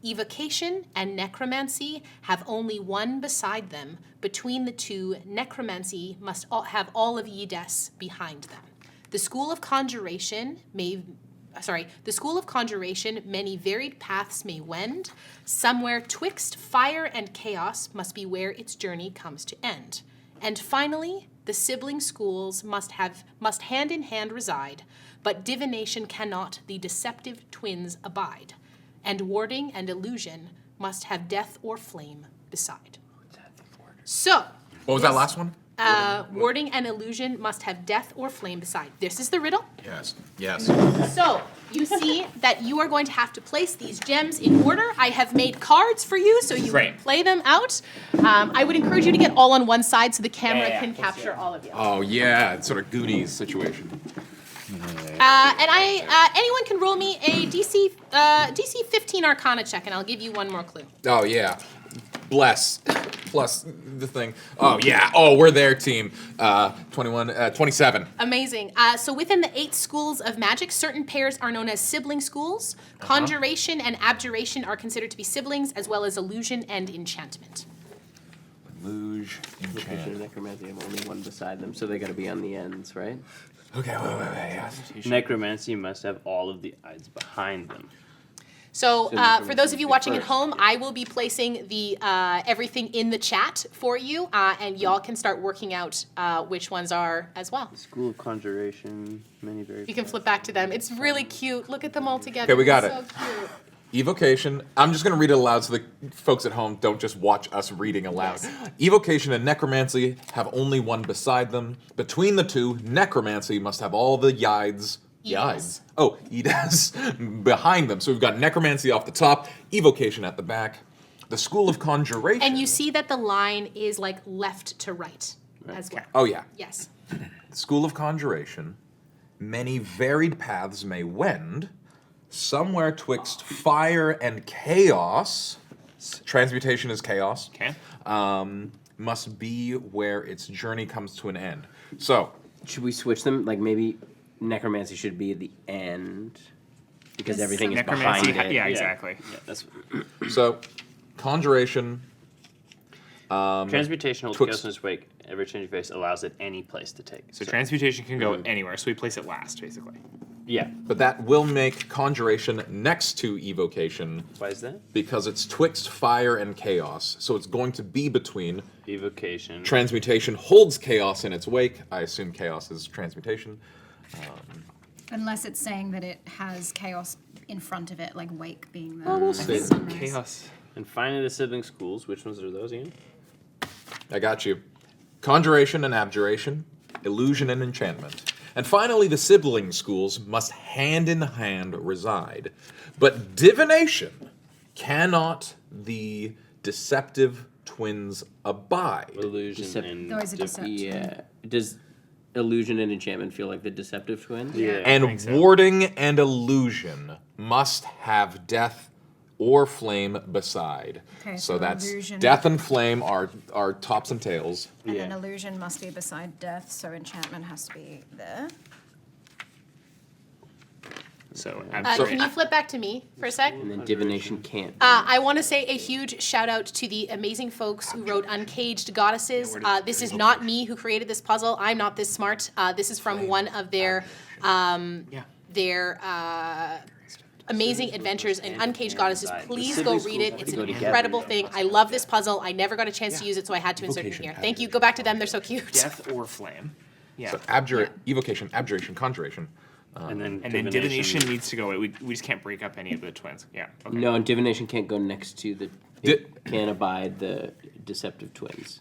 Evocation and necromancy have only one beside them. Between the two, necromancy must have all of Yedes behind them. The school of conjuration many varied paths may wend. Somewhere twixt fire and chaos must be where its journey comes to end. And finally, the sibling schools must hand in hand reside, but divination cannot the deceptive twins abide. And warding and illusion must have death or flame beside. So, What was that last one? warding and illusion must have death or flame beside. This is the riddle. Yes. Yes. So, you see that you are going to have to place these gems in order. I have made cards for you so you can play them out. I would encourage you to get all on one side so the camera can capture all of you. Oh yeah, it's sort of Goonies situation. Anyone can roll me a DC 15 Arcana check, and I'll give you one more clue. Oh yeah, bless plus the thing. Oh yeah. Oh, we're there, team. 27. Amazing. So within the 8 schools of magic, certain pairs are known as sibling schools. Conjuration and abjuration are considered to be siblings, as well as illusion and enchantment. Luge, Evocation and enchant. necromancy have only one beside them, so they got to be on the ends, right? Okay, wait. Yes. Necromancy must have all of the eyes behind them. So for those of you watching at first. home, I will be placing the everything in the chat for you, and y'all can start working out which ones are as well. School of Conjuration, many very. You can flip back to them. It's really cute. Look at them all together. Okay, we got It's it. So cute. Evocation. I'm just going to read it aloud so the folks at home don't just watch us reading aloud. Yes. Evocation and necromancy have only one beside them. Between the two, necromancy must have all the yides. Yedes. Oh, Yedes behind them. So we've got necromancy off the top, evocation at the back. The school of conjuration. And you see that the line is like left to right as well. Oh yeah. Yes. School of conjuration. Many varied paths may wend. Somewhere twixt fire and chaos. Transmutation is chaos. Okay. Must be where its journey comes to an end. So, Should we switch them? Like maybe necromancy should be at the end because everything is Necromancy. behind it. Yeah, exactly. Yeah, that's conjuration. transmutation holds Twixt- chaos in its wake. Every change of face allows it any place to take. So transmutation can go anywhere. So we place it last, basically. Yeah. But that will make conjuration next to evocation Why is that? because it's twixt fire and chaos. So it's going to be between. Evocation. Transmutation holds chaos in its wake. I assume chaos is transmutation. Unless it's saying that it has chaos in front of it, like wake being the we'll see. sunrise. Chaos. And finally, the sibling schools. Which ones are those again? I got you. Conjuration and abjuration, illusion and enchantment. And finally, the sibling schools must hand in hand reside. But divination cannot the deceptive twins abide. Illusion and Those are deceptive. Yeah. Does illusion and enchantment feel like the deceptive twins? Yeah. And warding and illusion must have death or flame beside. Okay, so so that's illusion- death and flame are tops and tails. And then illusion must be beside death, so enchantment has to be there. So, Can you flip back to me for a sec? And then divination can't. I want to say a huge shout out to the amazing folks who wrote Uncaged Goddesses. This is not me who created this puzzle. I'm not this smart. This is from one of their amazing adventures in Uncaged Goddesses. Please go read it. It's an incredible thing. I love this puzzle. I never got a chance to use it, so I had to insert it in here. Thank you. Go back to them. They're so cute. death or flame. Yeah. So evocation, abjuration, conjuration. And then Divination needs to go away. We just can't break up any of the twins. Yeah. Okay. No, and divination can't go next to the. Di- It can't abide the deceptive twins.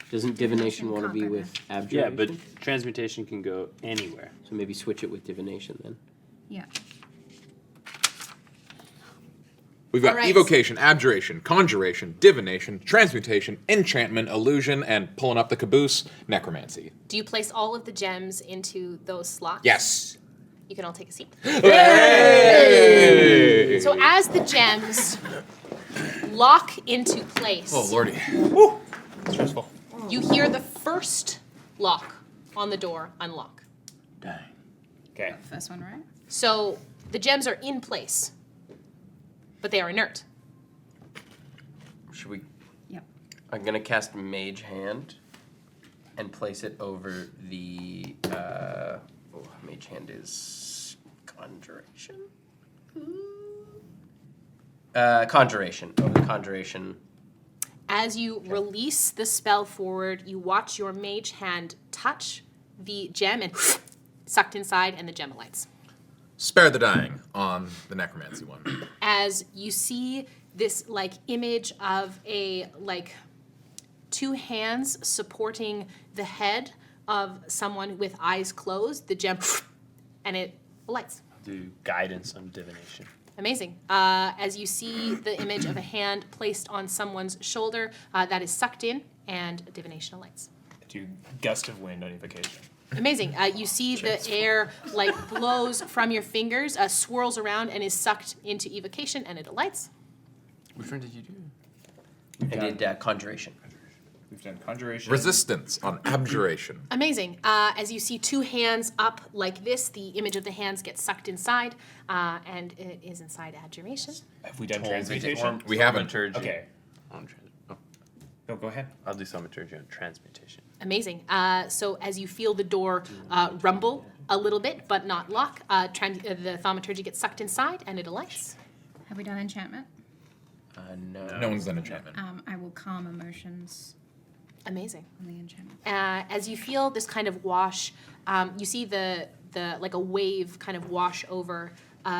Doesn't divination want to be with Yeah, abjuration? but transmutation can go anywhere. So maybe switch it with divination then. Yeah. We've got All right. evocation, abjuration, conjuration, divination, transmutation, enchantment, illusion, and pulling up the caboose, necromancy. Do you place all of the gems into those slots? Yes. You can all take a seat. Hey! So as the gems lock into place, Oh, lordy. Stressful. you hear the first lock on the door unlock. Dang. Okay. First one, right? So the gems are in place, but they are inert. Should we? Yep. I'm gonna cast Mage Hand and place it over the. Mage Hand is Conjuration. Conjuration over the Conjuration. As you release the spell forward, you watch your mage hand touch the gem and sucked inside, and the gem lights. Spare the dying on the necromancy one. As you see this image of a two hands supporting the head of someone with eyes closed, the gem and it lights. Do guidance on divination. Amazing. As you see the image of a hand placed on someone's shoulder, that is sucked in, and divination lights. Do gust of wind on evocation. Amazing. You see the air blows from your fingers, swirls around, and is sucked into evocation, and it lights. Which one did you do? I did Conjuration. We've done conjuration. Resistance on abjuration. Amazing. As you see two hands up like this, the image of the hands gets sucked inside, and it is inside abjuration. Have we done transmutation? We haven't. Thaumaturgy Okay. On No, go ahead. I'll do thaumaturgy on transmutation. Amazing. So as you feel the door rumble a little bit, but not lock, the thaumaturgy gets sucked inside, and it lights. Have we done enchantment? No. No one's done enchantment. I will calm emotions Amazing. on the enchantment. As you feel this kind of wash, you see the a wave kind of wash over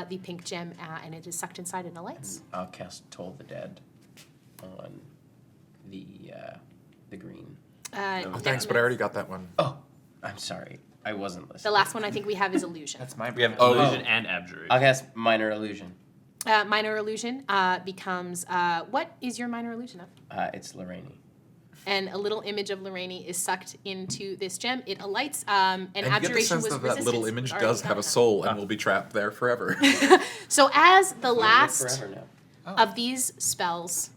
the pink gem, and it is sucked inside and it lights. I'll cast Toll the Dead on the green. Oh, thanks, but I already got that one. Oh, I'm sorry. I wasn't The listening. last one I think we have is illusion. That's my. We have Oh. illusion and abjuration. I'll cast Minor Illusion. Minor illusion becomes what is your minor illusion of? It's Lareni. And a little image of Lareni is sucked into this gem. It alights, and And you get the abjuration sense was that that resistance. little image Already does have done a that. soul and will be trapped there forever. So as the last Forever now. of these spells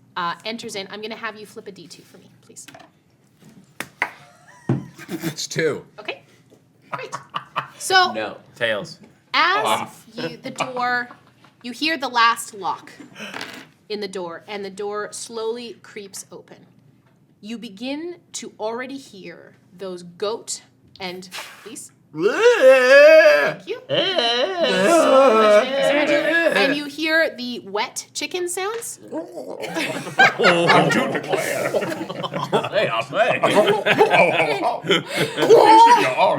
enters in, I'm going to have you flip a D2 for me, please. It's two. Okay, great. So No. Tails. as the door, you hear the last lock in the door, and the door slowly creeps open. You begin to already hear those goat and please. Thank you. So much thanks, Andrew. And you hear the wet chicken sounds. I do declare. Hey, I'll say.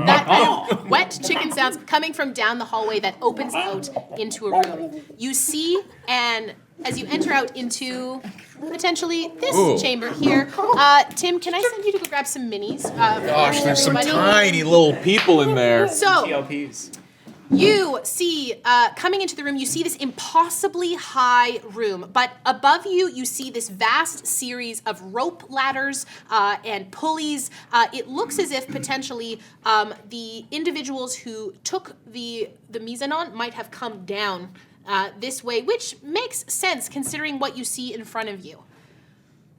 That kind of wet chicken sounds coming from down the hallway that opens out into a room. You see, and as you enter out into potentially this Ooh. chamber here, Tim, can I send you to go grab some minis? Gosh, there's some everybody? tiny little people in there. So TLPs. you see, coming into the room, you see this impossibly high room, but above you, you see this vast series of rope ladders and pulleys. It looks as if potentially the individuals who took the Mizanon might have come down this way, which makes sense considering what you see in front of you.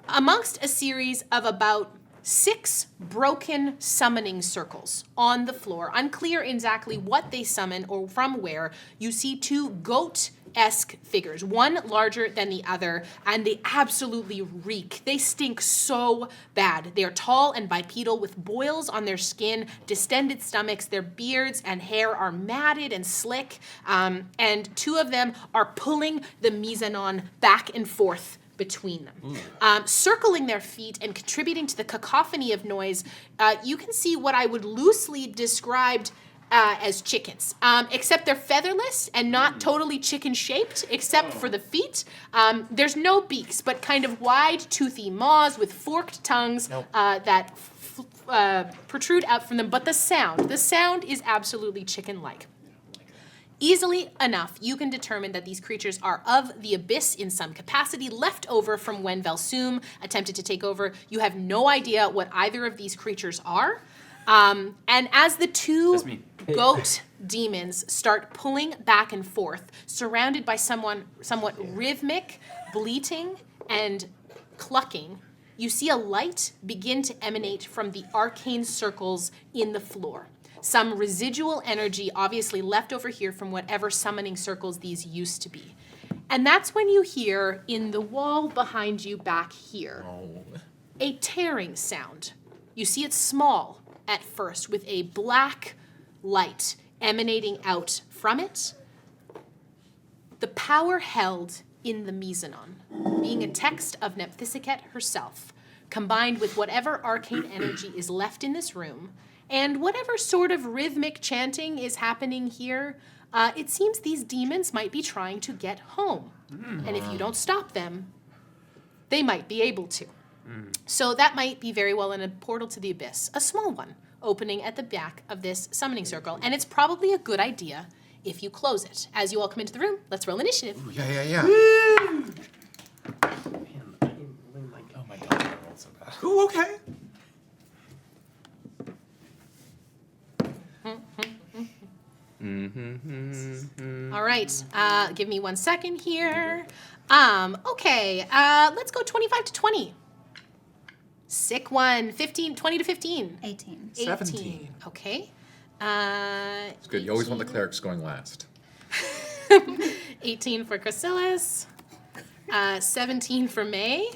Amongst a series of about 6 broken summoning circles on the floor, unclear exactly what they summon or from where, you see 2 goat-esque figures, one larger than the other, and they absolutely reek. They stink so bad. They are tall and bipedal with boils on their skin, distended stomachs. Their beards and hair are matted and slick, and 2 of them are pulling the Mizanon back and forth between them. Circling their feet and contributing to the cacophony of noise, you can see what I would loosely describe as chickens, except they're featherless and not totally chicken-shaped, except for the feet. There's no beaks, but kind of wide, toothy maws with forked tongues that protrude out from them. But the sound is absolutely chicken-like. Easily enough, you can determine that these creatures are of the abyss in some capacity, left over from when Velsum attempted to take over. You have no idea what either of these creatures are. And as the two That's me. goat demons start pulling back and forth, surrounded by somewhat rhythmic bleating and clucking, you see a light begin to emanate from the arcane circles in the floor. Some residual energy obviously left over here from whatever summoning circles these used to be. And that's when you hear in the wall behind you back here a tearing sound. You see it small at first with a black light emanating out from it. The power held in the Mesonon, being a text of Nephthisiket herself, combined with whatever arcane energy is left in this room, and whatever sort of rhythmic chanting is happening here, it seems these demons might be trying to get home. And if you don't stop them, they might be able to. So that might be very well in a portal to the abyss, a small one, opening at the back of this summoning circle. And it's probably a good idea if you close it. As you all come into the room, let's roll initiative. Ooh, yeah. Oh my god, I rolled so bad. Ooh, okay. All right, give me 1 second here. Okay, let's go 25 to 20. Sick one. 15, 20 to 15. 18. 17. Okay. It's good. You always want the clerics going last. 18 for Crosilus. 17 for May.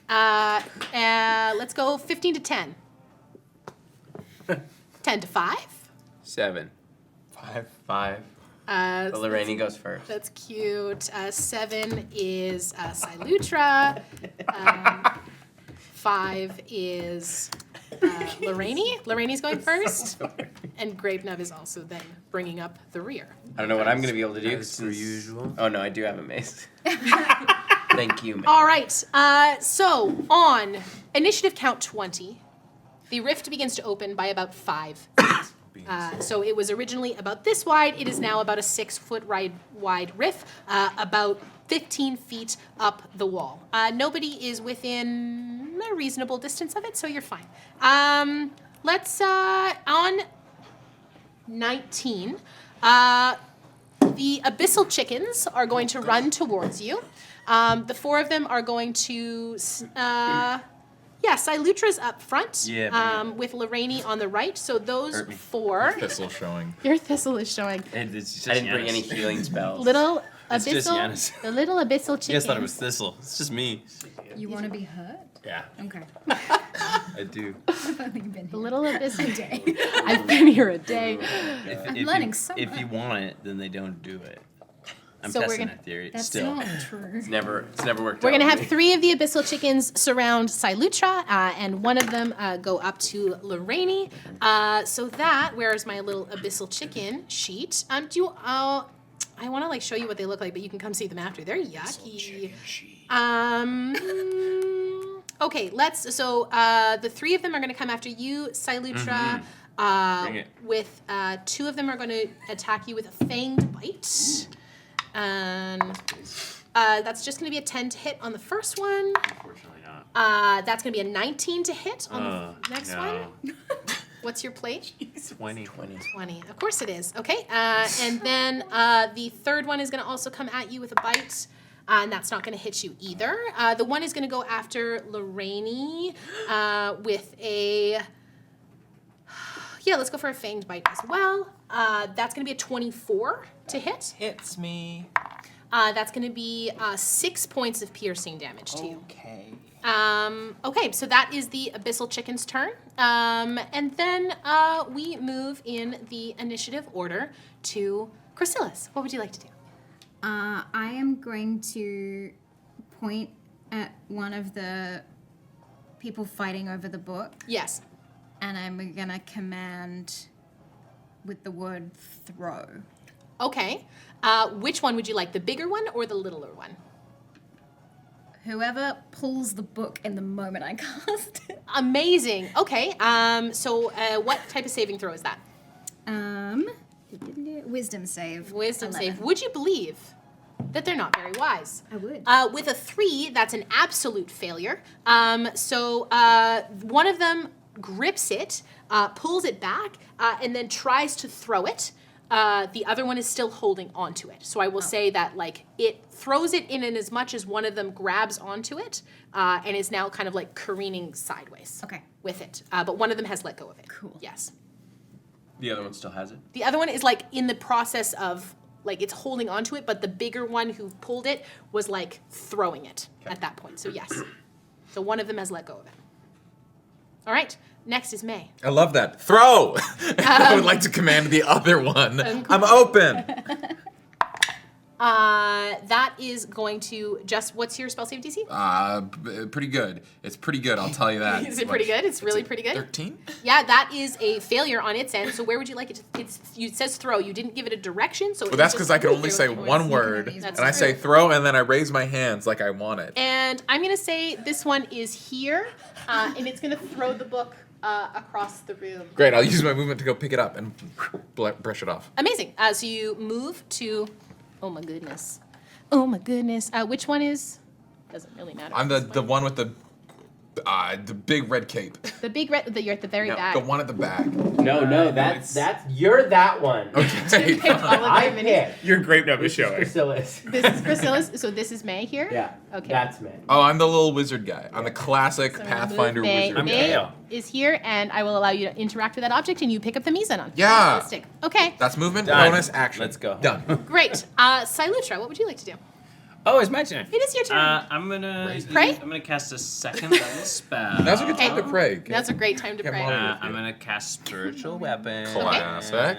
Let's go 15 to 10. 10 to 5. 7. 5. But Lareni goes first. That's cute. 7 is Silutra. 5 is Lareni. Lareni's going first. And Grapenub is also then bringing up the rear. I don't know what I'm going to be able to do. As per usual. Oh, no, I do have a mace. Thank you, man. All right. So on initiative count 20, the rift begins to open by about 5 feet. So it was originally about this wide. It is now about a 6-foot wide rift, about 15 feet up the wall. Nobody is within a reasonable distance of it, so you're fine. Let's, on 19, the abyssal chickens are going to run towards you. The 4 of them are going to... Silutra's up front, with Lareni on the right. So those 4. Thistle showing. Your thistle is showing. It's just I didn't bring Yanis. any healing spells. Little It's just abyssal, Yanis. the little abyssal You chicken. guys thought it was Thistle. It's just me. You want to be hurt? Yeah, Okay. I do. I've only been The here little abyssal a day. I've been here a day. I'm learning so If you much. want it, then they don't do it. I'm So we're testing gonna- that theory. That's Still. not true. It's never worked We're out gonna with have me. 3 of the abyssal chickens surround Silutra, and 1 of them go up to Lareni. So that, where's my little abyssal chicken sheet? I want to show you what they look like, but you can come see them after. They're yucky. Okay, so the 3 of them are going to come after you, Silutra. Bring it. With 2 of them are going to attack you with a fanged bite. And that's just going to be a 10 to hit on the first one. Unfortunately not. That's going to be a 19 to hit on the next one. What's your plate? 20. 20. Of course it is. Okay. And then the 3rd one is going to also come at you with a bite. And that's not going to hit you either. The one is going to go after Lareni with a... Yeah, let's go for a fanged bite as well. That's going to be a 24 to hit. Hits me. That's going to be 6 points of piercing damage to you. Okay. Okay, so that is the abyssal chicken's turn. And then we move in the initiative order to Crosilus. What would you like to do? I am going to point at one of the people fighting over the book, Yes. and I'm gonna command with the word throw. Okay. Which one would you like, the bigger one or the littler one? Whoever pulls the book in the moment I cast it. Amazing. Okay. So what type of saving throw is that? Wisdom save. Wisdom 11. save. Would you believe that they're not very wise? I would. With a 3, that's an absolute failure. So one of them grips it, pulls it back, and then tries to throw it. The other one is still holding onto it. So I will say that like it throws it in as much as one of them grabs onto it and is now kind of like careening sideways. Okay. With it. But one of them has let go of it. Cool. Yes. The other one still has it. The other one is like in the process of like it's holding onto it, but the bigger one who pulled it was like throwing it at that point. So yes. So one of them has let go of it. All right. Next is May. I love that. Throw! I would like to command the other one. I'm open. That is going to just, what's your spell save DC? Pretty good. It's pretty good, I'll tell you that. Is it pretty good? It's really pretty good? 13? Yeah, that is a failure on its end. So where would you like it to, it says throw. You didn't give it a direction. So Well, that's because I can only say one word, and That's I say true. throw, and then I raise my hands like I want it. And I'm going to say this one is here, and it's going to throw the book across the room. Great, I'll use my movement to go pick it up and brush it off. Amazing. So you move to, oh my goodness. Oh my goodness. Which one is, doesn't really matter. I'm the one with the big red cape. The big red, you're at the very back. The one at the back. No, that's you're that one. Okay. I picked. Your Grapenub is showing. Crosilus. This is Crosilus. So this is May here? Yeah. Okay. That's me. Oh, I'm the little wizard guy. I'm the classic So Pathfinder May, wizard May guy. is here, and I will allow you to interact with that object, and you pick up the Mizanon. Yeah. Fantastic. Okay, That's movement, Done. bonus, action. Let's go. Done. great. Silutra, what would you like to do? Oh, it's my turn. It is your turn. I'm gonna Pray? I'm gonna cast a second level spell. Now's a good time to pray. okay? That's a great time to Get pray. more. I'm gonna cast spiritual weapon. Classic.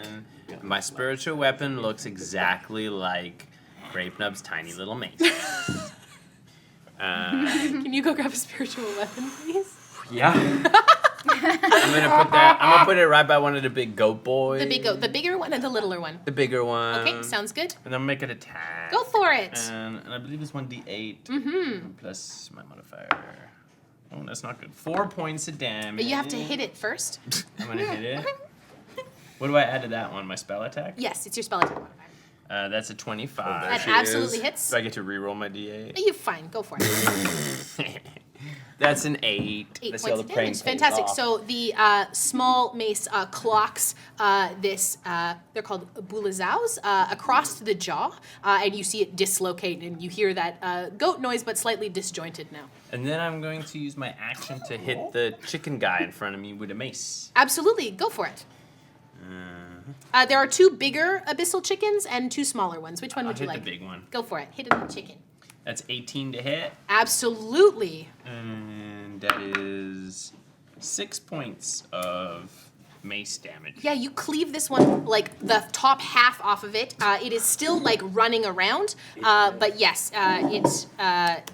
My spiritual weapon looks exactly like Grapenub's tiny little mace. Can you go grab a spiritual weapon, please? Yeah. I'm gonna put it right by one of the big goat boys. The big goat, the bigger one or the littler one? The bigger one. Okay, sounds good. And then make it attack. Go for it. And I believe it's 1d8 plus my modifier. Oh, that's not good. 4 points of damage. But you have to hit it first. I'm gonna hit it. What do I add to that one? My spell attack? Yes, it's your spell attack modifier. That's a 25. That absolutely hits. Do I get to reroll my d8? You're fine. Go for it. That's an 8. 8 Let's points see how of the praying damage. pays Fantastic. off. So the small mace clocks this, they're called bulizaos, across the jaw, and you see it dislocate, and you hear that goat noise, but slightly disjointed now. And then I'm going to use my action to hit the chicken guy in front of me with a mace. Absolutely. Go for it. There are 2 bigger abyssal chickens and 2 smaller ones. Which one would you I'll like? hit the big one. Go for it. Hit the chicken. That's 18 to hit. Absolutely. And that is 6 points of mace damage. Yeah, you cleave this one, like the top half off of it. It is still like running around, but yes, it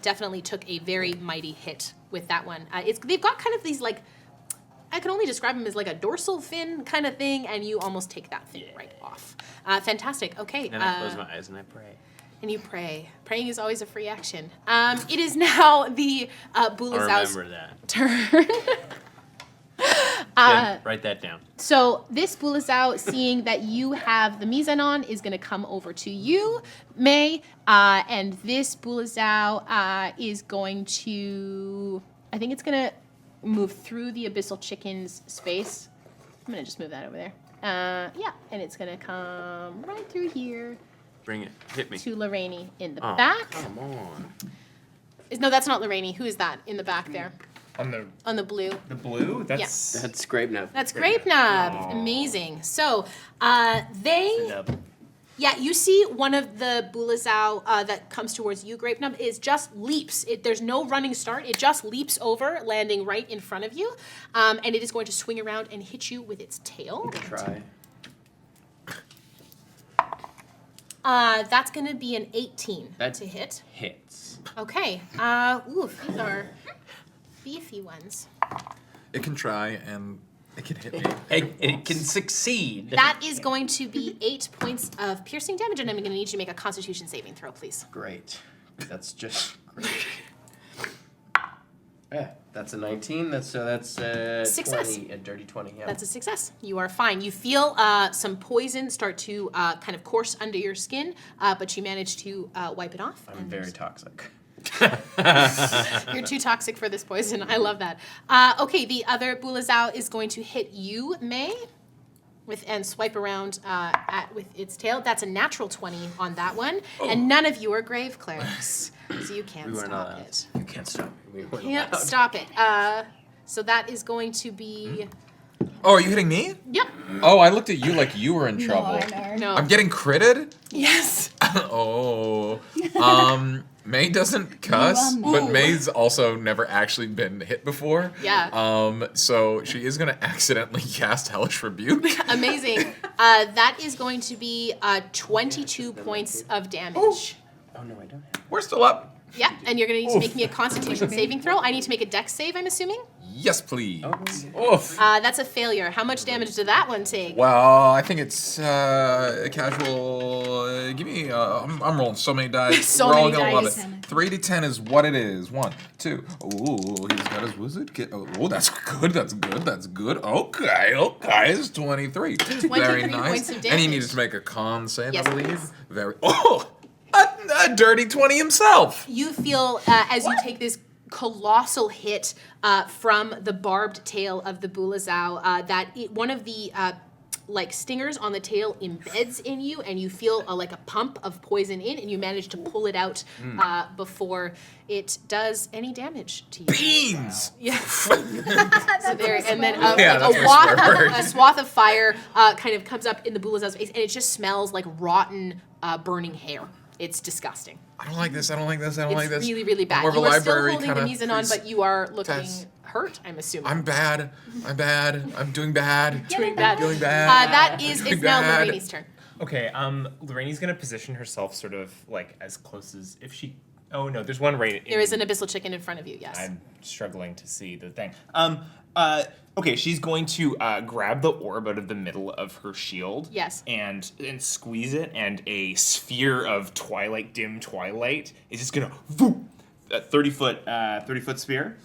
definitely took a very mighty hit with that one. They've got kind of these like, I can only describe them as like a dorsal fin kind of thing, and you almost take that thing right off. Fantastic. Okay. And I close my eyes and I pray. And you pray. Praying is always a free action. It is now the I'll Bulizao's remember that. turn. Then write that down. So this Bulizao, seeing that you have the Mizanon, is going to come over to you, May. And this Bulizao is going to, I think it's going to move through the Abyssal Chicken's space. I'm going to just move that over there. Yeah, and it's going to come right through here Bring it. Hit me. to Lareni in the Oh, back. come on. No, that's not Lareni. Who is that in the back there? On the On the blue. blue? That's That's Grapenub. That's Grapenub. Amazing. So yeah, you see one of the Bulizao that comes towards you, Grapenub, is just leaps. There's no running start. It just leaps over, landing right in front of you. And it is going to swing around and hit you with its tail. Try. That's going to be an 18 That's- to hit. Hits. Okay. Oof, these are beefy ones. It can try and it can hit me. It can succeed. That is going to be 8 points of piercing damage, and I'm going to need you to make a Constitution saving throw, please. Great. That's just great. Yeah, that's a 19. That's 20, Success. a dirty 20. Yeah. That's a success. You are fine. You feel some poison start to kind of course under your skin, but you manage to wipe it off. I'm very toxic. You're too toxic for this poison. I love that. Okay, the other Bulazao is going to hit you, May, and swipe around with its tail. That's a natural 20 on that one. And none of you are grave clerics, so you can't stop it. You can't stop me. We Can't stop it. So that is going to be... Oh, are you hitting me? Yep. Oh, I looked at you like you were in trouble. No. I'm getting critted? Yes. Oh. May doesn't cuss, but May's also never actually been hit before. Yeah. So she is going to accidentally cast Hellish Rebuke. Amazing. That is going to be 22 points of damage. Oh, no, I don't have. We're still up. Yeah, and you're going to need to make me a Constitution saving throw. I need to make a Dex save, I'm assuming? Yes, please. Oof. That's a failure. How much damage did that one take? Well, I think it's a casual. Give me. I'm rolling so many dice. So We're all many gonna love dice. it. 3d10 is what it is. 1, 2. Ooh, he's got his wizard kit. Oh, that's good. That's good. That's good. Okay. It's 23. 23 Very nice. points of And he damage. needed to make a con save, Yes, I believe. please. Very. Oh, a dirty 20 himself. You feel, as you take this colossal hit from the barbed tail of the Bulazao, that one of the like stingers on the tail embeds in you, and you feel like a pump of poison in, and you manage to pull it out before it does any damage to you. Beans. Yeah. So there, and then Yeah, like that's my swear word. a swath of fire kind of comes up in the Bulazao's face, and it just smells like rotten, burning hair. It's disgusting. I don't like this. I don't like this. It's really, really bad. More of a You are still library holding the kinda Mizanon, but you are looking Tess. hurt, I'm assuming. I'm bad. I'm doing bad. doing bad. Doing bad. That is, Doing it's now bad. Lareni's turn. Okay, Lareni's gonna position herself sort of like as close as if she. Oh no, there's one right. There is an abyssal chicken in front of you, yes. I'm struggling to see the thing. Okay, she's going to grab the orb out of the middle of her shield. Yes. And squeeze it, and a sphere of dim twilight is just gonna a 30-foot sphere,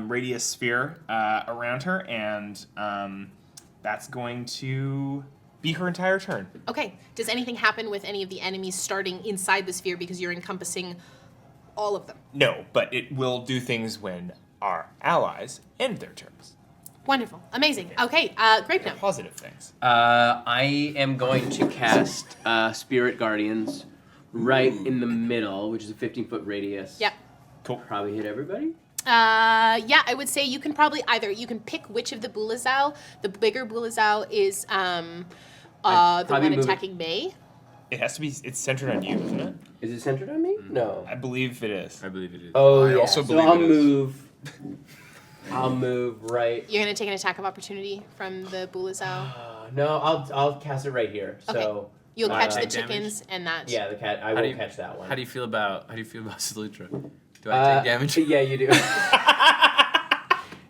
radius sphere around her, and that's going to be her entire turn. Okay. Does anything happen with any of the enemies starting inside the sphere because you're encompassing all of them? No, but it will do things when our allies end their turns. Wonderful. Amazing. Okay, Grapenub. Positive things. I am going to cast Spirit Guardians right in the middle, which is a 15-foot radius. Yep. Cool. Probably hit everybody. Yeah, I would say you can probably you can pick which of the Bulazao. The bigger Bulazao is the probably one move it. attacking May. It has to be. It's centered on you, isn't it? Is it centered on me? No. I believe it is. I believe it is. Oh, I yeah. also so believe I'll it is. move. I'll move right. You're gonna take an attack of opportunity from the Bulazao. No, I'll cast it right here. So Okay. You'll catch the take damage? chickens and that. yeah, the cat. I How do won't you- catch that one. How do you feel about Silutra? Do I take damage? Yeah, you do.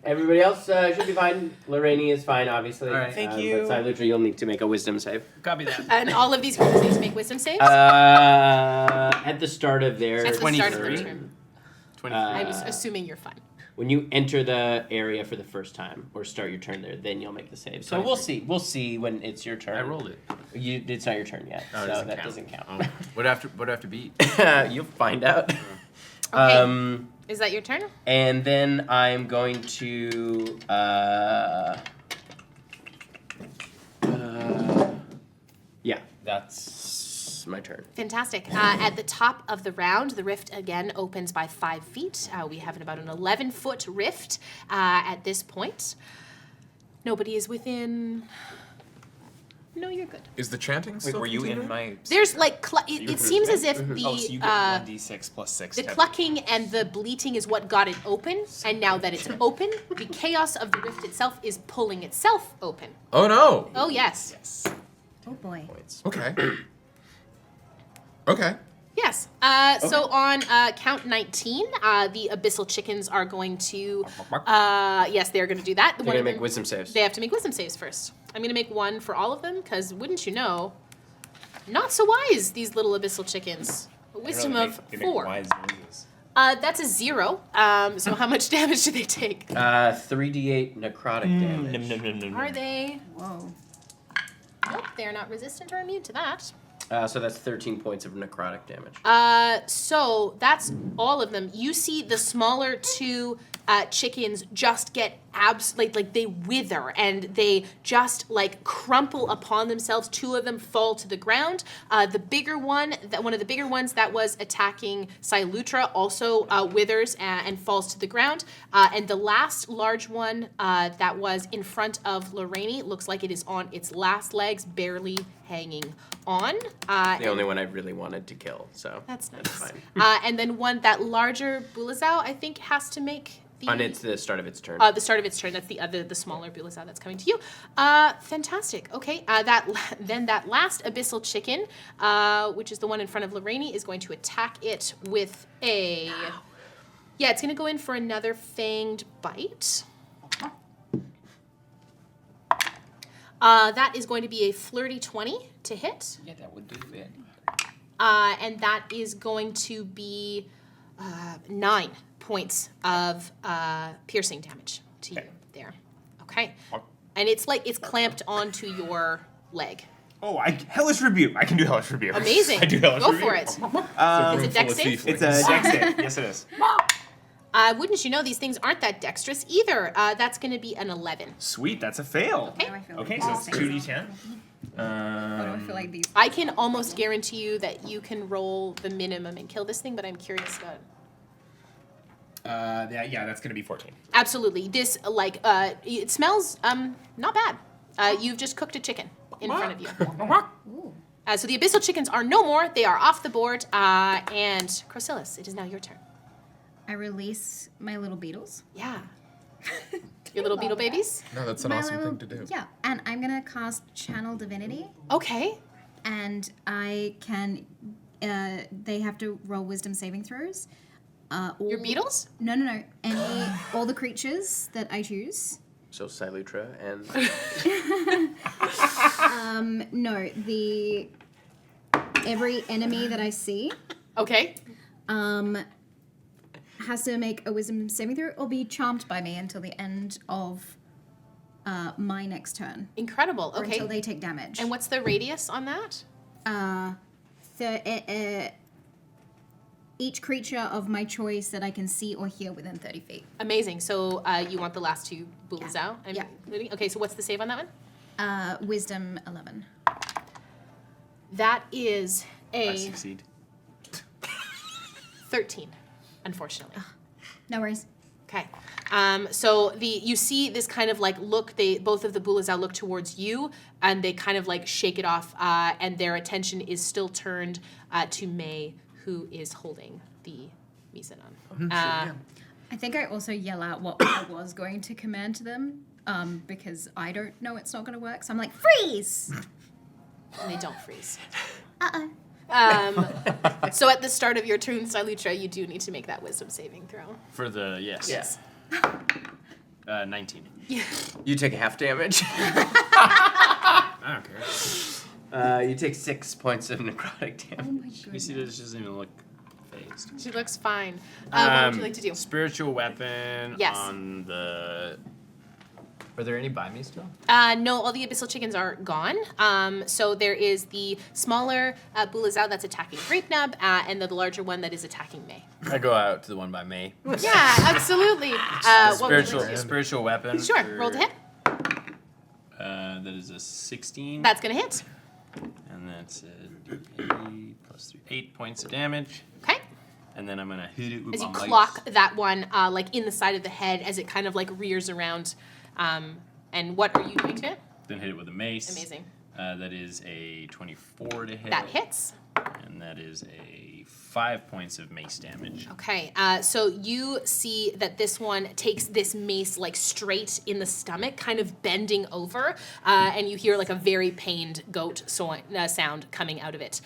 Everybody else should be fine. Lareni is fine, obviously. All right. Thank you. But Silutra, you'll need to make a wisdom save. Copy that. And all of these creatures need to make wisdom saves. At the start of their At the start of their 23. turn. 23. I'm just assuming you're fine. when you enter the area for the first time or start your turn there, then you'll make the save. So we'll see. We'll see when it's your turn. I rolled it. It's not your turn yet, Oh, it so doesn't that count. doesn't count. Oh. What do I have to beat? You'll find out. Okay. Is that your turn? And then I'm going to yeah, that's my turn. Fantastic. At the top of the round, the rift again opens by 5 feet. We have about an 11-foot rift at this point. Nobody is within. No, you're good. Is the chanting Wait, still were you in continuing? my... There's like it seems as if the Oh, so you get 1d6 plus 6. the clucking and the bleating is what got it open, and now that it's open, the chaos of the rift itself is pulling itself open. Oh no. Oh yes. Yes. Oh boy. Okay. Okay. Yes. So on count 19, the abyssal chickens are going to. Yes, they're going to do that. They're One gonna of make them- wisdom saves. They have to make wisdom saves first. I'm going to make one for all of them because wouldn't you know, not so wise these little abyssal chickens. A wisdom of They make 4. wise noises. That's a 0. So how much damage do they take? 3d8 necrotic damage. Are they? Whoa. Nope, they're not resistant or immune to that. So that's 13 points of necrotic damage. So that's all of them. You see the smaller 2 chickens just get like they wither and they just like crumple upon themselves. 2 of them fall to the ground. The bigger one, one of the bigger ones that was attacking Silutra also withers and falls to the ground. And the last large one that was in front of Lareni looks like it is on its last legs, barely hanging on. The only one I really wanted to kill, so That's nice. fine. And then that larger Bulazao, I think, has to make the... And it's the start of its turn. the start of its turn. That's the smaller Bulazao that's coming to you. Fantastic. Okay. Then that last abyssal chicken, which is the one in front of Lareni, is going to attack it with a... Yeah, it's going to go in for another fanged bite. That is going to be a flirty 20 to hit. Yeah, that would do it. And that is going to be 9 points of piercing damage to you there. Okay. And it's clamped onto your leg. Oh, Hellish Rebuke. I can do Hellish Rebuke. Amazing. I do Hellish Go Rebuke. for it. It's Is it dex save? It's a dex save. Yes, it is. Wouldn't you know, these things aren't that dexterous either. That's going to be an 11. Sweet, that's a fail. Okay. Now I feel Okay, like so it's these 2d10. Why do I feel like these? I can almost guarantee you that you can roll the minimum and kill this thing, but I'm curious about... Yeah, that's gonna be 14. Absolutely. This, it smells not bad. You've just cooked a chicken in front of you. So the abyssal chickens are no more. They are off the board. And Crosilus, it is now your turn. I release my little beetles. Yeah. Your little beetle babies? No, that's an My awesome little- thing to do. Yeah, and I'm gonna cast Channel Divinity, Okay. and I can. They have to roll Wisdom saving throws. Your beetles? No. All the creatures that I choose. So Silutra and No, every enemy that I see Okay. has to make a Wisdom saving throw or be charmed by me until the end of my next turn. Incredible. Or Okay. until they take damage. And what's the radius on that? Each creature of my choice that I can see or hear within 30 feet. Amazing. So you want the last 2 Bulazao? Yeah. Okay, so what's the save on that one? Wisdom 11. That is I a succeed. 13, unfortunately. No worries. Okay. So you see this kind of like look. Both of the Bulazao look towards you, and they kind of like shake it off, and their attention is still turned to May, who is holding the Misanon. I think I also yell out what I was going to command to them, because I don't know it's not going to work. So I'm like, freeze! And they don't freeze. Uh-oh. So at the start of your turn, Silutra, you do need to make that wisdom saving throw. For the, yes. yes. 19. You take half damage. I don't care. You take 6 points of necrotic damage. You see, this doesn't even look phased. She looks fine. What would you like to do? Spiritual weapon Yes. on the... Are there any by me still? No, all the abyssal chickens are gone. So there is the smaller Bulazao that's attacking Grapenub, and the larger one that is attacking May. I go out to the one by May. Yeah, absolutely. What would you like to do? Spiritual weapon. Sure, for- roll to hit. That is a 16. That's gonna hit. And that's a D8 plus 3. 8 points of damage. Okay. And then I'm going to hit it with As you my clock that one, like in the side of the head, as it kind of like rears around. And what are you doing to it? Then hit it with a mace. Amazing. That is a 24 to hit. That hits. And that is a 5 points of mace damage. Okay, so you see that this one takes this mace like straight in the stomach, kind of bending over, and you hear like a very pained goat sound coming out of it.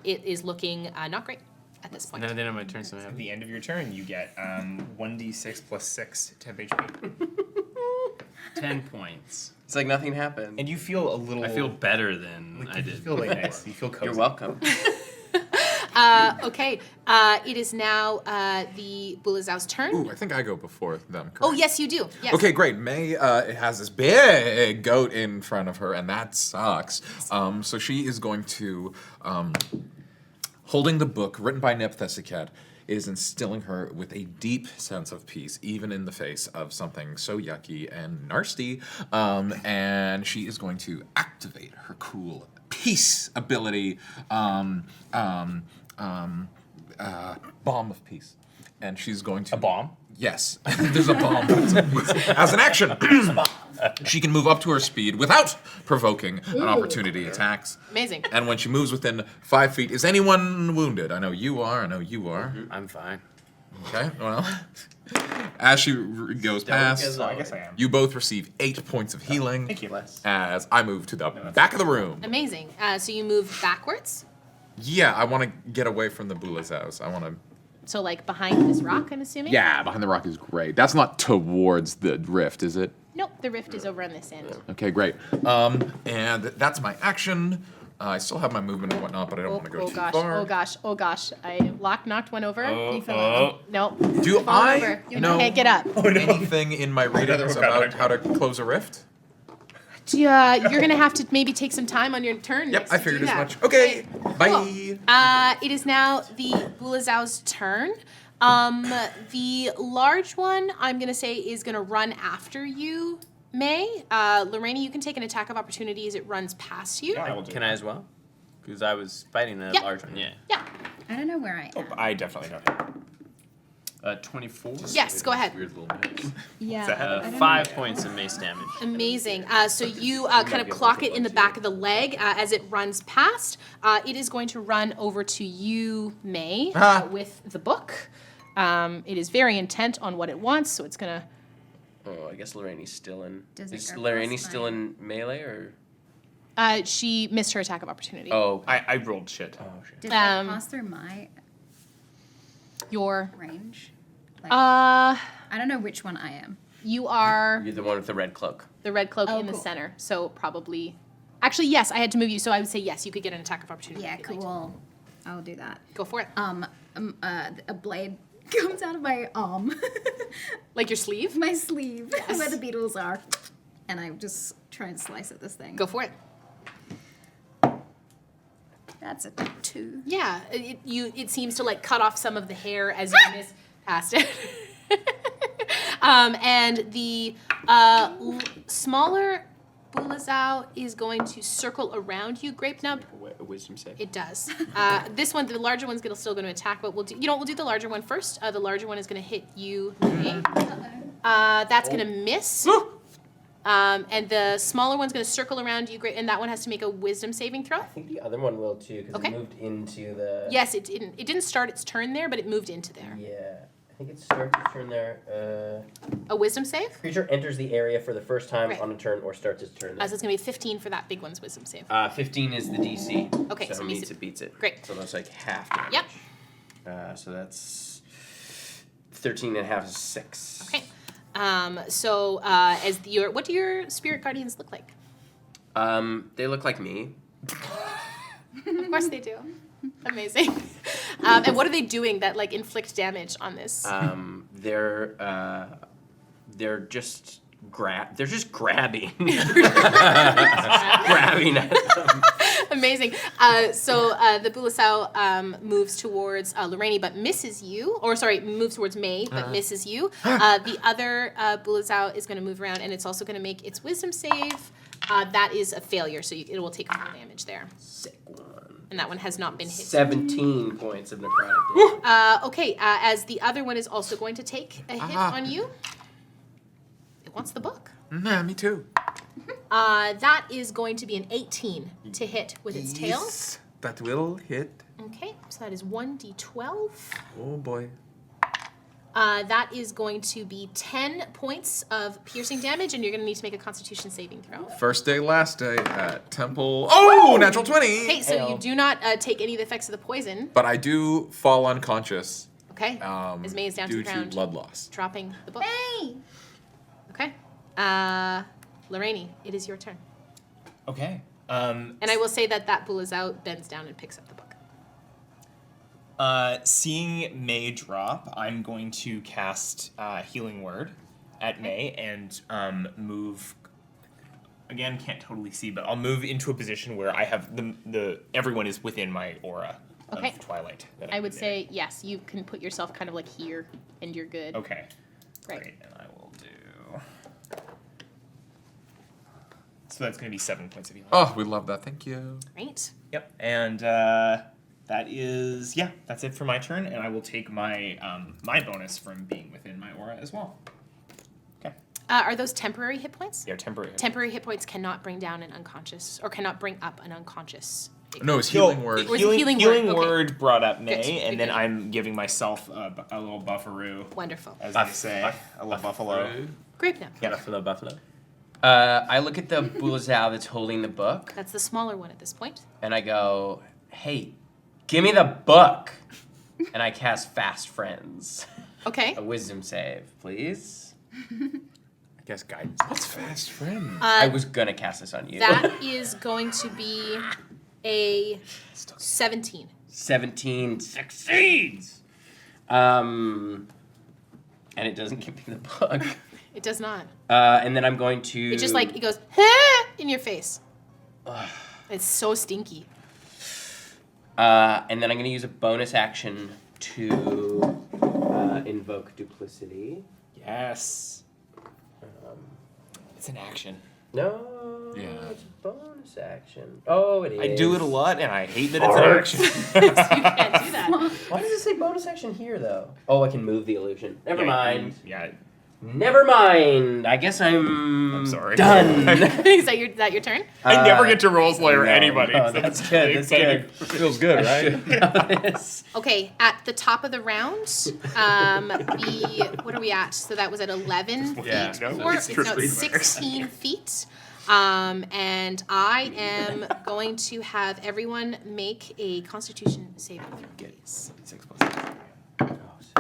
It is looking not great at this point. And then on my turn, so I At have the end of your turn, you get 1d6 plus 6 temp HP. 10 points. It's like nothing happened. And you feel a little... I feel better than like I did. You feel like nice. You feel cozy. You're welcome. Okay. It is now the Bulazau's turn. Ooh, I think I go before them. Correct? Oh, yes, you do. Yes. Okay, great. May has this big goat in front of her, and that sucks. So she is going to, holding the book written by Nepentha, is instilling her with a deep sense of peace, even in the face of something so yucky and nasty. And she is going to activate her cool peace ability, Bomb of Peace. And she's going to... A bomb? Yes, there's a bomb. As an action, she can move up to her speed without provoking an opportunity attacks. Amazing. And when she moves within 5 feet, is anyone wounded? I know you are. I know you are. I'm fine. Okay. Well, as she goes past, I guess I am. you both receive 8 points of healing. Thank you. As I move to the back of the room. Amazing. So you move backwards. Yeah, I want to get away from the Bulazaus. I want to. So like behind this rock, I'm assuming? Yeah, behind the rock is great. That's not towards the rift, is it? Nope, the rift is over on this end. Okay, great. And that's my action. I still have my movement and whatnot, but I don't want to go too far. Oh gosh. I knocked one over. Oh, fell over. No. Do Fall I over. You know can't get up. anything in my readings about how to close a rift? Yeah, you're gonna have to maybe take some time on your turn. Yep, next I to figured do as that. much. Okay, bye. Cool. It is now the Bulazau's turn. The large one, I'm gonna say, is gonna run after you, May. Lareni, you can take an attack of opportunity as it runs past you. I will do Can I as well? Because I was fighting that Yep. large one. Yeah. Yeah. I don't know where I am. I definitely don't. 24. Yes, go ahead. Weird little mix. Yeah. I don't 5 points of mace damage. Amazing. So you kind of clock it in the back of the leg as it runs past. It is going to run over to you, May, with the book. It is very intent on what it wants, so it's gonna. Oh, I guess Lareni's still in. Does it Is go Lareni past still mine? in melee or? She missed her attack of opportunity. Oh, I rolled shit. oh shit. Did Um, that pass through my Your. range? Like, I I don't know which one I am. You are You're the one with the red cloak. the red cloak Oh, in the cool. center, so probably. Actually, yes, I had to move you, so I would say yes. You could get an attack of opportunity. Yeah, if you'd like to. cool. I'll do that. Go for it. A blade comes out of my arm, Like your sleeve. my sleeve, Yes. where the beetles are, and I just try and slice at this thing. Go for it. That's a 2. Yeah, it seems to like cut off some of the hair as you miss past it. And the smaller Bulazau is going to circle around you, Grapenub. A wisdom save. It does. This one, the larger one's still going to attack, but we'll do the larger one first. The larger one is going to hit you. May. That's going to miss. And the smaller one's going to circle around you, and that one has to make a wisdom saving throw. I think the other one will too, because Okay. it moved into the. Yes, it didn't start its turn there, but it moved into there. Yeah, I think it starts its turn there. A wisdom save? Creature enters the area for the first time Right. on a turn or starts its turn there. So it's going to be 15 for that big one's wisdom save. 15 is the DC. Okay, so so it means means it beats it. Great. So that's like half damage. Yep. So that's 13 and a half is 6. Okay. What do your spirit guardians look like? They look like me. Of course they do. Amazing. And what are they doing that like inflict damage on this? They're just grabbing. Grabbing at them. Amazing. The Bulazau moves towards Lareni but misses you. Moves towards May but misses you. The other Bulazau is going to move around and it's also going to make its wisdom save. That is a failure, so it will take full damage there. Sick one. And that one has not been hit. 17 points of necrotic damage. Okay, as the other one is also going to take a hit on you. It wants the book. Nah, me too. That is going to be an 18 to hit with its tail. Yes, that will hit. Okay, so that is 1d12. Oh boy. That is going to be 10 points of piercing damage, and you're going to need to make a Constitution saving throw. First day, last day at Temple. Oh, natural 20. Okay, so you do not take any of the effects of the poison. But I do fall unconscious. Okay, as May is down to due the ground, to blood loss. dropping the book. Hey! Okay, Lareni, it is your turn. Okay. And I will say that Bulazau bends down and picks up the book. Seeing May drop, I'm going to cast Healing Word at May and move. Again, can't totally see, but I'll move into a position where I have the everyone is within my aura of Twilight. I would say yes. You can put yourself kind of like here, and you're good. Okay. Great. And I will do. So that's going to be 7 points of healing. Oh, we love that. Thank you. Great. Yep. And that is that's it for my turn, and I will take my my bonus from being within my aura as well. Okay. Are those temporary hit points? Yeah, temporary. Temporary hit points cannot bring down an unconscious, or cannot bring up an unconscious. No, it's Healing Word. Or is it Healing Word? Okay. Word brought up May, Good. and Good, then good. I'm giving myself a little bufferoo. Wonderful. As they say, a little buffalo. Grapenub. Yeah. Buffalo. I look at the Bulazao that's holding the book, That's the smaller one at this point. and I go, "Hey, give me the book," and I cast Fast Friends. Okay. A Wisdom save, please. I guess guidance. What's Fast Friend? I was gonna cast this on you. That is going to be a 17. 17 succeeds. And it doesn't give me the book. It does not. And then I'm going to. It just like, it goes, "Huh," in your face. It's so stinky. And then I'm going to use a bonus action to invoke duplicity. Yes. It's an action. No. Yeah. It's a bonus action. Oh, it is. I do it a lot, and I hate that it's an action. You can't do that. Why does it say bonus action here, though? Oh, I can move the illusion. Never mind. Yeah. Never mind. I guess I'm sorry. done. Is that your turn? I never get to roll slayer no, anybody. no, so that's it's good. really That's exciting. good. Feels good, right? Okay, at the top of the round, what are we at? So that was at 11 Yeah, feet no, before. it's It's true. now 16 feet. And I am going to have everyone make a Constitution saving throw, please. 6 plus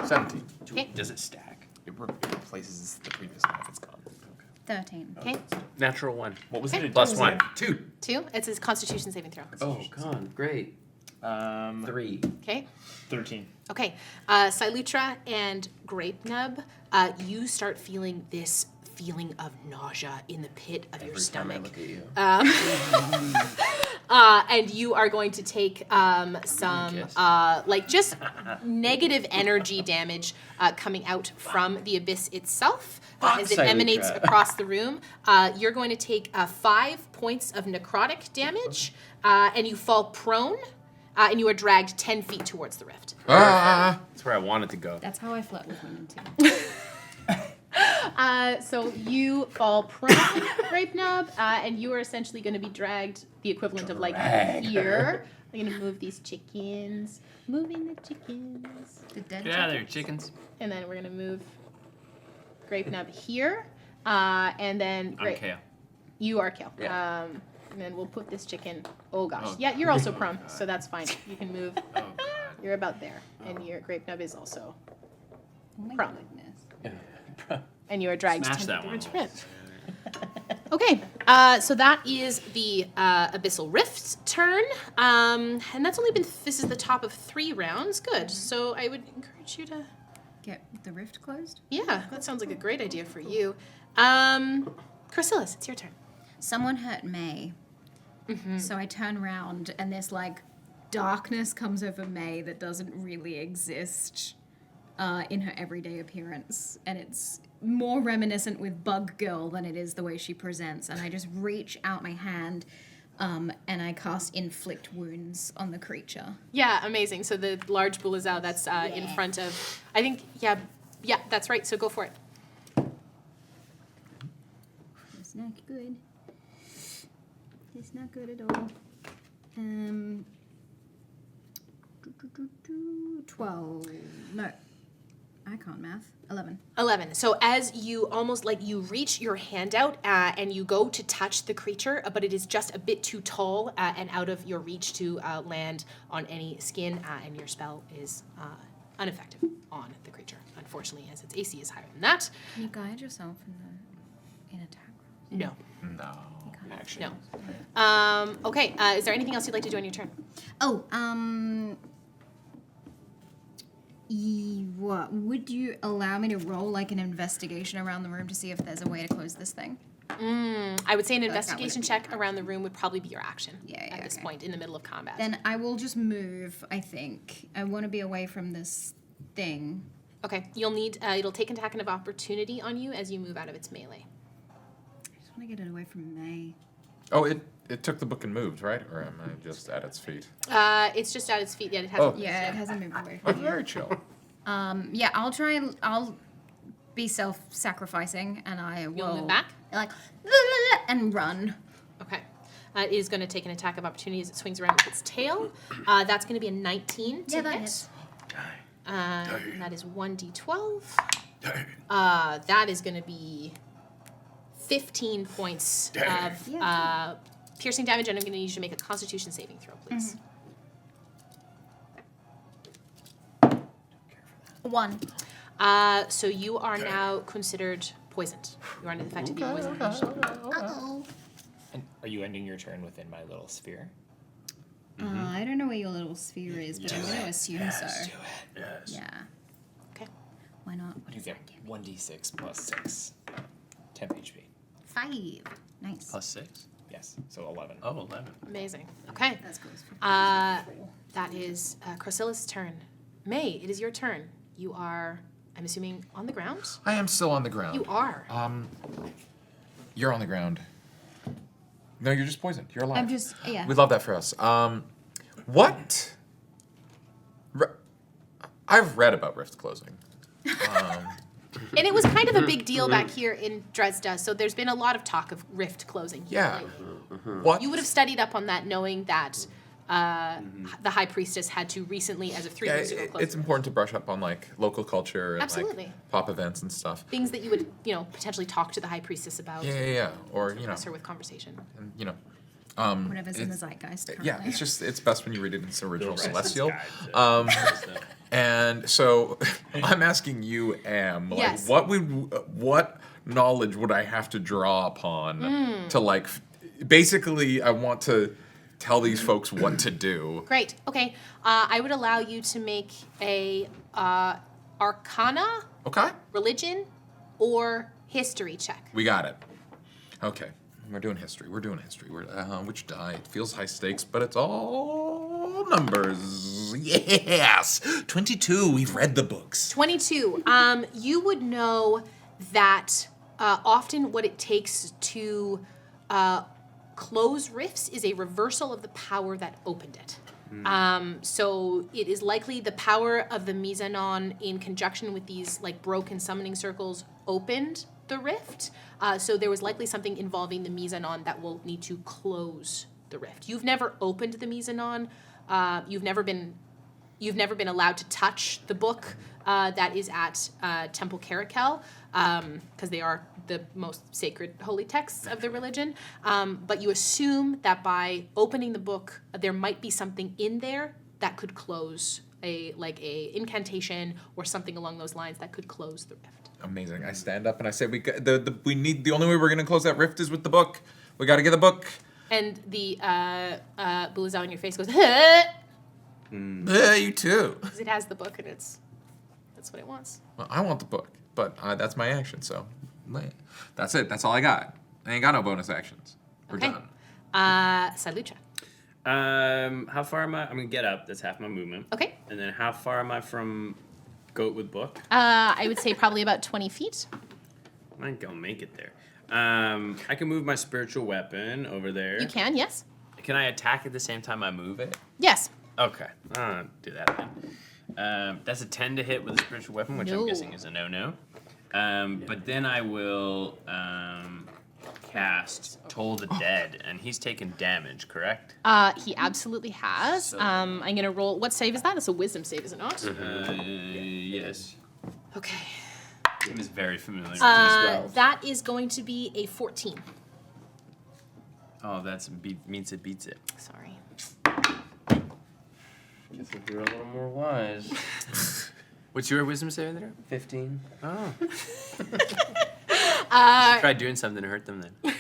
17. Okay. Does it stack? It replaces the previous one if it's gone. 13. Okay. Natural 1. What was Okay. it? Plus 1. 2. 2. It's a Constitution saving throw. Oh, God. Great. 3. Okay. 13. Okay. Silutra and Grapenub, you start feeling this feeling of nausea in the pit of your Every time I stomach. look at you. And you are going to take some like just negative energy damage coming out from the abyss itself as it Silutra. emanates across the room. You're going to take 5 points of necrotic damage, and you fall prone, and you are dragged 10 feet towards the rift. That's where I wanted to go. That's how I flirt with women too. So you fall prone, Grapenub, and you are essentially going to be dragged the equivalent of like here. I'm going to move these chickens. Moving the chickens. The dead Get out of there, chickens. And then we're going to move Grapenub here. And then I'm Kale. you are Kale. Yeah. And then we'll put this chicken. Oh gosh. Oh. Yeah, you're also prone, so that's fine. You can move. Oh, God. You're about there. And your Grapenub is also Oh my Prone. goodness. and you are dragged Smash 10 that feet one. towards the rift. Okay, so that is the Abyssal Rift's turn. And that's only been, this is the top of 3 rounds. Good. So I would encourage you to, Get the rift closed? yeah, that sounds like a great idea for you. Crosilus, it's your turn. Someone hurt May. So I turn around and this like darkness comes over May that doesn't really exist in her everyday appearance. And it's more reminiscent with Bug Girl than it is the way she presents. And I just reach out my hand and I cast Inflict Wounds on the creature. Yeah, amazing. So the large Bulazao that's in front of, I think, yeah, that's right. So go for it. It's not good. It's not good at all. 12. No. I can't math. 11. 11. So as you almost like you reach your hand out and you go to touch the creature, but it is just a bit too tall and out of your reach to land on any skin, and your spell is ineffective on the creature, unfortunately, as its AC is higher than that. Can you guide yourself in attack rolls? No. No. Actually. No. Okay. Is there anything else you'd like to do on your turn? Oh, What? Would you allow me to roll like an investigation around the room to see if there's a way to close this thing? I would say an That wouldn't investigation be check around the room would probably be your action Yeah, at this okay. point in the middle of combat. Then I will just move, I think. I want to be away from this thing. Okay, you'll need, it'll take an attack of opportunity on you as you move out of its melee. I just want to get it away from May. Oh, it took the book and moved, right? Or am I just at its feet? It's just at its feet, yet it hasn't. Yeah, it hasn't moved away Oh, from very chill. Yeah, I'll be self-sacrificing, and I will You'll move back? like and run. Okay. It is going to take an attack of opportunity as it swings around with its tail. That's going to be a 19 to Yeah, that hit. hits. And that is 1d12. That is going to be 15 points of piercing damage, and I'm going to need you to make a Constitution saving throw, please. 1. So you are now considered poisoned. You are effectively poisoned. Uh-oh. And are you ending your turn within my little sphere? I don't know where your little sphere is, but I'm going to assume so. Yes. Yeah. Okay. Why not? What You is get that? 1d6 plus 6. 10 HP. 5. Nice. Plus 6? Yes, so 11. Oh, 11. Amazing. Okay. That's close. That is Crosilus' turn. May, it is your turn. You are, I'm assuming, on the ground? I am still on the ground. You are. You're on the ground. No, you're just poisoned. You're alive. I'm just, yeah. We love that for us. What? I've read about rift closing. And it was kind of a big deal back here in Dresda, so there's been a lot of talk of rift closing here. Yeah. lately. What? You would have studied up on that knowing that the High Priestess had to recently, as of 3 Yeah, years ago, close it's important to brush up on like local culture and Absolutely. like pop events and stuff. things that you would, potentially talk to the High Priestess about. Yeah. Or Impress her with conversation. and Whatever's in the zeitgeist currently. yeah, it's best when you read it in its original Bill Rice's celestial. guide to- And so I'm asking you, Am, like, Yes. what knowledge would I have to draw upon to like, basically, I want to tell these folks what to do. Great. Okay. I would allow you to make a Arcana, Okay, religion, or history check. we got it. Okay, we're doing history. We're which die? It feels high stakes, but it's all numbers. Yes, 22. We've read the books. 22. You would know that often what it takes to close rifts is a reversal of the power that opened it. So it is likely the power of the Mizanon in conjunction with these like broken summoning circles opened the rift. So there was likely something involving the Mizanon that will need to close the rift. You've never opened the Mizanon. You've never been allowed to touch the book that is at Temple Caracal, because they are the most sacred holy texts of the religion. But you assume that by opening the book, there might be something in there that could close a incantation or something along those lines that could close the rift. Amazing. I stand up and I say, we need the only way we're gonna close that rift is with the book. We gotta get the book. And the Bulazao in your face goes, huh? Yeah, you too. Because it has the book and that's what it wants. Well, I want the book, but that's my action. So that's it. That's all I got. I ain't got no bonus actions. We're Okay. done. Silutra. How far am I? I'm gonna get up. That's half my movement. Okay. And then how far am I from Goat with Book? I would say probably about 20 feet. I think I'll make it there. I can move my spiritual weapon over there. You can, yes. Can I attack at the same time I move it? Yes. Okay. I'll do that then. That's a 10 to hit with a spiritual weapon, which No. I'm guessing is a no-no. But then I will cast Toll the Dead, and he's taken damage, correct? He absolutely has. I'm going to roll. What save is that? It's a wisdom save, is it not? Yes. Okay. It is very familiar. That is going to be a 14. Oh, means it beats it. Sorry. Guess if you're a little more wise. What's your wisdom saving there? 15. Oh. Try doing something to hurt them then.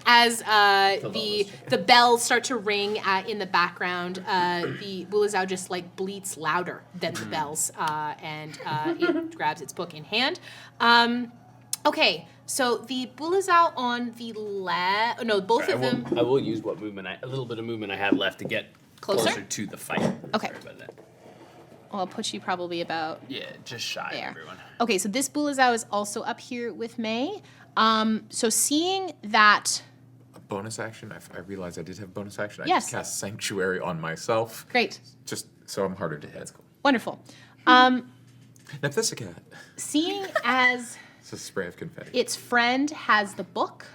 as the bells start to ring in the background, the Bulazao just like bleats louder than the bells, and it grabs its book in hand. Okay, so the Bulazao on the left, no, both of them. I will use a little bit of movement I have left to get Closer? to the fight. Okay. Sorry about that. Well, I'll put you probably about Yeah, just shy there. of everyone. Okay, so this Bulazao is also up here with May. So seeing that, A bonus action. I realized I did have bonus action. I Yes. just cast Sanctuary on myself. great, Just so I'm harder to hit. wonderful. Nepentha. Seeing as It's a spray of confetti. its friend has the book,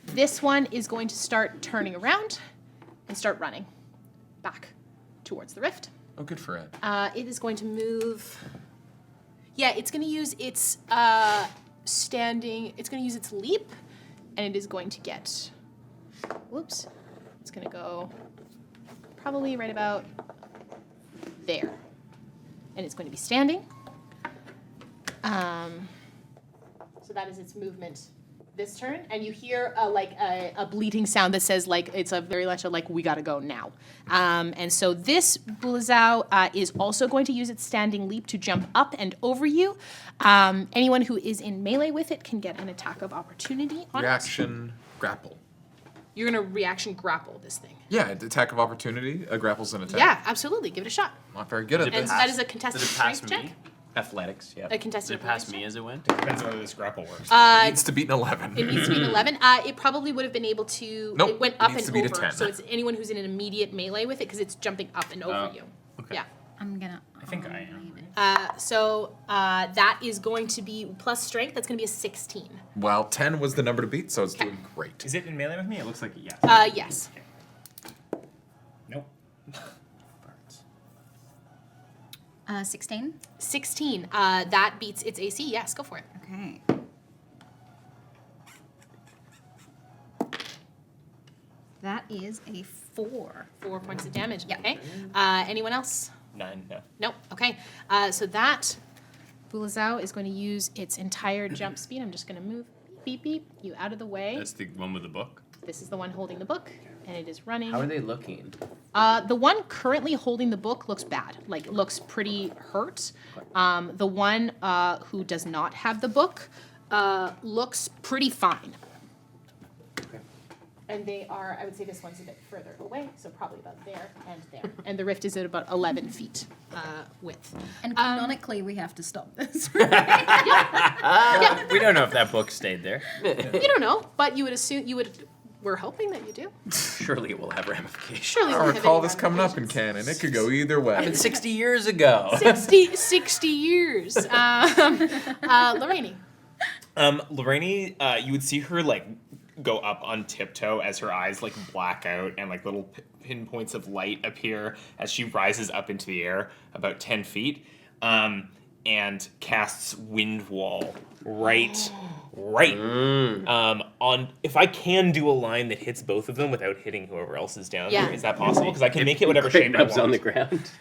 this one is going to start turning around and start running back towards the rift. Oh, good for it. It is going to move. Yeah, it's going to use its it's going to use its leap, and it is going to get. Whoops. It's going to go probably right about there, and it's going to be standing. So that is its movement this turn, and you hear a bleating sound that says like it's a very much a like we gotta go now. And so this Bulazao is also going to use its standing leap to jump up and over you. Anyone who is in melee with it can get an attack of opportunity on it. Reaction grapple. You're gonna reaction grapple this thing. Yeah, attack of opportunity. A grapple's an attack. Yeah, absolutely. Give it a shot. Not very good at And this. that is a contested Did it pass strength me? check. Athletics, yeah. A Did contested it pass athletics me check. as it went? Depends on how this grapple works. It needs to beat an 11. It needs to be an 11. It probably would have been able to. Nope, It went it up needs and to beat a over. 10. So it's anyone who's in an immediate melee with it because it's jumping up and over you. okay. Yeah. I'm gonna. I think I am. So that is going to be plus strength. That's going to be a 16. Well, 10 was the number to beat, so it's doing great. Is it in melee with me? It looks like yes. Yes. Nope. 16. 16. That beats its AC. Yes, go for it. Okay. That is a 4. 4 points of damage. Yeah. Okay. Anyone else? 9, no. Nope. Okay. So that Bulazao is going to use its entire jump speed. I'm just going to move beep, beep, you out of the way. That's the one with the book. This is the one holding the book, and it is running. How are they looking? The one currently holding the book looks bad, like looks pretty hurt. The one who does not have the book looks pretty fine. And they are, I would say this one's a bit further away, so probably about there and there. And the rift is at about 11 feet width. And canonically, we have to stop this. We don't know if that book stayed there. You don't know, but you would assume, we're hoping that you do. Surely it will have ramifications. Surely it I won't have recall any this coming up in canon. It could go either way. Happened 60 years ago. 60 years. Lareni. Lareni, you would see her like go up on tiptoe as her eyes like black out and like little pinpoints of light appear as she rises up into the air about 10 feet and casts Wind Wall right on. If I can do a line that hits both of them without hitting whoever else is down Yeah. there, is that possible? Because I can make it whatever shape I Grapenub's on want. the ground.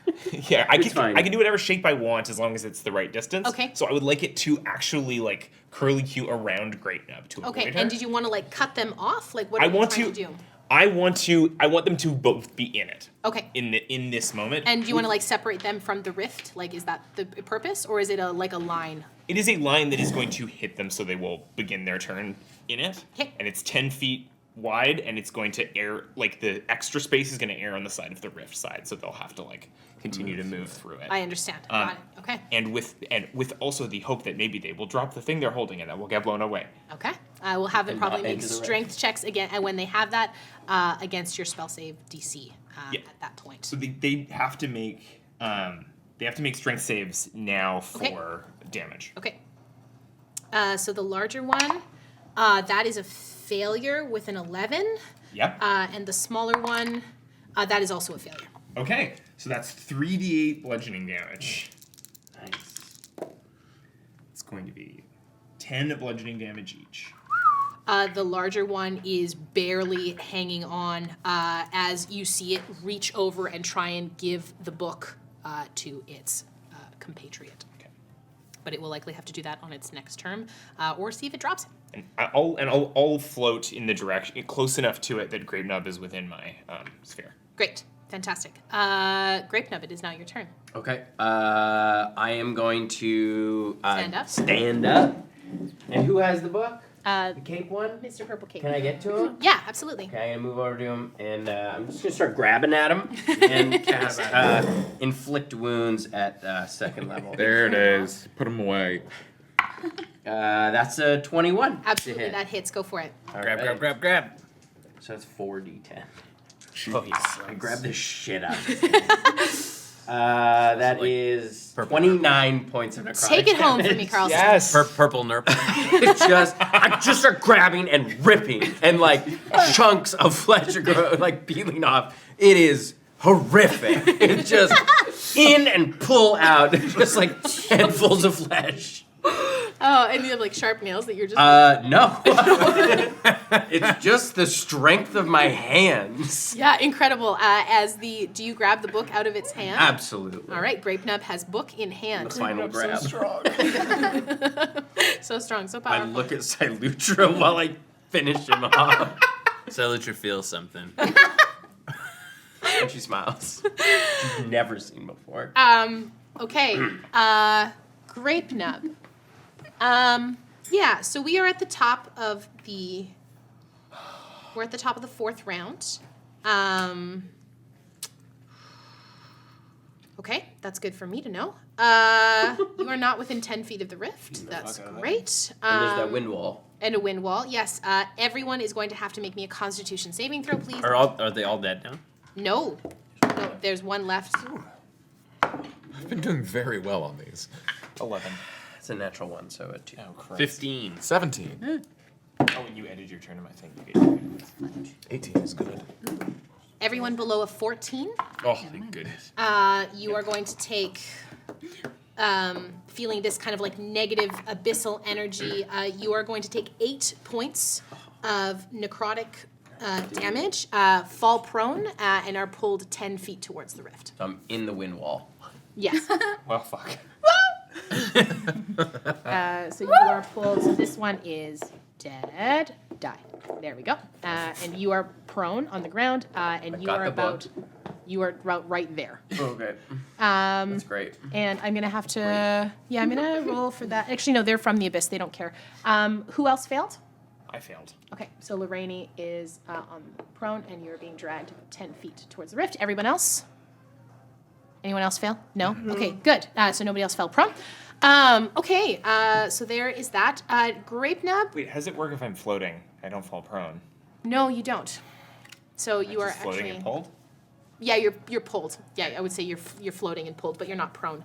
Yeah, I It's fine. can do whatever shape I want as long as it's the right distance. Okay. So I would like it to actually like curly cue around Grapenub to Okay, avoid her. and did you want to like cut them off? Like what are I you want trying to. to do? I want them to both be in it. Okay. In this moment. And do you want to like separate them from the rift? Like, is that the purpose, or is it a line? It is a line that is going to hit them, so they will begin their turn in it. Okay. And it's 10 feet wide, and it's going to air like the extra space is going to air on the side of the rift side, so they'll have to like continue to move through it. I understand. Got it. Okay. And with also the hope that maybe they will drop the thing they're holding, and that will get blown away. Okay. We'll have them And probably not make into the strength checks again, and when they have that, against your spell save DC Yeah. at that point. So they have to make strength saves now for Okay. damage. Okay. So the larger one, that is a failure with an 11. Yep. And the smaller one, that is also a failure. Okay, so that's 3d8 bludgeoning damage. Nice. It's going to be 10 bludgeoning damage each. The larger one is barely hanging on as you see it reach over and try and give the book to its compatriot. Okay. But it will likely have to do that on its next turn, or see if it drops it. And I'll float in the direction close enough to it that Grapenub is within my sphere. Great. Fantastic. Grapenub, it is now your turn. Okay. I am going to Stand up. Stand up. And who has the book? The cape one? Mr. Purple Cape. Can I get to him? Yeah, absolutely. Okay, I'm gonna move over to him, and I'm just gonna start grabbing at him and cast inflict wounds at second level. There it is. Put him away. That's a 21. Absolutely, to hit. that hits. Go for it. All Grab, right. grab. So it's 4d10. Oh, yes. I grabbed the shit out of it. That is 29 points of necrotic Take it home for damage. me, Carlson. Yes. Purple nerp. I just start grabbing and ripping, and like chunks of flesh are like peeling off. It is horrific. It's just in and pull out, just like handfuls of flesh. Oh, and you have like sharp nails that you're just. No. It's just the strength of my hands. Yeah, incredible. Do you grab the book out of its hand? Absolutely. All right, Grapenub has book in hand. The final grab. So strong. So strong, so I powerful. look at Silutra while I finish him off. Silutra feels something. And she smiles. She's never seen before. Okay. Grapenub. Yeah, so we are at the top of the. We're at the top of the 4th round. Okay, that's good for me to know. You are not within 10 feet of the rift. That's great. And there's that wind wall. And a wind wall, yes. Everyone is going to have to make me a Constitution saving throw, please. Are they all dead now? No, there's one left. I've been doing very well on these. 11. It's a natural one, so a 2. Oh, Christ. 15. 17. Oh, and you ended your turn in my thing. You get 18 is good. Everyone below a 14, Oh, thank goodness. you are going to take, feeling this kind of like negative abyssal energy, you are going to take 8 points of necrotic damage, fall prone, and are pulled 10 feet towards the rift. So I'm in the wind wall. Yes. Well, fuck. So you are pulled. So this one is dead. Die. There we go. And you are prone on the ground, and you got are the book. about right there. Okay. That's great. And I'm gonna have to. Yeah, I'm gonna roll for that. Actually, no, they're from the abyss. They don't care. Who else failed? I failed. Okay, so Lareni is on prone, and you're being dragged 10 feet towards the rift. Everyone else? Anyone else fail? No? Okay, good. So nobody else fell prone. Okay, so there is that. Grapenub? Wait, how does it work if I'm floating? I don't fall prone. No, you don't. So you are Just floating actually and pulled? Yeah, you're pulled. Yeah, I would say you're floating and pulled, but you're not prone.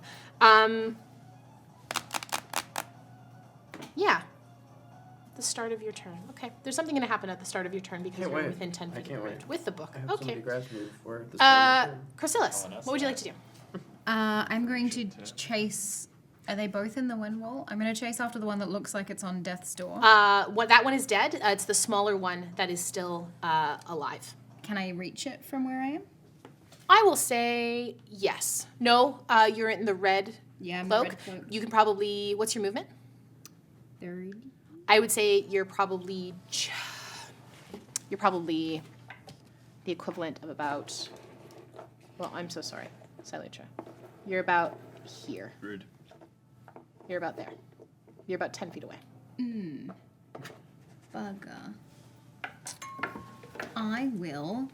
Yeah. The start of your turn. Okay. There's something going to happen at the start of your turn because Can't you're wait. within 10 I feet of can't the wait. rift with the book. I hope Okay. somebody grabs me before this time. Crosilus, what would you like to do? I'm going to chase. Are they both in the wind wall? I'm going to chase after the one that looks like it's on death's door. That one is dead. It's the smaller one that is still alive. Can I reach it from where I am? I will say yes. No, you're in the red Yeah, I'm cloak. red cloak. You can probably. What's your movement? 30. I would say you're probably the equivalent of about. Well, I'm so sorry, Silutra. You're about here. Rude. You're about there. You're about 10 feet away. Bugger. I will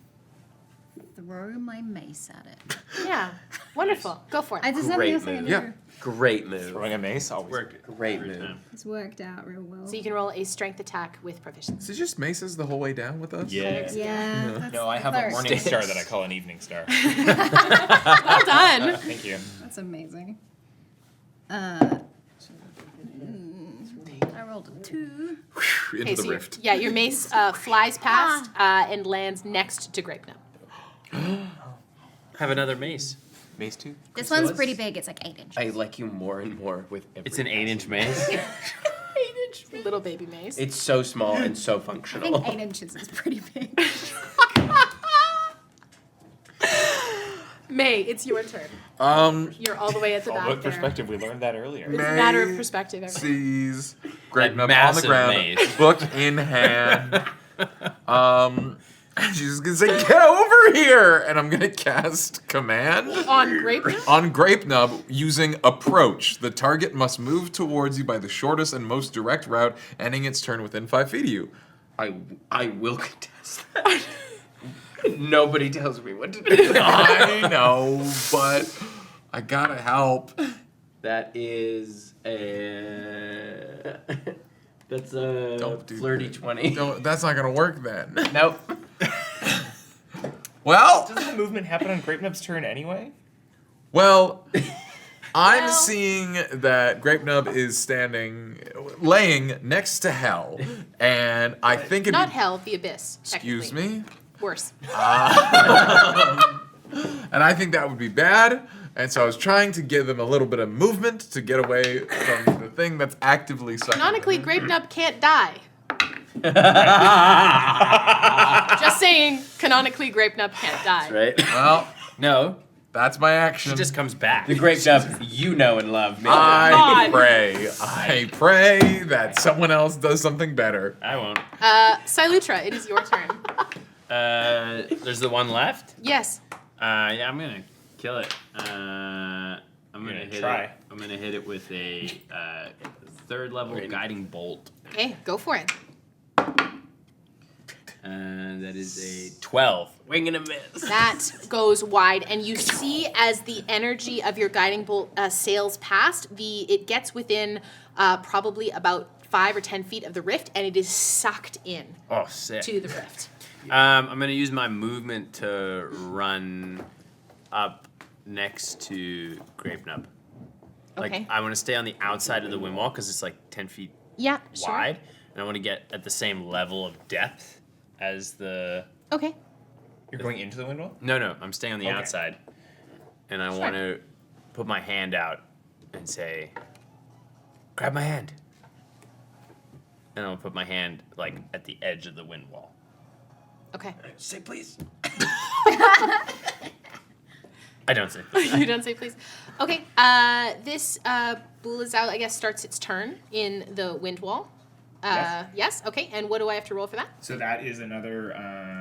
throw my mace at it. Yeah, wonderful. Go for it. I just Great nothing else I can move. do. Yeah. Great move. Throwing a mace always Worked. Great Every move. time. It's worked out real well. So you can roll a strength attack with proficiency. Is it just maces the whole way down with us? Yeah. Yeah. That's No, I have a cleric. morning star that I call an evening star. Well done. Thank you. That's amazing. I rolled a 2. Into Okay, the so rift. yeah, your mace flies past and lands next to Grapenub. Have another mace. Mace 2? This one's pretty big. It's like 8 inches. I like you more and more with every It's an passing 8-inch mace. Little baby mace. It's so small and so I functional. think 8 inches is pretty big. May, it's your turn. You're all the way at the All back about there. perspective. We learned that earlier. It's a matter of perspective. Everyone. Sees Grapenub on the massive ground, maze. book in hand. She's gonna say, "Get over here!" And I'm gonna cast command On Grapenub? on Grapenub using approach. The target must move towards you by the shortest and most direct route, ending its turn within 5 feet of you. I will contest that. Nobody tells me what to do. I know, but I gotta help. That is a. That's a Don't do flirty that. 20. That's not gonna work then. Nope. Well, Doesn't the movement happen on Grapenub's turn anyway? well, I'm Well. seeing that Grapenub is laying next to Hell, and I think it'd Not be, hell, the abyss. excuse technically. me, Worse. and I think that would be bad. And so I was trying to give them a little bit of movement to get away from the thing that's actively sucking. Canonically, Grapenub can't die. Just saying, canonically, Grapenub can't die. Right? Well, No. that's my action. She just comes back. The grape stuff you know and love. Me. I God. pray that someone else does something better. I won't. Silutra, it is your turn. There's the one left. Yes. Yeah, I'm gonna kill it. I'm gonna gonna hit try. it. I'm gonna hit it with a 3rd level guiding bolt. Okay, go for it. That is a 12. Wing and a miss. That goes wide, and you see as the energy of your guiding bolt sails past, it gets within probably about 5 or 10 feet of the rift, and it is sucked in Oh, sick. to the rift. I'm gonna use my movement to run up next to Grapenub. Like, Okay. I want to stay on the outside of the wind wall because it's like 10 feet Yeah, sure. wide, and I want to get at the same level of depth as the. Okay. You're going into the window? No, I'm staying on the Okay. outside, and I Sure. want to put my hand out and say, "Grab my hand," and I'll put my hand like at the edge of the wind wall. Okay. Say please. I don't say. You don't say please. Okay. This Bulazao, I guess, starts its turn in the wind wall. Yes. Yes. Okay. And what do I have to roll for that? So that is another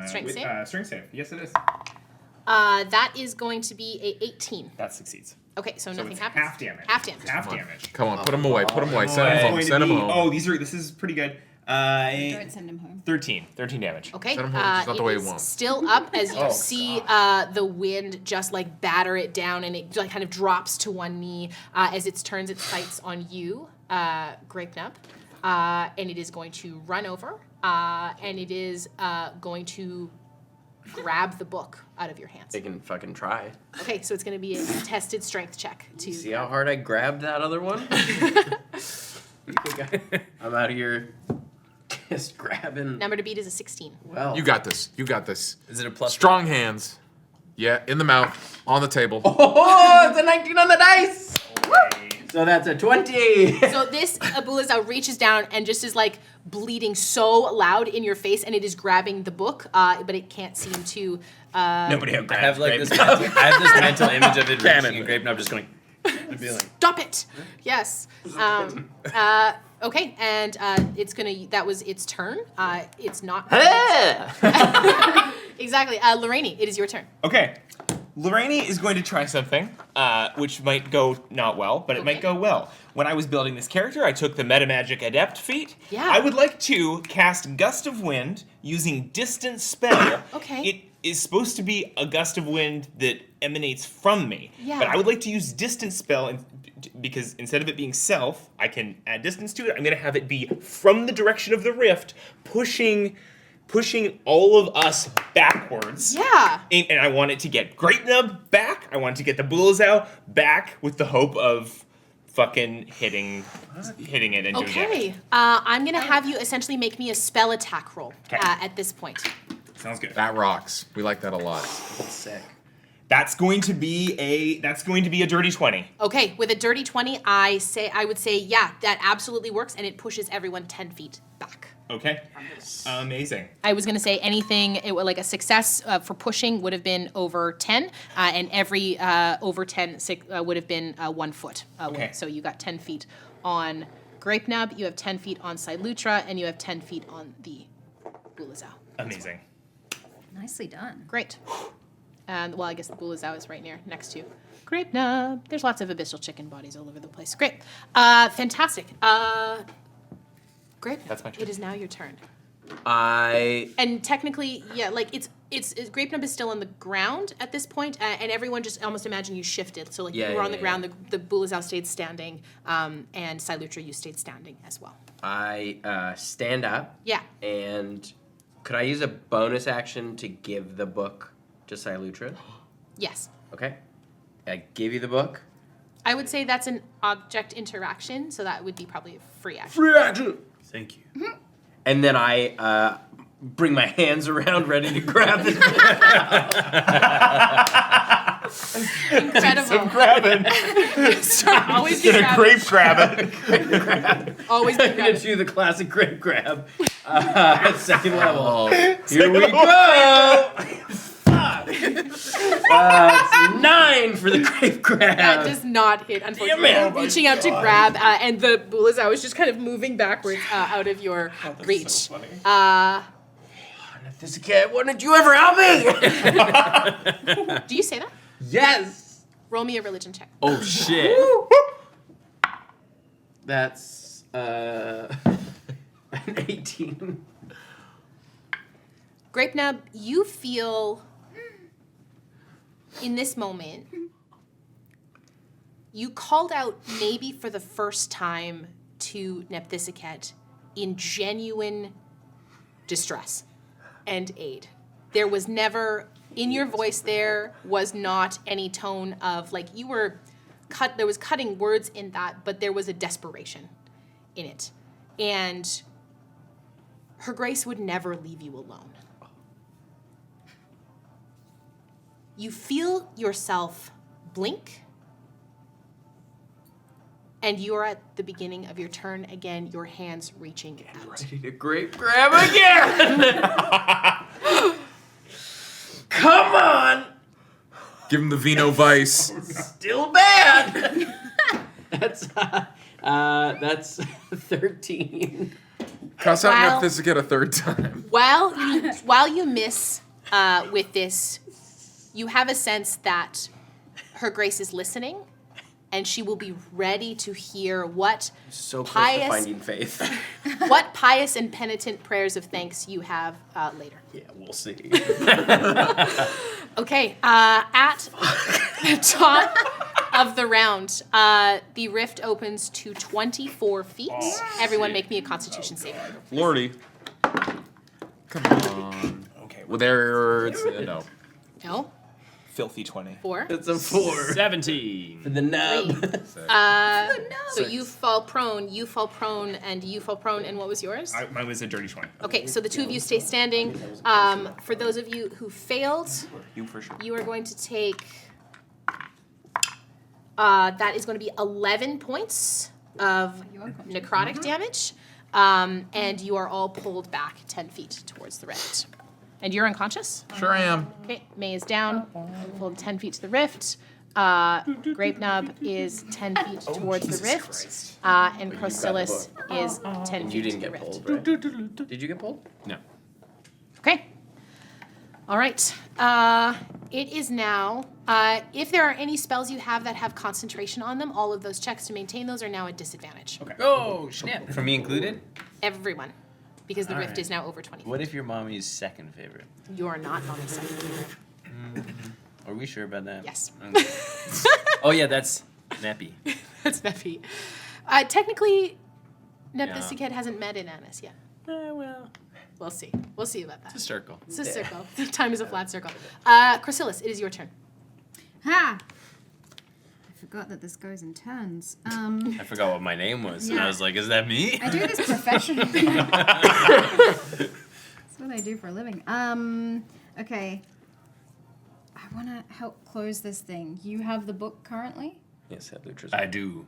Strength save? Strength save. Yes, it is. That is going to be a 18. That succeeds. Okay, so So nothing it's happens. half damage. Half damage. Half damage. Come on, put him away. Put him away. Send It's him home. going to Send him be- home. Oh, this is pretty good. Don't send him home. 13 damage. Okay. Send him home, it's not the way it you is want. still up as you Oh, see the wind just like batter it down, and it like kind of drops to one knee as it turns its sights on you, Grapenub, and it is going to run over, and it is going to grab the book out of your hands. They can fucking try. Okay, so it's going to be a tested strength check to. See how hard I grabbed that other one? I'm out of here just grabbing. Number to beat is a 16. Well. You got this. You got this. Is it a plus? Strong hands. Yeah, in the mouth, on the table. Oh, it's a 19 on the dice! So that's a 20! So this Abulazao reaches down and just is like bleeding so loud in your face, and it is grabbing the book, but it can't seem to. Nobody I have like this. I have this mental image of it reaching a grape, and I'm just going. Stop it! Yes. Okay, and it's gonna. That was its turn. It's not. Exactly. Lareni, it is your turn. Okay. Lareni is going to try something, which might go not well, but it might go well. When I was building this character, I took the Metamagic Adept feat. Yeah. I would like to cast Gust of Wind using Distance Spell. Okay. It is supposed to be a gust of wind that emanates from me. Yeah. But I would like to use Distance Spell because instead of it being self, I can add distance to it. I'm going to have it be from the direction of the rift, pushing all of us backwards. Yeah. And I want it to get Grapenub back. I want it to get the Bulazao back with the hope of fucking hitting it and doing Okay. damage. I'm gonna have you essentially make me a spell attack roll at this point. Sounds good. That rocks. We like that a lot. Sick. That's going to be a dirty 20. Okay, with a dirty 20, I would say yeah, that absolutely works, and it pushes everyone 10 feet back. Okay. Amazing. I was going to say anything, like a success for pushing would have been over 10, and every over 10 would have been 1 foot away. Okay. So you got 10 feet on Grapenub, you have 10 feet on Silutra, and you have 10 feet on the Bulazao. Amazing. Nicely done. Great. And, well, I guess the Bulazao is right next to Grapenub. There's lots of abyssal chicken bodies all over the place. Great. Fantastic. Grapenub, That's my turn. it is now your turn. I And technically, yeah, like it's Grapenub is still on the ground at this point, and everyone just almost imagine you shifted. So like Yeah, you were on yeah, the ground, the Bulazao stayed standing, and Silutra, you stayed standing as well. I stand up. Yeah. And could I use a bonus action to give the book to Silutra? Yes. Okay. I give you the book. I would say that's an object interaction, so that would be probably a free action. Free action. Thank you. And then I bring my hands around, ready to grab this book. Incredible. Grabbing. Always be Get a grabbing. grape grabbing. Always be I'm gonna grabbing. do the classic grape grab at second level. Here we go. Fuck. It's 9 for the grape grab. That does not hit, unfortunately. Damn it. You're reaching out to grab, and the Bulazao is just kind of moving backwards out of your reach. So funny. This kid, why did you ever help me? Do you say that? Yes. Roll me a religion check. Oh shit. That's an 18. Grapenub, you feel in this moment, you called out maybe for the first time to Nepthisiket in genuine distress and aid. There was never, in your voice there was not any tone of, like, you were there was cutting words in that, but there was a desperation in it. And Her Grace would never leave you alone. You feel yourself blink, and you are at the beginning of your turn again, your hands reaching out. Ready to grape grab again. Come on. Give him the Vino Vice. Still bad. That's 13. Cross out Wow. Nepthisiket a third time. While you miss with this, you have a sense that Her Grace is listening, and she will be ready to hear what So close to pious, finding faith. what pious and penitent prayers of thanks you have later. Yeah, we'll see. Okay, at the top of the round, the rift opens to 24 feet. Everyone make me a Constitution saving throw. Lordy. Come on. Okay. Well, there it's no. No? Filthy 20. 4? It's a 4. 17. For the nub. So you fall prone, and you fall prone, and what was yours? Mine was a dirty 20. Okay, so the two of you stay standing. For those of you who failed, You for sure. you are going to take, that is going to be 11 points of necrotic damage, and you are all pulled back 10 feet towards the rift. And you're unconscious? Sure I am. Okay, May is down, pulled 10 feet to the rift. Grapenub is 10 feet towards the rift, Christ. and Crosilus is 10 And feet you to didn't the get rift. pulled, right? Did you get pulled? No. Okay. All right. It is now, if there are any spells you have that have concentration on them, all of those checks to maintain those are now at disadvantage. Okay. Oh snap! For me included. Everyone. Because the All rift right. is now over 20. What if your mommy's second favorite? You are not on the second favorite. Are we sure about that? Yes. Okay. Oh yeah, that's Neppy. That's Nephi. Technically, Nepthisiket hasn't met in Annis yet. Well, We'll see. We'll see about it's a that. circle. It's a circle. Time is a flat circle. Crosilus, it is your turn. Ha! I forgot that this goes in turns. I forgot what my name was, and Yeah. I was like, "Is that me?" I do this professionally. That's what I do for a living. Okay. I want to help close this thing. You have the book currently? Yes, that Lutra's. I do.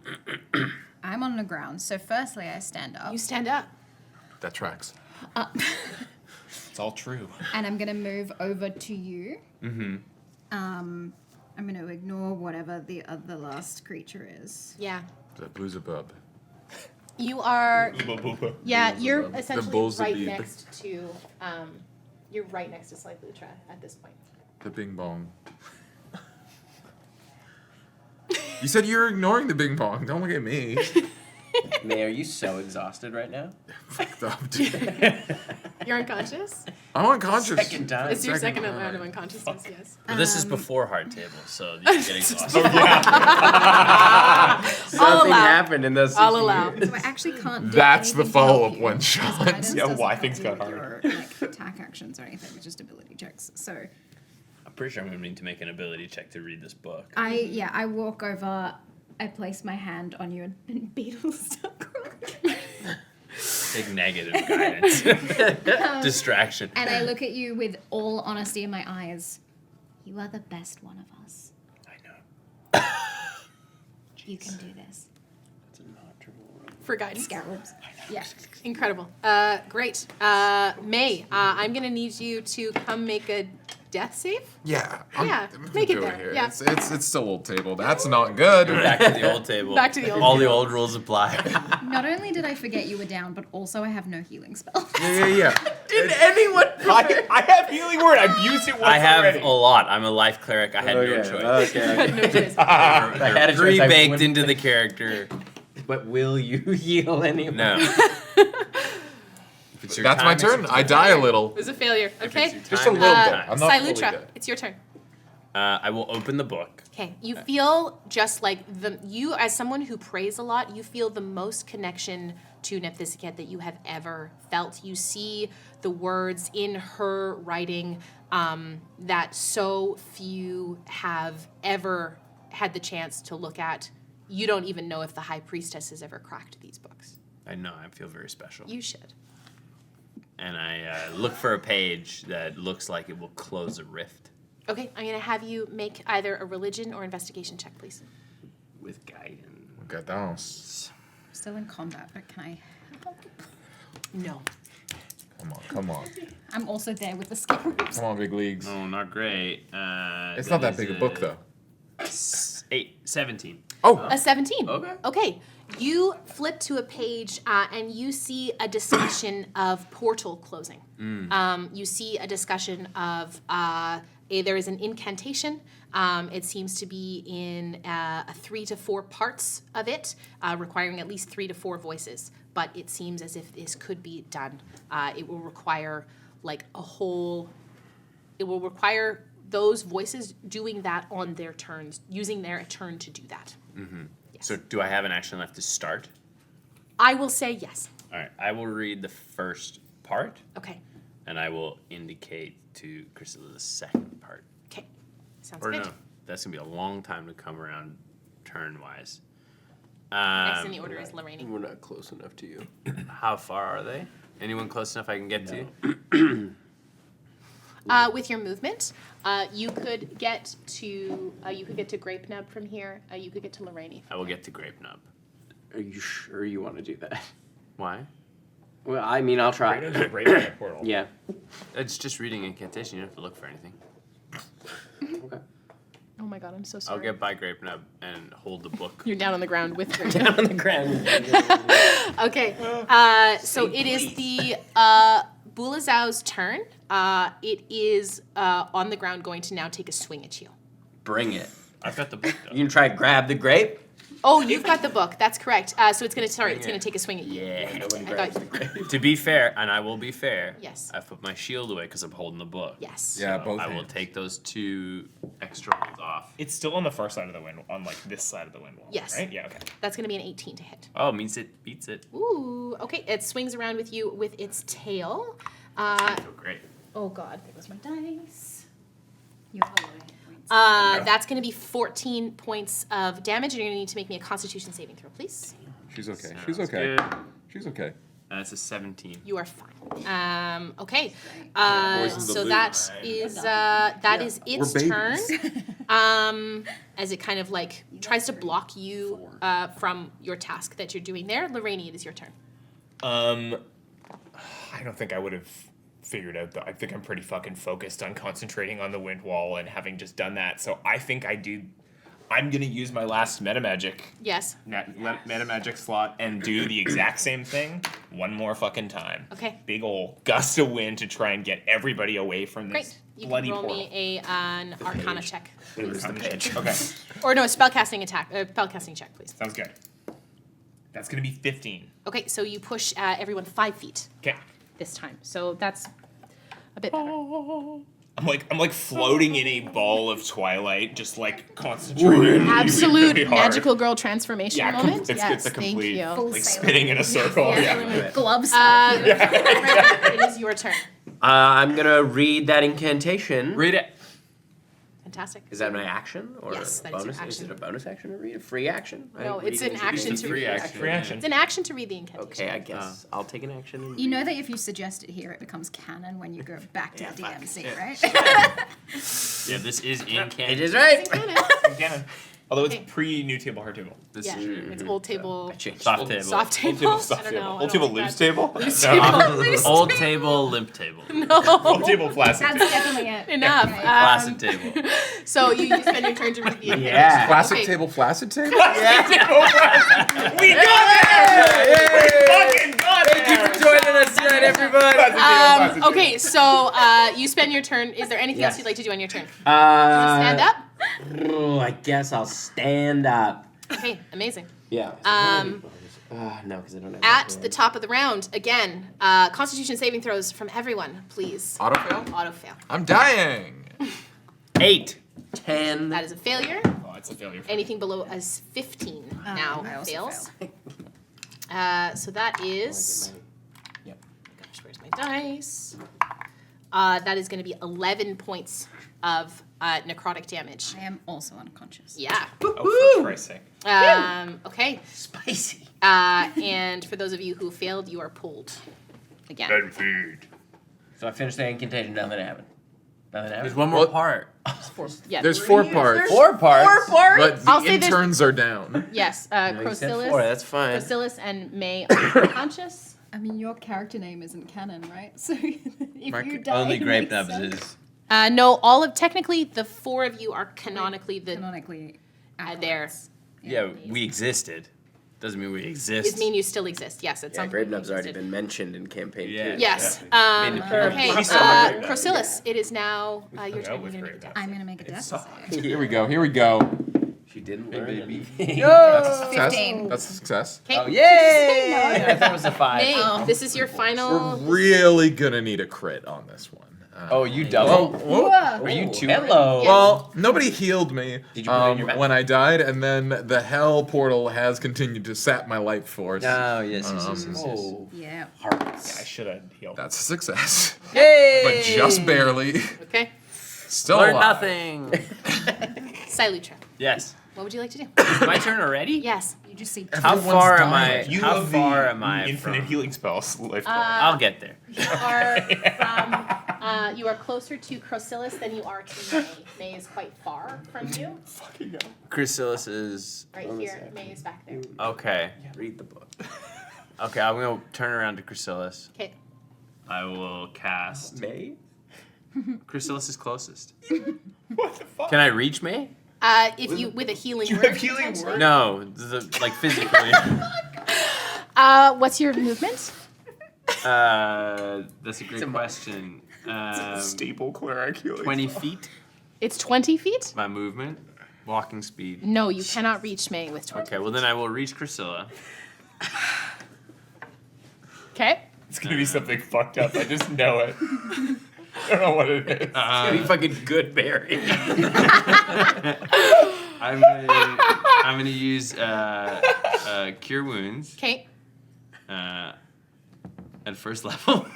I'm on the ground. So firstly, I stand up. You stand up. That tracks. It's all true. And I'm gonna move over to you. Mm-hmm. I'm gonna ignore whatever the last creature is. Yeah. The Boozabub. You are. Booba. Yeah, you're The essentially Bulls right of the- next to. You're right next to Silutra at this point. The Bing Bong. You said you were ignoring the Bing Bong. Don't look at me. May, are you so exhausted right now? Fucked up, dude. You're unconscious? I'm unconscious. Second time. It's your second time. round of unconsciousness, yes. But this is before hard table, so you get exhausted. All Something allowed. happened in those 6 I'll allow. years. So I actually can't do That's the anything to help follow-up you, one because shot. guidance Yeah, doesn't why help things you got with harder. your, like, attack actions or anything, it's just ability checks. So I'm pretty sure I'm going to need to make an ability check to read this book. I walk over, I place my hand on you and beetles start crawling. Big negative guidance. Distraction. And I look at you with all honesty in my eyes. You are the best one of us. I know. You can do this. For guidance. Scarabs. Yeah. Incredible. Great. May, I'm going to need you to come make a death save. Yeah. Yeah, I'm make it doing there, here. yeah. It's still old table. That's not good. Back to the old table. Back to the old All the table. old rules apply. Not only did I forget you were down, but also I have no healing spell. Yeah. Did anyone? I have healing word. I've used it once I have already. a lot. I'm a life cleric. I had no choice. Okay. No choice. I had a choice, I Pre-baked wouldn't- into the character. But will you heal anyone? No. If it's your That's time, my it's turn. your I time. die a little. It was a failure. If Okay. it's your Just a time, little it's bit. your time. I'm not fully Silutra, dead. it's your turn. I will open the book. Okay, you feel just like you as someone who prays a lot, you feel the most connection to Nepentha that you have ever felt. You see the words in her writing that so few have ever had the chance to look at. You don't even know if the High Priestess has ever cracked these books. I know. I feel very special. You should. And I look for a page that looks like it will close a rift. Okay, I'm gonna have you make either a religion or investigation check, please. With guidance. Guidance. Still in combat, but can I help? No. Come on. I'm also there with the scarabs. Come on, big leagues. Oh, not great. It's not that big a book, though. 17. Oh, A 17. Okay. Okay. You flip to a page and you see a discussion of portal closing. You see a discussion of there is an incantation. It seems to be in 3 to 4 parts of it, requiring at least 3 to 4 voices. But it seems as if this could be done. It will require like a whole. It will require those voices doing that on their turns, using their turn to do that. Mm-hmm. Yes. So do I have an action left to start? I will say yes. All right. I will read the first part, Okay. and I will indicate to Crosilus the second part. Okay. Sounds Or good. no, that's going to be a long time to come around turn-wise. Next in the order is Lareni. We're not close enough to you. How far are they? Anyone close enough I can get to? With your movement, you could get to Grapenub from here. You could get to Lareni. I will get to Grapenub. Are you sure you want to do that? Why? Well, I mean, I'll try. Right in the portal. Yeah. It's just reading incantation. You don't have to look for anything. Okay. Oh my god, I'm so sorry. I'll get by Grapenub and hold the book. You're down on the ground with Grapenub. Down on the ground. Okay. So it is the Bulazau's turn. It is on the ground going to now take a swing at you. Bring it. I've got the book, though. You can try to grab the grape. Oh, you've got the book. That's correct. So it's gonna take a swing at you. Yeah. Nobody I grabs thought- the grape. To be fair, and I will be fair, Yes. I've put my shield away because I'm holding the book. Yes. yeah, So both. I will hands. take those 2 extra rolls off. It's still on the far side of the wind, on like this side of the wind wall. Yes. Right? Yeah. Okay. That's gonna be an 18 to hit. Oh, means it beats it. Ooh. Okay. It swings around with you with its tail. I feel great. Oh god, there goes my dice. You have a lot of hit points. That's going to be 14 points of damage, and you're going to need to make me a Constitution saving throw, please. She's okay. Sounds She's okay. good. She's okay. That's a 17. You are fine. Okay. Poison's the So loot. that is its We're turn. babies. As it kind of like tries to block you from your task that you're doing there. Lareni, it is your turn. I don't think I would have figured out, though. I think I'm pretty fucking focused on concentrating on the wind wall and having just done that. So I think I'm going to use my last metamagic. Yes. Metamagic slot and do the exact same thing one more fucking time. Okay. Big ol' gust of wind to try and get everybody away from this Great. You bloody can roll portal. me an Arcana check. Okay. Or no, a spellcasting check, please. Sounds good. That's going to be 15. Okay, so you push everyone 5 feet Okay. this time. So that's a bit better. I'm like floating in a ball of twilight, just like concentrating. Absolute really hard. magical girl transformation Yeah, moment. it's Yes, the thank complete, you. Full like sail. spinning in a circle. Yeah. Gloves. It is your turn. I'm gonna read that incantation. Read it. Fantastic. Is that my action or Yes, a that is your bonus? action. Is it a bonus action to read? A free action? No, I it's read an it. action It's a to free read. action. Free action. It's an action to read the incantation. Okay, I guess I'll take an action. And You know that if you suggest it here, it becomes canon when you go back to the DMC, right? Yeah, this is in canon. It is right. Canon. Although it's Okay. pre-new table, hard table. This Yeah, is it's old table, soft table. soft table. Old table, soft I don't table. know. Old I don't table, like loose that. table? Loose No. table. Loose Old table, limp table. Old table, flaccid That's table. definitely it. Enough. Flaccid table. So you spend your turn to read the incantation. Yeah. Classic Okay. table, flaccid table? We got there! We fucking got there! Thank you for joining us tonight, everybody. Okay, so you spend your turn. Is there anything else Yes. you'd like to do on your turn? Stand up? Oh, I guess I'll stand up. Okay, amazing. Yeah. No, because I don't have At that the top of the round, again, Constitution saving throws from everyone, please. Auto fail? Auto fail. I'm dying. 8, 10. That is a failure. Oh, it's a failure. Anything below as 15 now I also fails. So that is. Yep. Gosh, where's my dice? That is going to be 11 points of necrotic damage. I am also unconscious. Yeah. Oh, for Christ's sake. Okay. Spicy. And for those of you who failed, you are pulled again. Bed feed. So I finished the incantation. Nothing happened. Nothing happened. There's one more part. Yeah. There's 4 parts, 4 parts. but the I'll say there's- interns are down. Yes. No, you said Crosilus. 4. That's fine. Crosilus and May are unconscious. I mean, your character name isn't canon, right? So if Mark- you die, Only it makes Grapenub sense. is. No, technically, the 4 of you are canonically Canonically, there. acolytes. Yeah, we existed. Doesn't mean we exist. It mean you still exist. Yes, at Yeah, some point. Grapenub's you already existed. been mentioned in campaign 2. Yeah. Yes. Okay, Crosilus, it is now your hung turn. out with You're gonna make a Grapenub. death I'm save. gonna make a death save. Here we go, here we go. She didn't learn baby. anything. That's a success. 15. That's a success. Okay. Oh, yay! I thought it was a 5. May, this is your final. We're really gonna need a crit on this one. Oh, you double? Whoa. Are you 2? Hello. Yeah. Well, nobody healed me Did you put it in your mouth? when I died, and then the hell portal has continued to sap my life force. Oh, yes. Oh, Yeah. hearts. I should have healed. That's a success. Yay! But just barely. Okay. Still Learn alive. nothing. Silutra. Yes. What would you like to do? My turn already? Yes. You just see. How Everyone's far am dying. I? You How have far the am I infinite from? healing spells left. I'll get there. You are from. You are closer to Crosilus than you are to May. May is quite far from you. Fucking hell. Chrysalis is Right here. May is back there. okay. Read the book. Okay, I'm gonna turn around to Chrysalis. Okay. I will cast. May? Chrysalis is closest. What the fuck? Can I reach May? If you with a healing You word. have healing potentially. word? No, like physically. What's your movement? That's a great question. Staple cleric healing. 20 feet. It's 20 feet. My movement, walking speed. No, you cannot reach May with 20. Okay, well then I will reach Chrysilla. Okay. It's gonna be something fucked up. I just know it. I don't know what it is. Be fucking good, Barry. I'm gonna use Cure Wounds Okay. at first level.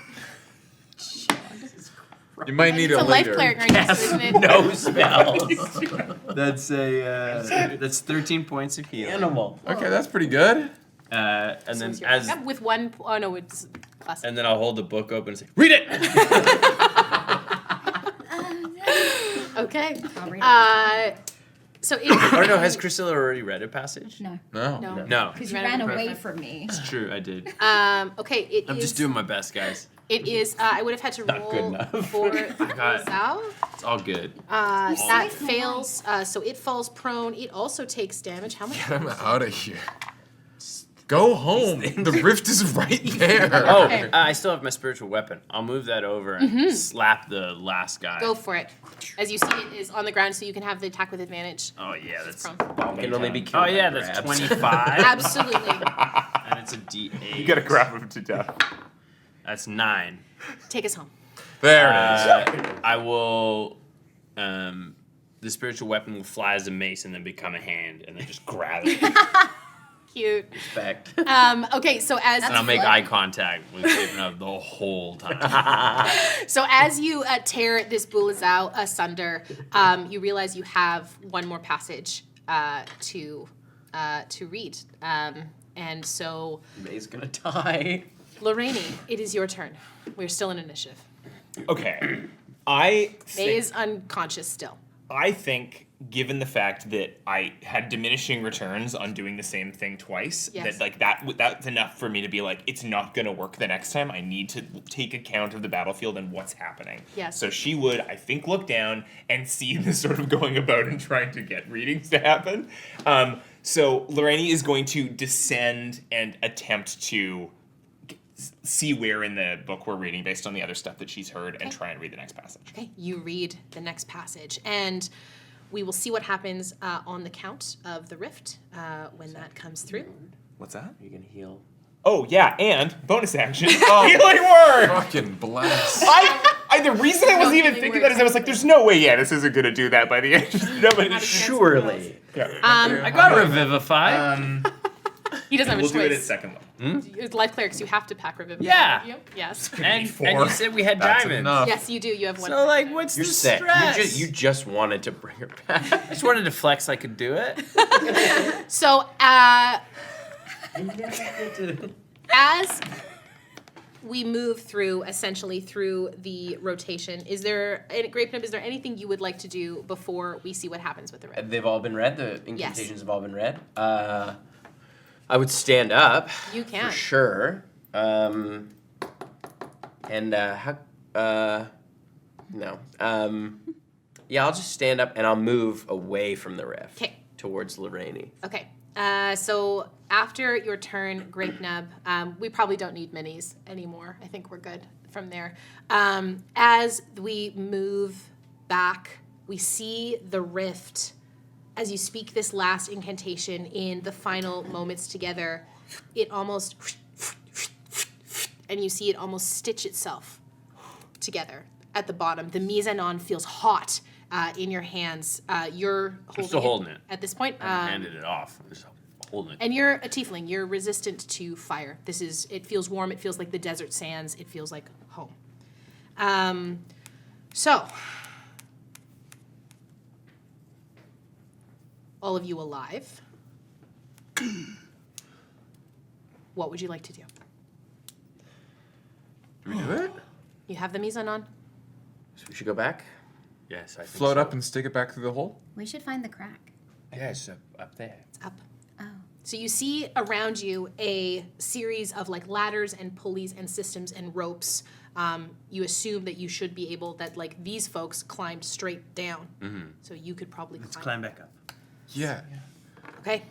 You might need It's it a life later. cleric right now, isn't it? No spells. That's 13 points of healing. Animal. Okay, that's pretty good. And So then it's your- as yeah, with one. Oh no, it's classic. and then I'll hold the book open and say, "Read it." Okay. I'll read it. So it, Or no, has Chrysilla already read a passage? No, No. no. No. because you Ran ran away away from from me. It's true, I did. Okay. It I'm is- just doing my best, guys. It is. I would have had to Not good roll enough. for got it. Zao. It's all good. That fails. So it falls prone. It also takes damage. How much? Get him out of here. Go home. The rift is right there. Oh, Okay. I still have my spiritual weapon. I'll move that over and slap the last guy. Go for it. As you see, it is on the ground, so you can have the attack with advantage. Oh yeah, that's. Prone. Can only be killed Oh by yeah, that's grabs. 25. Absolutely. And it's a D8. You gotta grab him to death. That's 9. Take us home. There it is. I will. The spiritual weapon will fly as a mace and then become a hand and then just grab it. Cute. Respect. Okay, so as And I'll make eye contact with Grapenub the whole time. So as you tear this Bulazao asunder, you realize you have one more passage to read. And so, May's gonna die. Lareni, it is your turn. We're still in initiative. Okay. I May is unconscious still. think, given the fact that I had diminishing returns on doing the same thing twice, Yes. that like that's enough for me to be like, it's not gonna work the next time. I need to take account of the battlefield and what's happening. Yes. So she would, I think, look down and see this sort of going about and trying to get readings to happen. So Lareni is going to descend and attempt to see where in the book we're reading based on the other stuff that she's heard and try and read the next passage. Okay, you read the next passage, and we will see what happens on the count of the rift when that comes through. What's that? You're gonna heal. Oh yeah, and bonus action, healing word. Fucking bless. The reason I wasn't even healing thinking word. that is I was like, there's no way, this isn't gonna do that by the end. Nobody. Surely. I got Revivify. He doesn't have a We'll do it at choice. second level. As life clerics, you have to pack Revivify. Yeah. You? Yes. and you said we had That's diamonds. enough. Yes, you do. You have one. So like, what's You're the sick. stress? You just wanted to bring her back. I just wanted to flex I could do it. So, as we move through, essentially through the rotation, Grapenub, is there anything you would like to do before we see what happens with the rift? They've all been read. The incantations have all been read. I would stand up. You can. For sure. No. Yeah, I'll just stand up and I'll move away from the rift. 'Kay. Towards Lareni. Okay. So after your turn, Grapenub, we probably don't need minis anymore. I think we're good from there. As we move back, we see the rift. As you speak this last incantation in the final moments together, it almost, and you see it almost stitch itself together at the bottom. The mise-en-on feels hot in your hands. You're still holding it. at this point. I haven't handed it off. I'm just holding it. And you're a tiefling. You're resistant to fire. It feels warm. It feels like the desert sands. It feels like home. So, all of you alive, what would you like to do? Do we do it? You have the mise-en-on. So we should go back. Yes, I think Float so. up and stick it back through the hole? We should find the crack. Yeah, it's up there. It's up. Oh. So you see around you a series of like ladders and pulleys and systems and ropes. You assume that you should be able that like these folks climbed straight down. So you could probably climb back up. Yeah. Okay.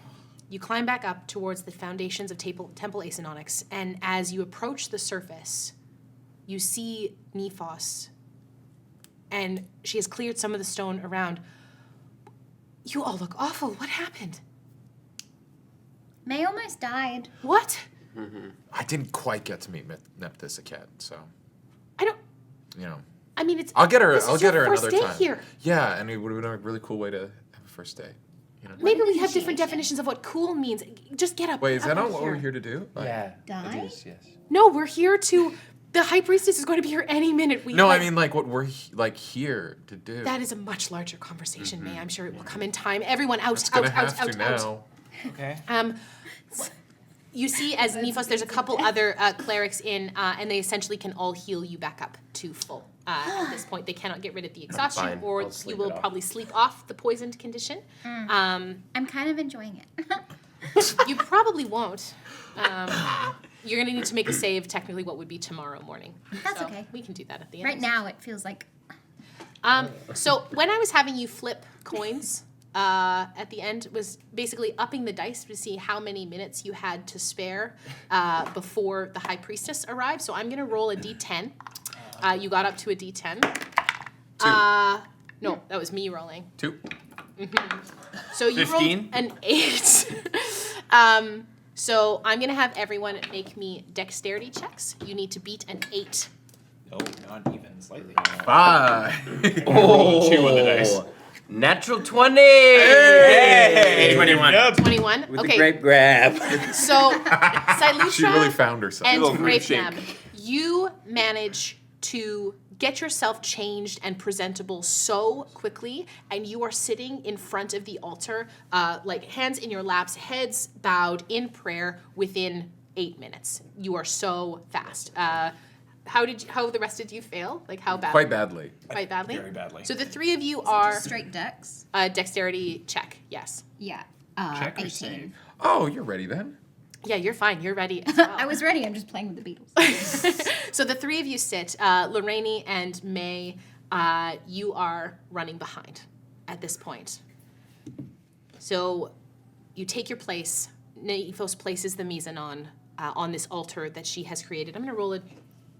You climb back up towards the foundations of Temple Acinonyx, and as you approach the surface, you see Nephos, and she has cleared some of the stone around. You all look awful. What happened? May almost died. What? I didn't quite get to meet Nepentha cat, so I don't. you know. I mean, it's. I'll get her. This I'll is get your her first another day time. here. Yeah, and it would have been a really cool way to have a first day. You know. Maybe we have different definitions of what cool means. Just get up. Wait, is up that out not what here. we're here to do? Like, Die? It is, yes. No, we're here to. The High Priestess is going to be here any minute. No, I mean like what we're here to do. That is a much larger conversation, May. I'm sure it will come in time. Everyone out, It's out, gonna out, have out, to out. now. Okay. You see, as Nephos, there's a couple other clerics in, and they essentially can all heal you back up to full. At this point, they cannot get rid of the exhaustion, fine. or I'll you sleep will it off. probably sleep off the poisoned condition. I'm kind of enjoying it. You probably won't. You're gonna need to make a save. Technically, what would be tomorrow morning. That's So okay. We can do that at the end. Right now, it feels like So when I was having you flip coins at the end, was basically upping the dice to see how many minutes you had to spare before the High Priestess arrived. So I'm gonna roll a d10. You got up to a d10. 2. No, that was me rolling. 2. So you 15? rolled an 8. So I'm gonna have everyone make me dexterity checks. You need to beat an 8. No, not even slightly. 5. Roll 2 on the dice. Natural 20! Hey! 21. Yep. 21. With Okay. the grape grab. So Silutra She really found herself. and Little grape Grapenub, you manage to get yourself changed and presentable so quickly, and you are sitting in front of the altar, like hands in your laps, heads bowed in prayer within 8 minutes. You are so fast. How the rest of you fail? Like how bad? Quite badly. Quite badly? Very badly. So the three of you are Straight dex. dexterity check, yes. Yeah. Check or 18. save? Oh, you're ready then. Yeah, you're fine. You're ready as well. I was ready. I'm just playing with the Beatles. So the three of you sit. Lareni and May, you are running behind at this point. So you take your place. Nephos places the Mesonon on this altar that she has created. I'm going to roll a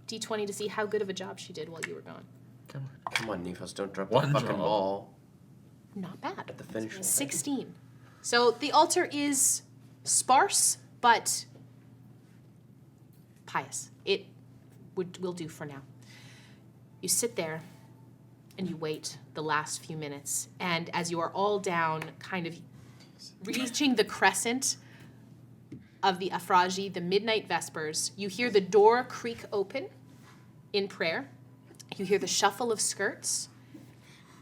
d20 to see how good of a job she did while you were gone. Come on, Nephos, don't drop One the fucking draw. ball. Not bad. At the finish line. 16. So the altar is sparse, but pious. It will do for now. You sit there and you wait the last few minutes, and as you are all down, kind of reaching the crescent of the Afraji, the midnight vespers, you hear the door creak open in prayer. You hear the shuffle of skirts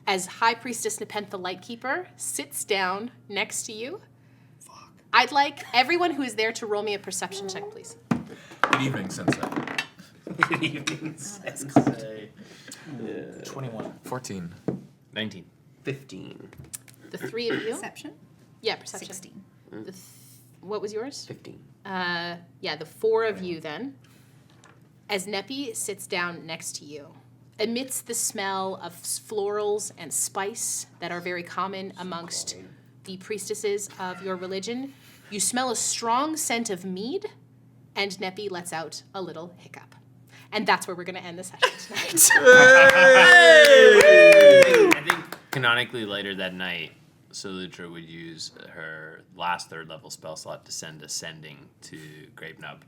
as High Priestess Nepentha Lightkeeper sits down next to you. I'd like everyone who is there to roll me a perception check, please. Good evening, Sensei. Good evening, Sensei. 21. 14. 19. 15. The three of you. Perception. Yeah, perception. 16. What was yours? 15. Yeah, the four of you then. As Nepi sits down next to you, amidst the smell of florals and spice that are very common amongst the priestesses of your religion, you smell a strong scent of mead, and Nepi lets out a little hiccup. And that's where we're going to end the session tonight. I think canonically later that night, Silutra would use her last 3rd level spell slot to send Ascending to Grapenub.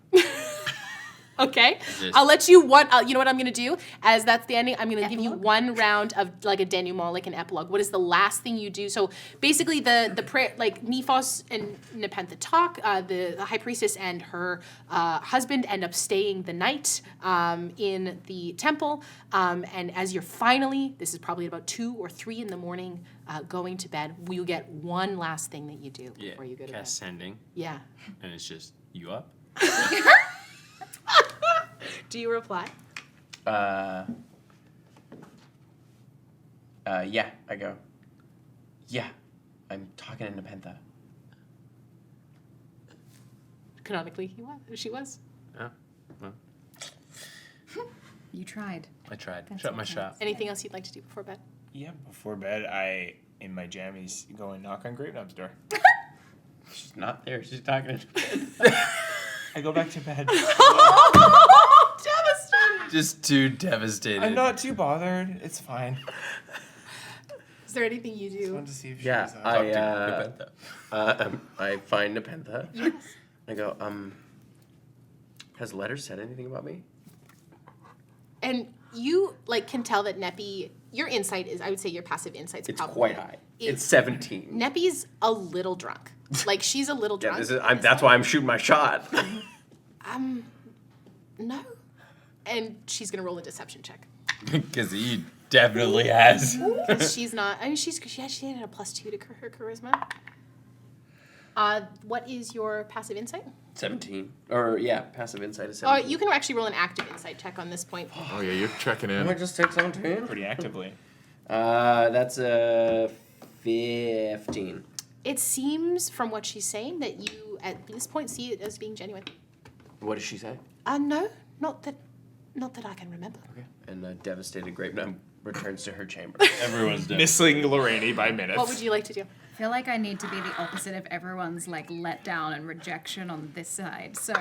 Okay, Just- I'll let you one. You know what I'm gonna do? As that's the ending, I'm gonna give you one round of like a denouement, like an epilogue. What is the last thing you do? So basically, the prayer, like Nephos and Nepentha talk. The High Priestess and her husband end up staying the night in the temple. And as you're finally, this is probably about 2 or 3 in the morning, going to bed, you get one last thing that you do before you go to bed. Cast Sending, Yeah. and it's just, you up? Do you reply? Yeah, I go. Yeah, I'm talking to Nepentha. Canonically, she was. Yeah, well, You tried. I tried. That's Shut my okay. shop. Anything else you'd like to do before bed? Yeah, before bed, I, in my jammies, go and knock on Grapenub's door. She's not there. She's talking to Nepentha. I go back to bed. Devastating. Just too devastated. I'm not too bothered. It's fine. Is there anything you Just do? wanted to see if she Yeah, was up. I find Nepentha. Yes. I go, has Letter said anything about me? And you like can tell that Nepi, your insight is, I would say your passive insight's It's probably quite high. It's 17. Nepi's a little drunk. Like she's a little Yeah, drunk. that's why I'm shooting my shot. No. And she's gonna roll a deception check. Because he definitely has. 'Cause she's not. I mean, she had a +2 to her charisma. What is your passive insight? 17. Or, yeah, passive insight is 17. You can actually roll an active insight check on this point. Oh, yeah, you're checking I might in. just take 17. Pretty actively. That's a 15. It seems from what she's saying that you at this point see it as being genuine. What does she say? No, not that I can remember. Okay. And a devastated Grapenub returns to her chamber. Everyone's dead. Missing Lareni by minutes. What would you like to do? I feel like I need to be the opposite of everyone's like letdown and rejection on this side. So,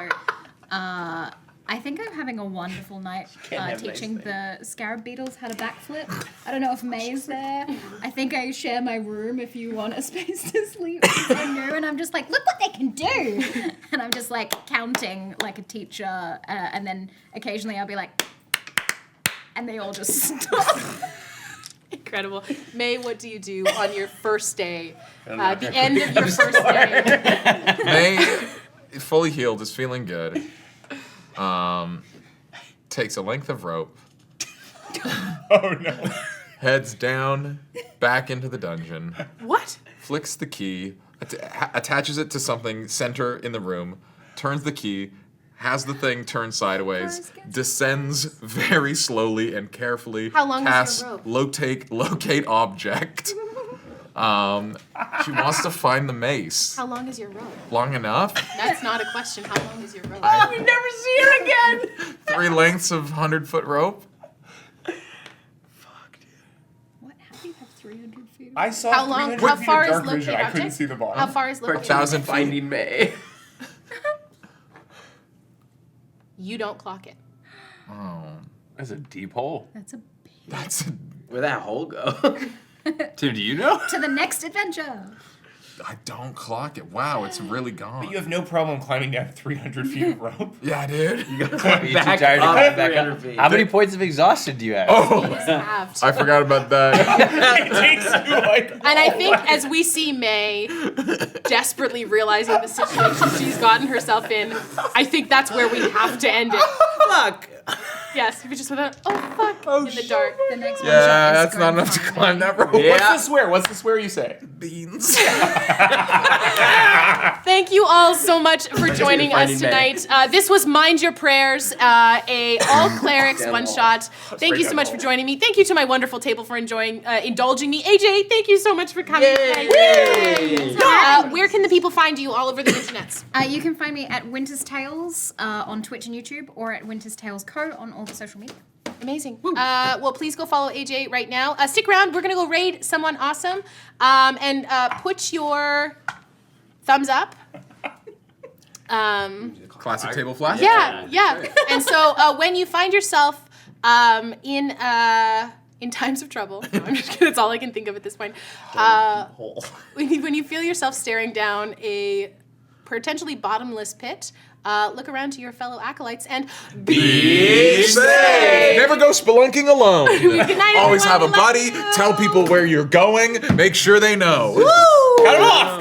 I think I'm having a wonderful night have teaching nice the scarab beetles how to backflip. I don't know if May's there. I think I share my room if you want a space to sleep. I know, and I'm just like, look what they can do, and I'm just like counting like a teacher, and then occasionally I'll be like, and they all just stop. Incredible. May, what do you do on your first day? The end of your first day. May, fully healed, is feeling good. Takes a length of rope. Oh no. Heads down, back into the dungeon. What? Flicks the key, attaches it to something center in the room, turns the key, has the thing turned sideways, descends very slowly and carefully. How long is casts your rope? locate object. She wants to find the mace. How long is your rope? Long enough? That's not a question. How long is your rope? We never see her again. 3 lengths of 100-foot rope. What? How do you have 300 feet? I saw How long? 300 How feet far of is dark locate vision. I object? couldn't see the bottom. How far is locate? 1,000 feet. Finding May. You don't clock it. Oh, That's a deep hole. That's a that's Where'd that hole go? Tim, do you know? to the next adventure. I don't clock it. Wow, it's really gone. But you have no problem climbing down 300 feet of rope. Yeah, dude. You gotta climb You're too back tired to up climb back 300 up. feet. How many points of exhaustion do you have? Oh, Halved. I forgot about that. It takes you like. And I think as we see May desperately realizing the situation she's gotten herself in, I think that's where we have to end it. Fuck. Yes, we just went, oh fuck, in the dark. The next Yeah, one-shot is that's not going enough to for climb May. that rope. Yeah. What's the swear? What's the swear you say? Beans. Thank you all so much for joining us Finding May. tonight. This was Mind Your Prayers, a All Clerics One-Shot. Thank you so much for joining me. Thank you to my wonderful table for indulging me. AJ, thank you so much for coming. Where can the people find you all over the internets? You can find me at Winter's Tales on Twitch and YouTube, or at Winter's Tales Co. on all the social media. Amazing. Well, please go follow AJ right now. Stick around. We're going to go raid someone awesome. And put your thumbs up. Classic table flash. Yeah. And so when you find yourself in times of trouble, no, I'm just kidding, that's all I can think of at this point. When you feel yourself staring down a potentially bottomless pit, look around to your fellow acolytes and Be safe. Never go spelunking alone. Good night, Always have a everyone. We love buddy. you. Tell people where you're going. Make sure they know. Woo! Cut him off!